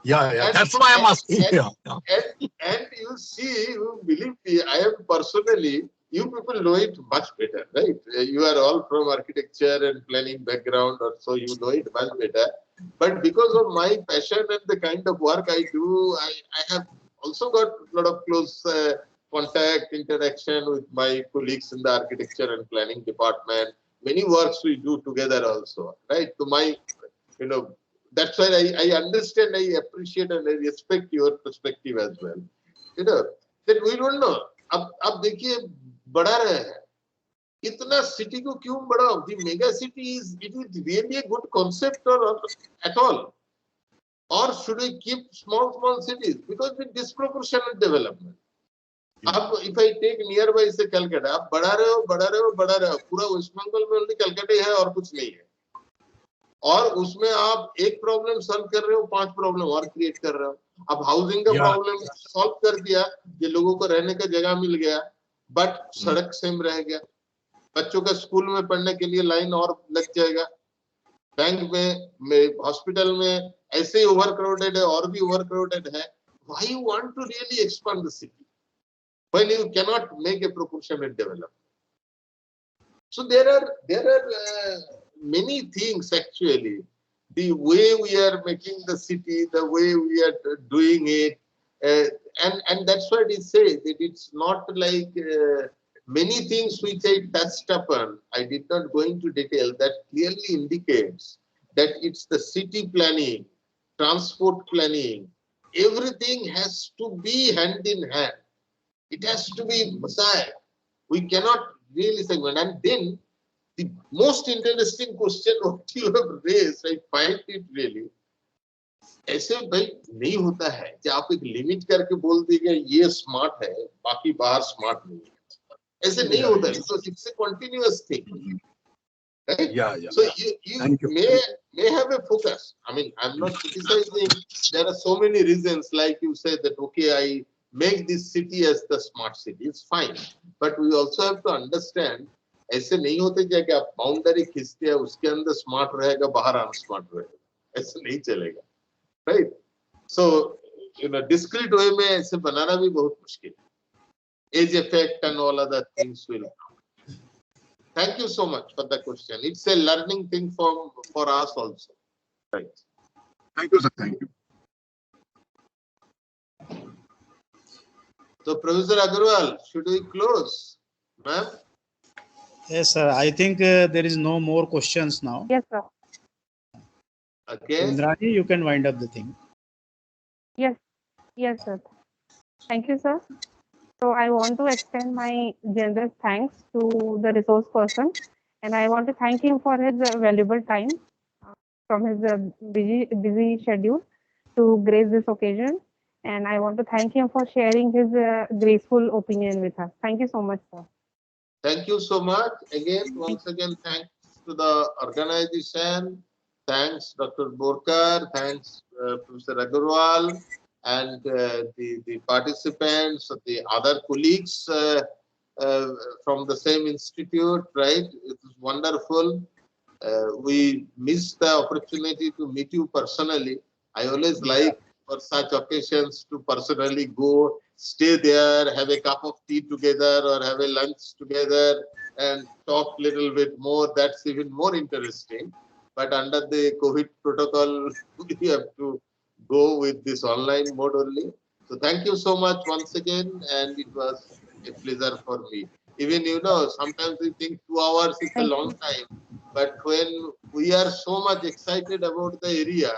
[SPEAKER 3] Yeah.
[SPEAKER 2] And,
[SPEAKER 3] That's why I'm asking.
[SPEAKER 2] And you see, you believe me, I am personally, you people know it much better, right? You are all from architecture and planning background, or so you know it much better. But because of my passion and the kind of work I do, I have also got a lot of close contact, interaction with my colleagues in the architecture and planning department. Many works we do together also, right? So my, you know, that's why I understand, I appreciate and I respect your perspective as well. You know, that we don't know. अब देखिए बढ़ा रहे हैं इतना city को क्यों बढ़ाओ the mega city is it is really a good concept or at all or should we keep small cities because the disproportionate development अब if I take nearby से कलकत्ता आप बढ़ा रहे हो पूरा वेस्ट बंगाल में only कलकत्ता है और कुछ नहीं है और उसमें आप एक प्रॉब्लम सॉल्व कर रहे हो 5 प्रॉब्लम और क्रिएट कर रहे हो अब हाउसिंग का प्रॉब्लम सॉल्व कर दिया ये लोगों को रहने का जगह मिल गया बट सड़क सेम रह गया बच्चों का स्कूल में पढ़ने के लिए लाइन और लग जाएगा बैंक में हॉस्पिटल में ऐसे ही ओवर क्राउडेड है और भी ओवर क्राउडेड है why you want to really expand the city when you can not make a proportionate development so there are many things actually the way we are making the city the way we are doing it and that's what it says that it's not like many things which I touched upon I did not go into detail that clearly indicates that it's the city planning transport planning everything has to be hand in hand it has to be mosaic we cannot really segment and then the most interesting question what you have raised, I find it really, ऐसे भाई नहीं होता है कि आप एक limit करके बोल दीजिए ये स्मार्ट है बाकी बाहर स्मार्ट नहीं है ऐसे नहीं होता है because it's a continuous thing right so you may have a focus I mean I'm not criticizing there are so many reasons like you said that okay I make this city as the smart city it's fine but we also have to understand ऐसे नहीं होते क्या कि आप boundary खींचते हैं उसके अंदर स्मार्ट रहेगा बाहर अनस्मार्ट रहेगा ऐसे नहीं चलेगा राइट सो discrete way में ऐसे बनाना भी बहुत मुश्किल है. Age effect and all other things will come. Thank you so much for the question. It's a learning thing for us also. Right.
[SPEAKER 3] Thank you, sir. Thank you.
[SPEAKER 2] So, Professor Agarwal, should we close, ma'am?
[SPEAKER 5] Yes, sir. I think there is no more questions now.
[SPEAKER 1] Yes, sir.
[SPEAKER 2] Okay.
[SPEAKER 5] Indrani, you can wind up the thing.
[SPEAKER 1] Yes, yes, sir. Thank you, sir. So I want to extend my generous thanks to the resource person, and I want to thank him for his valuable time from his busy schedule to grace this occasion. And I want to thank him for sharing his graceful opinion with us. Thank you so much, sir.
[SPEAKER 2] Thank you so much. Once again, thanks to the organization. Thanks, Dr. Borkar. Thanks, Professor Agarwal, and the participants, the other colleagues from the same institute, right? It was wonderful. We missed the opportunity to meet you personally. I always like for such occasions to personally go, stay there, have a cup of tea together or have a lunch together and talk little bit more. That's even more interesting. But under the COVID protocol, we have to go with this online mode only. So thank you so much once again, and it was a pleasure for me. Even, sometimes we think 2 hours is a long time, but when we are so much excited about the area,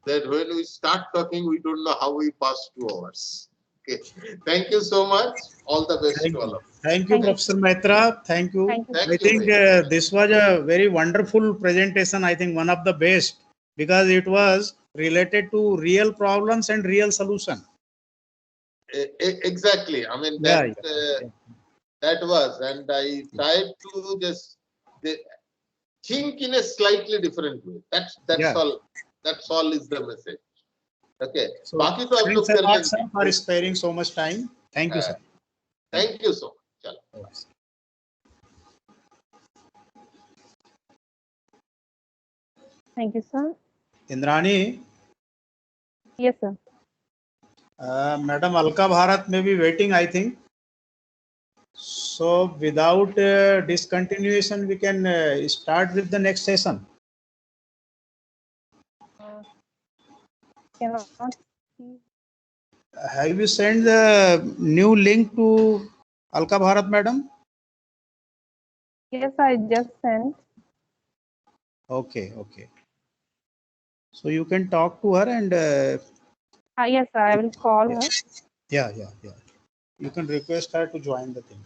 [SPEAKER 2] that when we start talking, we don't know how we pass 2 hours. Okay. Thank you so much. All the best to all of you.
[SPEAKER 5] Thank you, Professor Maitra. Thank you.
[SPEAKER 1] Thank you.
[SPEAKER 5] I think this was a very wonderful presentation. I think one of the best because it was related to real problems and real solution.
[SPEAKER 2] Exactly. I mean, that was, and I tried to just think in a slightly different way. That's all. That's all is the message. Okay.
[SPEAKER 5] So,
[SPEAKER 2] बाकी तो आप
[SPEAKER 5] thanks
[SPEAKER 2] लोग
[SPEAKER 5] a
[SPEAKER 2] कर
[SPEAKER 5] lot,
[SPEAKER 2] लेंगे.
[SPEAKER 5] sir, for sparing so much time. Thank you, sir.
[SPEAKER 2] Thank you so much. चलो.
[SPEAKER 1] Thank you, sir.
[SPEAKER 5] Indrani,
[SPEAKER 1] Yes, sir.
[SPEAKER 5] Madam Alka Bharat may be waiting, I think. So, without discontinuation, we can start with the next session.
[SPEAKER 1] Cannot see.
[SPEAKER 5] Have you sent the new link to Alka Bharat, madam?
[SPEAKER 1] Yes, I just sent.
[SPEAKER 5] Okay, okay. So you can talk to her and
[SPEAKER 1] Yes, sir. I will call her.
[SPEAKER 5] yeah. You can request her to join the thing.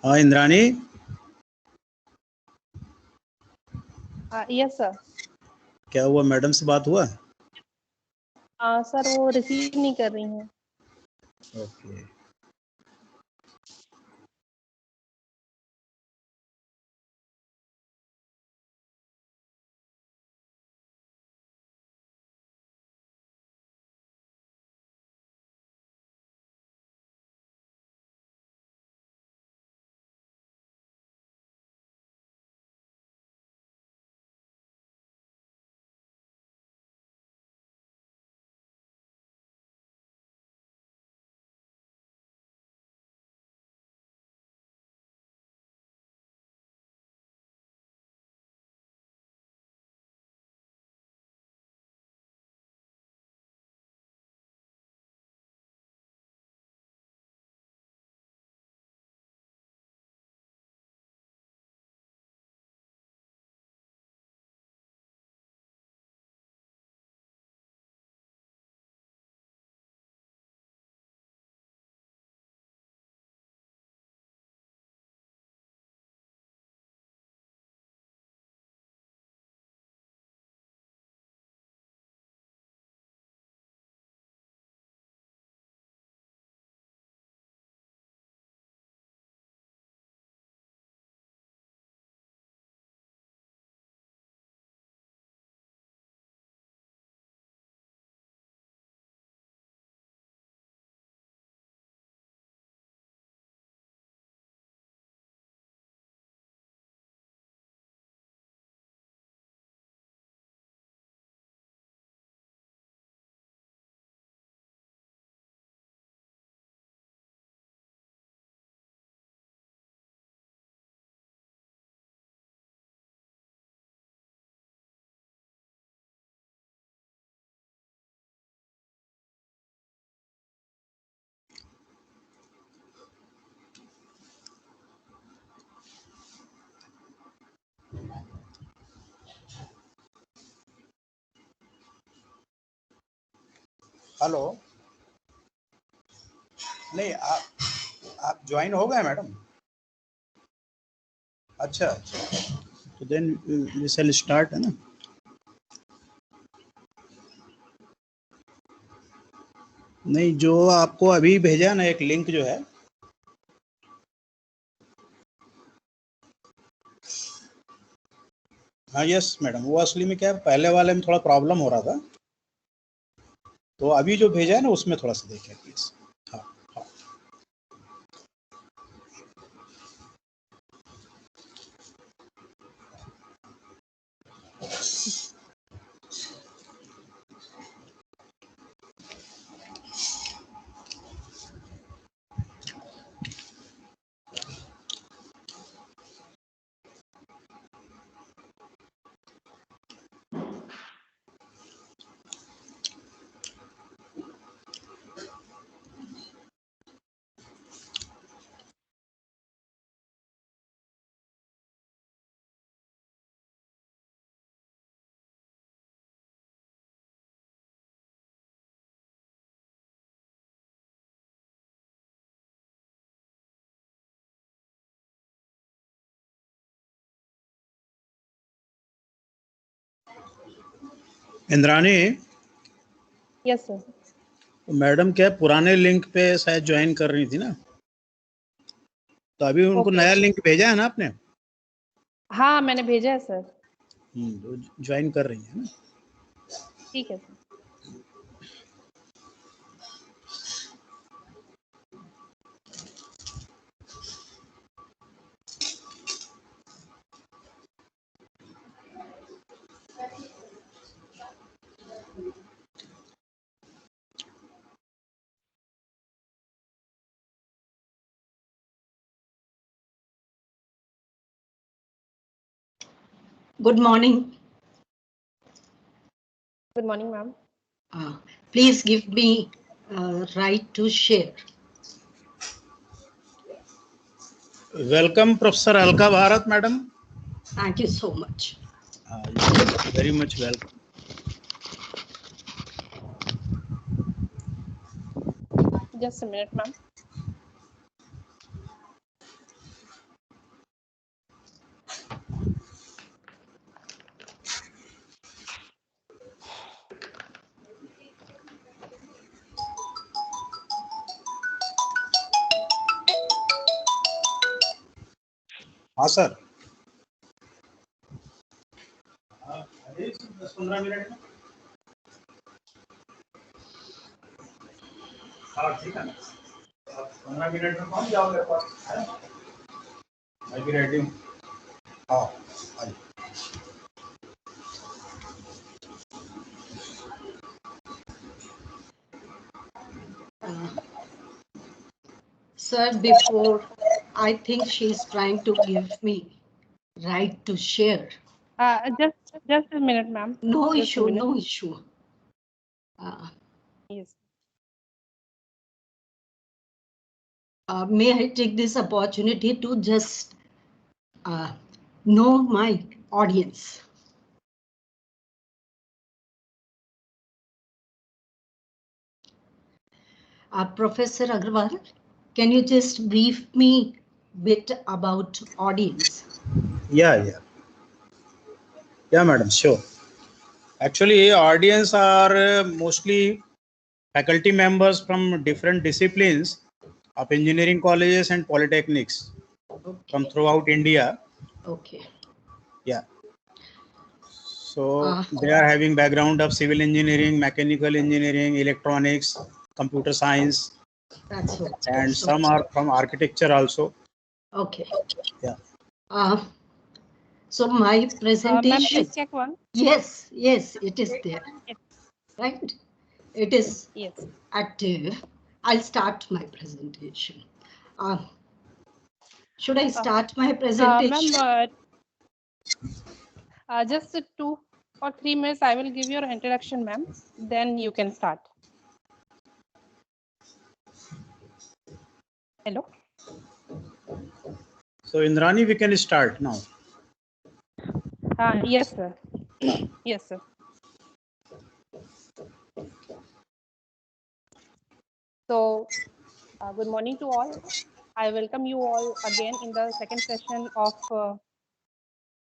[SPEAKER 5] हाँ Indrani,
[SPEAKER 7] yes sir.
[SPEAKER 5] क्या हुआ, madam से बात हुआ?
[SPEAKER 7] Sir वो receive नहीं कर रही हैं।
[SPEAKER 5] ओके। हेलो, नहीं आप ज्वाइन हो गए मैडम? अच्छा अच्छा, तो देन वी शैल स्टार्ट, है ना? नहीं, जो आपको अभी भेजा ना एक लिंक जो है, हाँ यस मैडम, वो असली में क्या है, पहले वाले में थोड़ा प्रॉब्लम हो रहा था, तो अभी जो भेजा है ना उसमें थोड़ा सा देखिए प्लीज। हाँ हाँ, इंद्रानी,
[SPEAKER 7] यस सर।
[SPEAKER 5] मैडम क्या पुराने लिंक पे शायद ज्वाइन कर रही थी ना, तो अभी उनको
[SPEAKER 7] ओके
[SPEAKER 5] नया
[SPEAKER 7] ओके,
[SPEAKER 5] लिंक भेजा है ना आपने?
[SPEAKER 7] हाँ मैंने भेजा है सर।
[SPEAKER 5] तो ज्वाइन कर रही है ना?
[SPEAKER 7] ठीक है sir.
[SPEAKER 8] Good morning.
[SPEAKER 7] Good morning ma'am.
[SPEAKER 8] Please give me right to share.
[SPEAKER 5] Welcome professor Alka Bharat madam.
[SPEAKER 8] Thank you so much.
[SPEAKER 5] Very much welcome.
[SPEAKER 7] Just a minute ma'am.
[SPEAKER 5] हाँ सर, 10-15 मिनट में। हाँ ठीक है ना, 15 मिनट में पहुँच जाओगे पास, मैं भी रेडी हूँ। हाँ आइए।
[SPEAKER 8] Sir, before I think she's trying to give me right to share.
[SPEAKER 7] Just a minute ma'am.
[SPEAKER 8] No
[SPEAKER 7] just a
[SPEAKER 8] issue,
[SPEAKER 7] minute.
[SPEAKER 8] no issue.
[SPEAKER 7] Yes.
[SPEAKER 8] May I take this opportunity to just know my audience? Professor Agarwal, can you just brief me bit about audience?
[SPEAKER 5] Yeah, madam, sure. Actually, audience are mostly faculty members from different disciplines of engineering colleges and polytechnics from throughout India.
[SPEAKER 8] Okay.
[SPEAKER 5] Yeah. So they are having background of civil engineering, mechanical engineering, electronics, computer science,
[SPEAKER 8] That's so.
[SPEAKER 5] and some are from architecture also.
[SPEAKER 8] Okay.
[SPEAKER 5] Yeah.
[SPEAKER 8] So my
[SPEAKER 7] ma'am
[SPEAKER 8] presentation.
[SPEAKER 7] Please check one.
[SPEAKER 8] Yes, it is there. Right? It is
[SPEAKER 7] yes.
[SPEAKER 8] active. I'll start my presentation. Should I start my presentation?
[SPEAKER 7] Ma'am just 2 or 3 minutes I will give your introduction ma'am, then you can start. Hello.
[SPEAKER 5] So Indrani, we can start now.
[SPEAKER 7] Yes sir. Yes sir. So, good morning to all. I welcome you all again in the second session of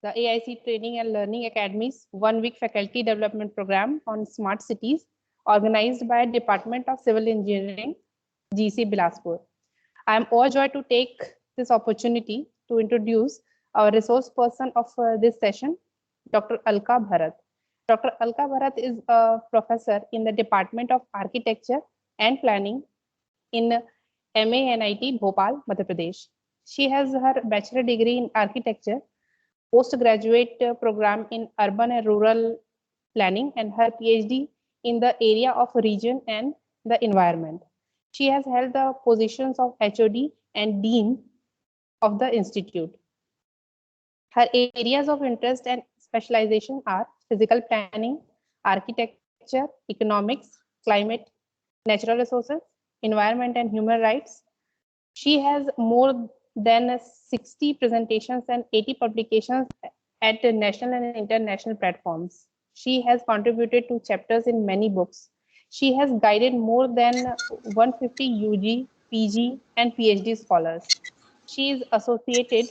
[SPEAKER 7] the AIC Training and Learning Academy's 1 week faculty development program on smart cities, organized by Department of Civil Engineering, GC Bilaspur. I am overjoyed to take this opportunity to introduce our resource person of this session, Dr. Alka Bharat. Dr. Alka Bharat is a professor in the Department of Architecture and Planning in MANIT Bhopal, Madhya Pradesh. She has her bachelor degree in architecture, postgraduate program in urban and rural planning, and her PhD in the area of region and the environment. She has held the positions of HOD and Dean of the Institute. Her areas of interest and specialization are physical planning, architecture, economics, climate, natural resources, environment and human rights. She has more than 60 presentations and 80 publications at national and international platforms. She has contributed to chapters in many books. She has guided more than 150 UG, PG, and PhD scholars. She is associate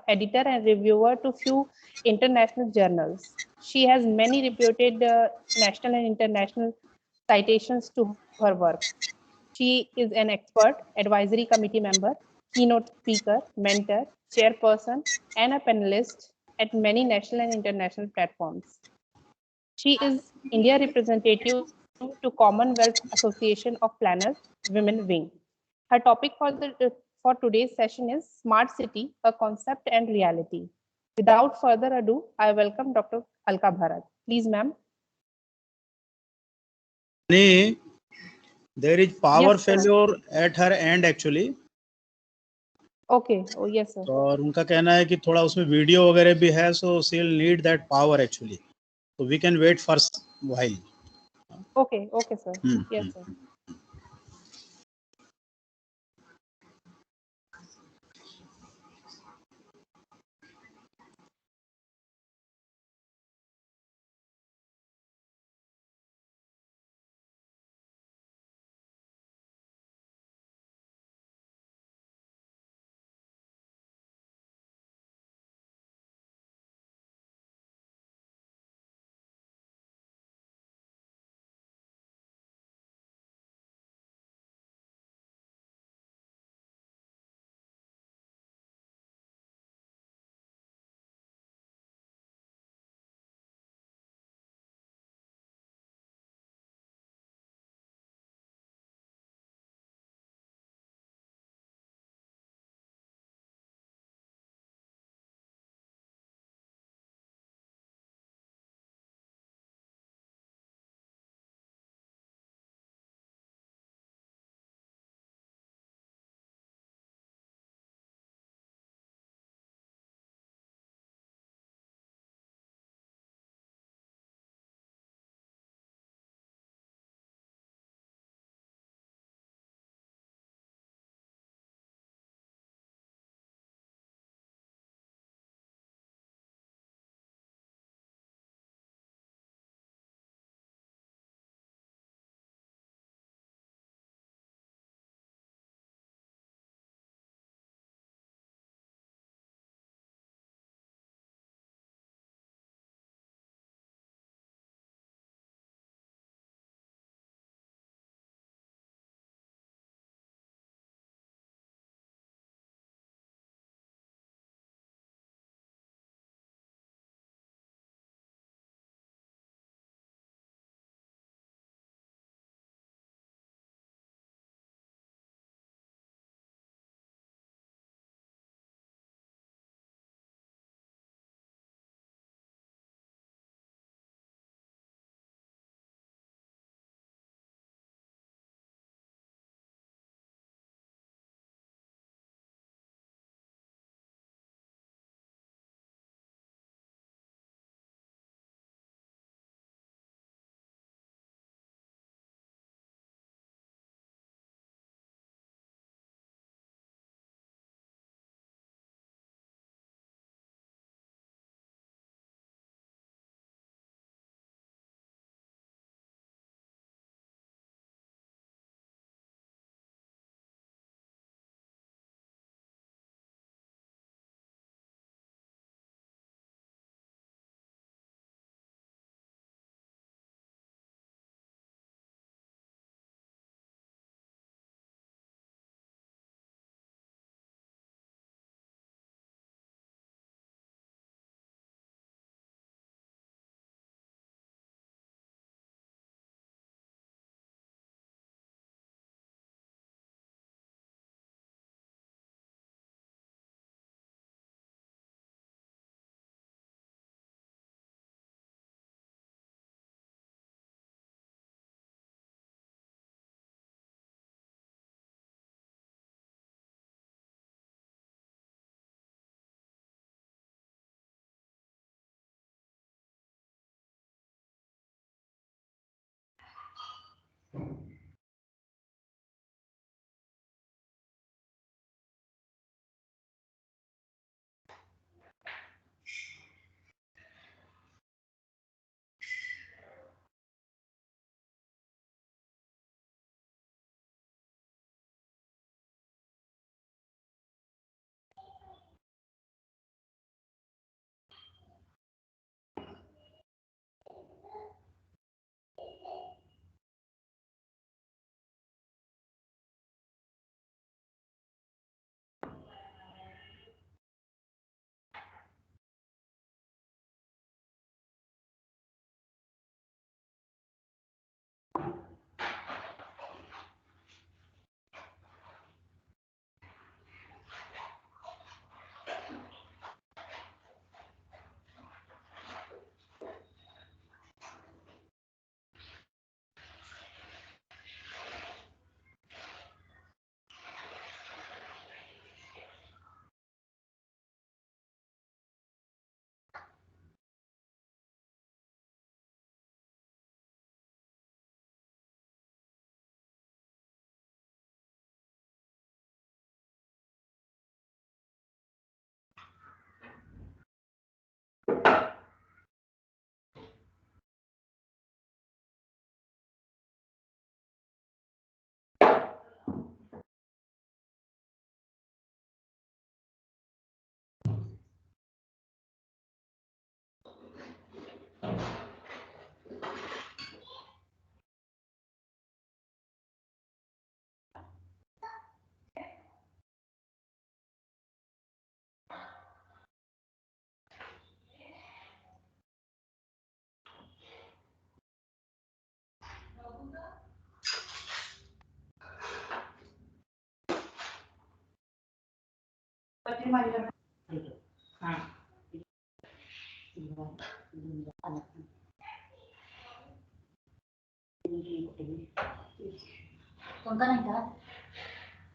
[SPEAKER 7] editor and reviewer to few international journals. She has many reputed national and international citations to her work. She is an expert, advisory committee member, keynote speaker, mentor, chairperson, and a panelist at many national and international platforms. She is India representative to Commonwealth Association of Planners, Women Wing. Her topic for today's session is Smart City, a concept and reality. Without further ado, I welcome Dr. Alka Bharat. Please, ma'am.
[SPEAKER 5] There is power
[SPEAKER 7] Yes, sir.
[SPEAKER 5] failure at her end actually.
[SPEAKER 7] Okay. Oh, yes, sir.
[SPEAKER 5] और उनका कहना है कि थोड़ा उसमें video वगैरह भी है, so she'll need that power actually. So we can wait for while.
[SPEAKER 7] Okay, okay, sir. Yes, sir.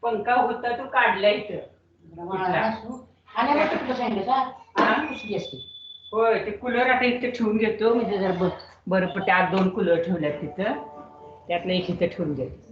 [SPEAKER 9] पंखा होता तो काढला इथं. होय ते कूलर आता इथे ठेवून घेतो म्हणजे जर बरं पण त्या 2 कूलर ठेवल्यात तिथं त्यातलं एक इथं ठेवून घेतो.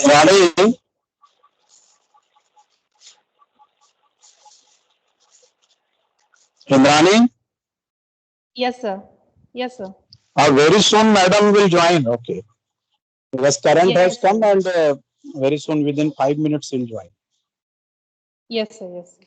[SPEAKER 10] Rani, Indrani,
[SPEAKER 7] Yes, sir. Yes, sir.
[SPEAKER 10] very soon madam will join. Okay. Because current has
[SPEAKER 7] Yes,
[SPEAKER 10] come
[SPEAKER 7] sir.
[SPEAKER 10] and very soon within 5 minutes he'll join.
[SPEAKER 7] Yes, sir. Yes. Sir.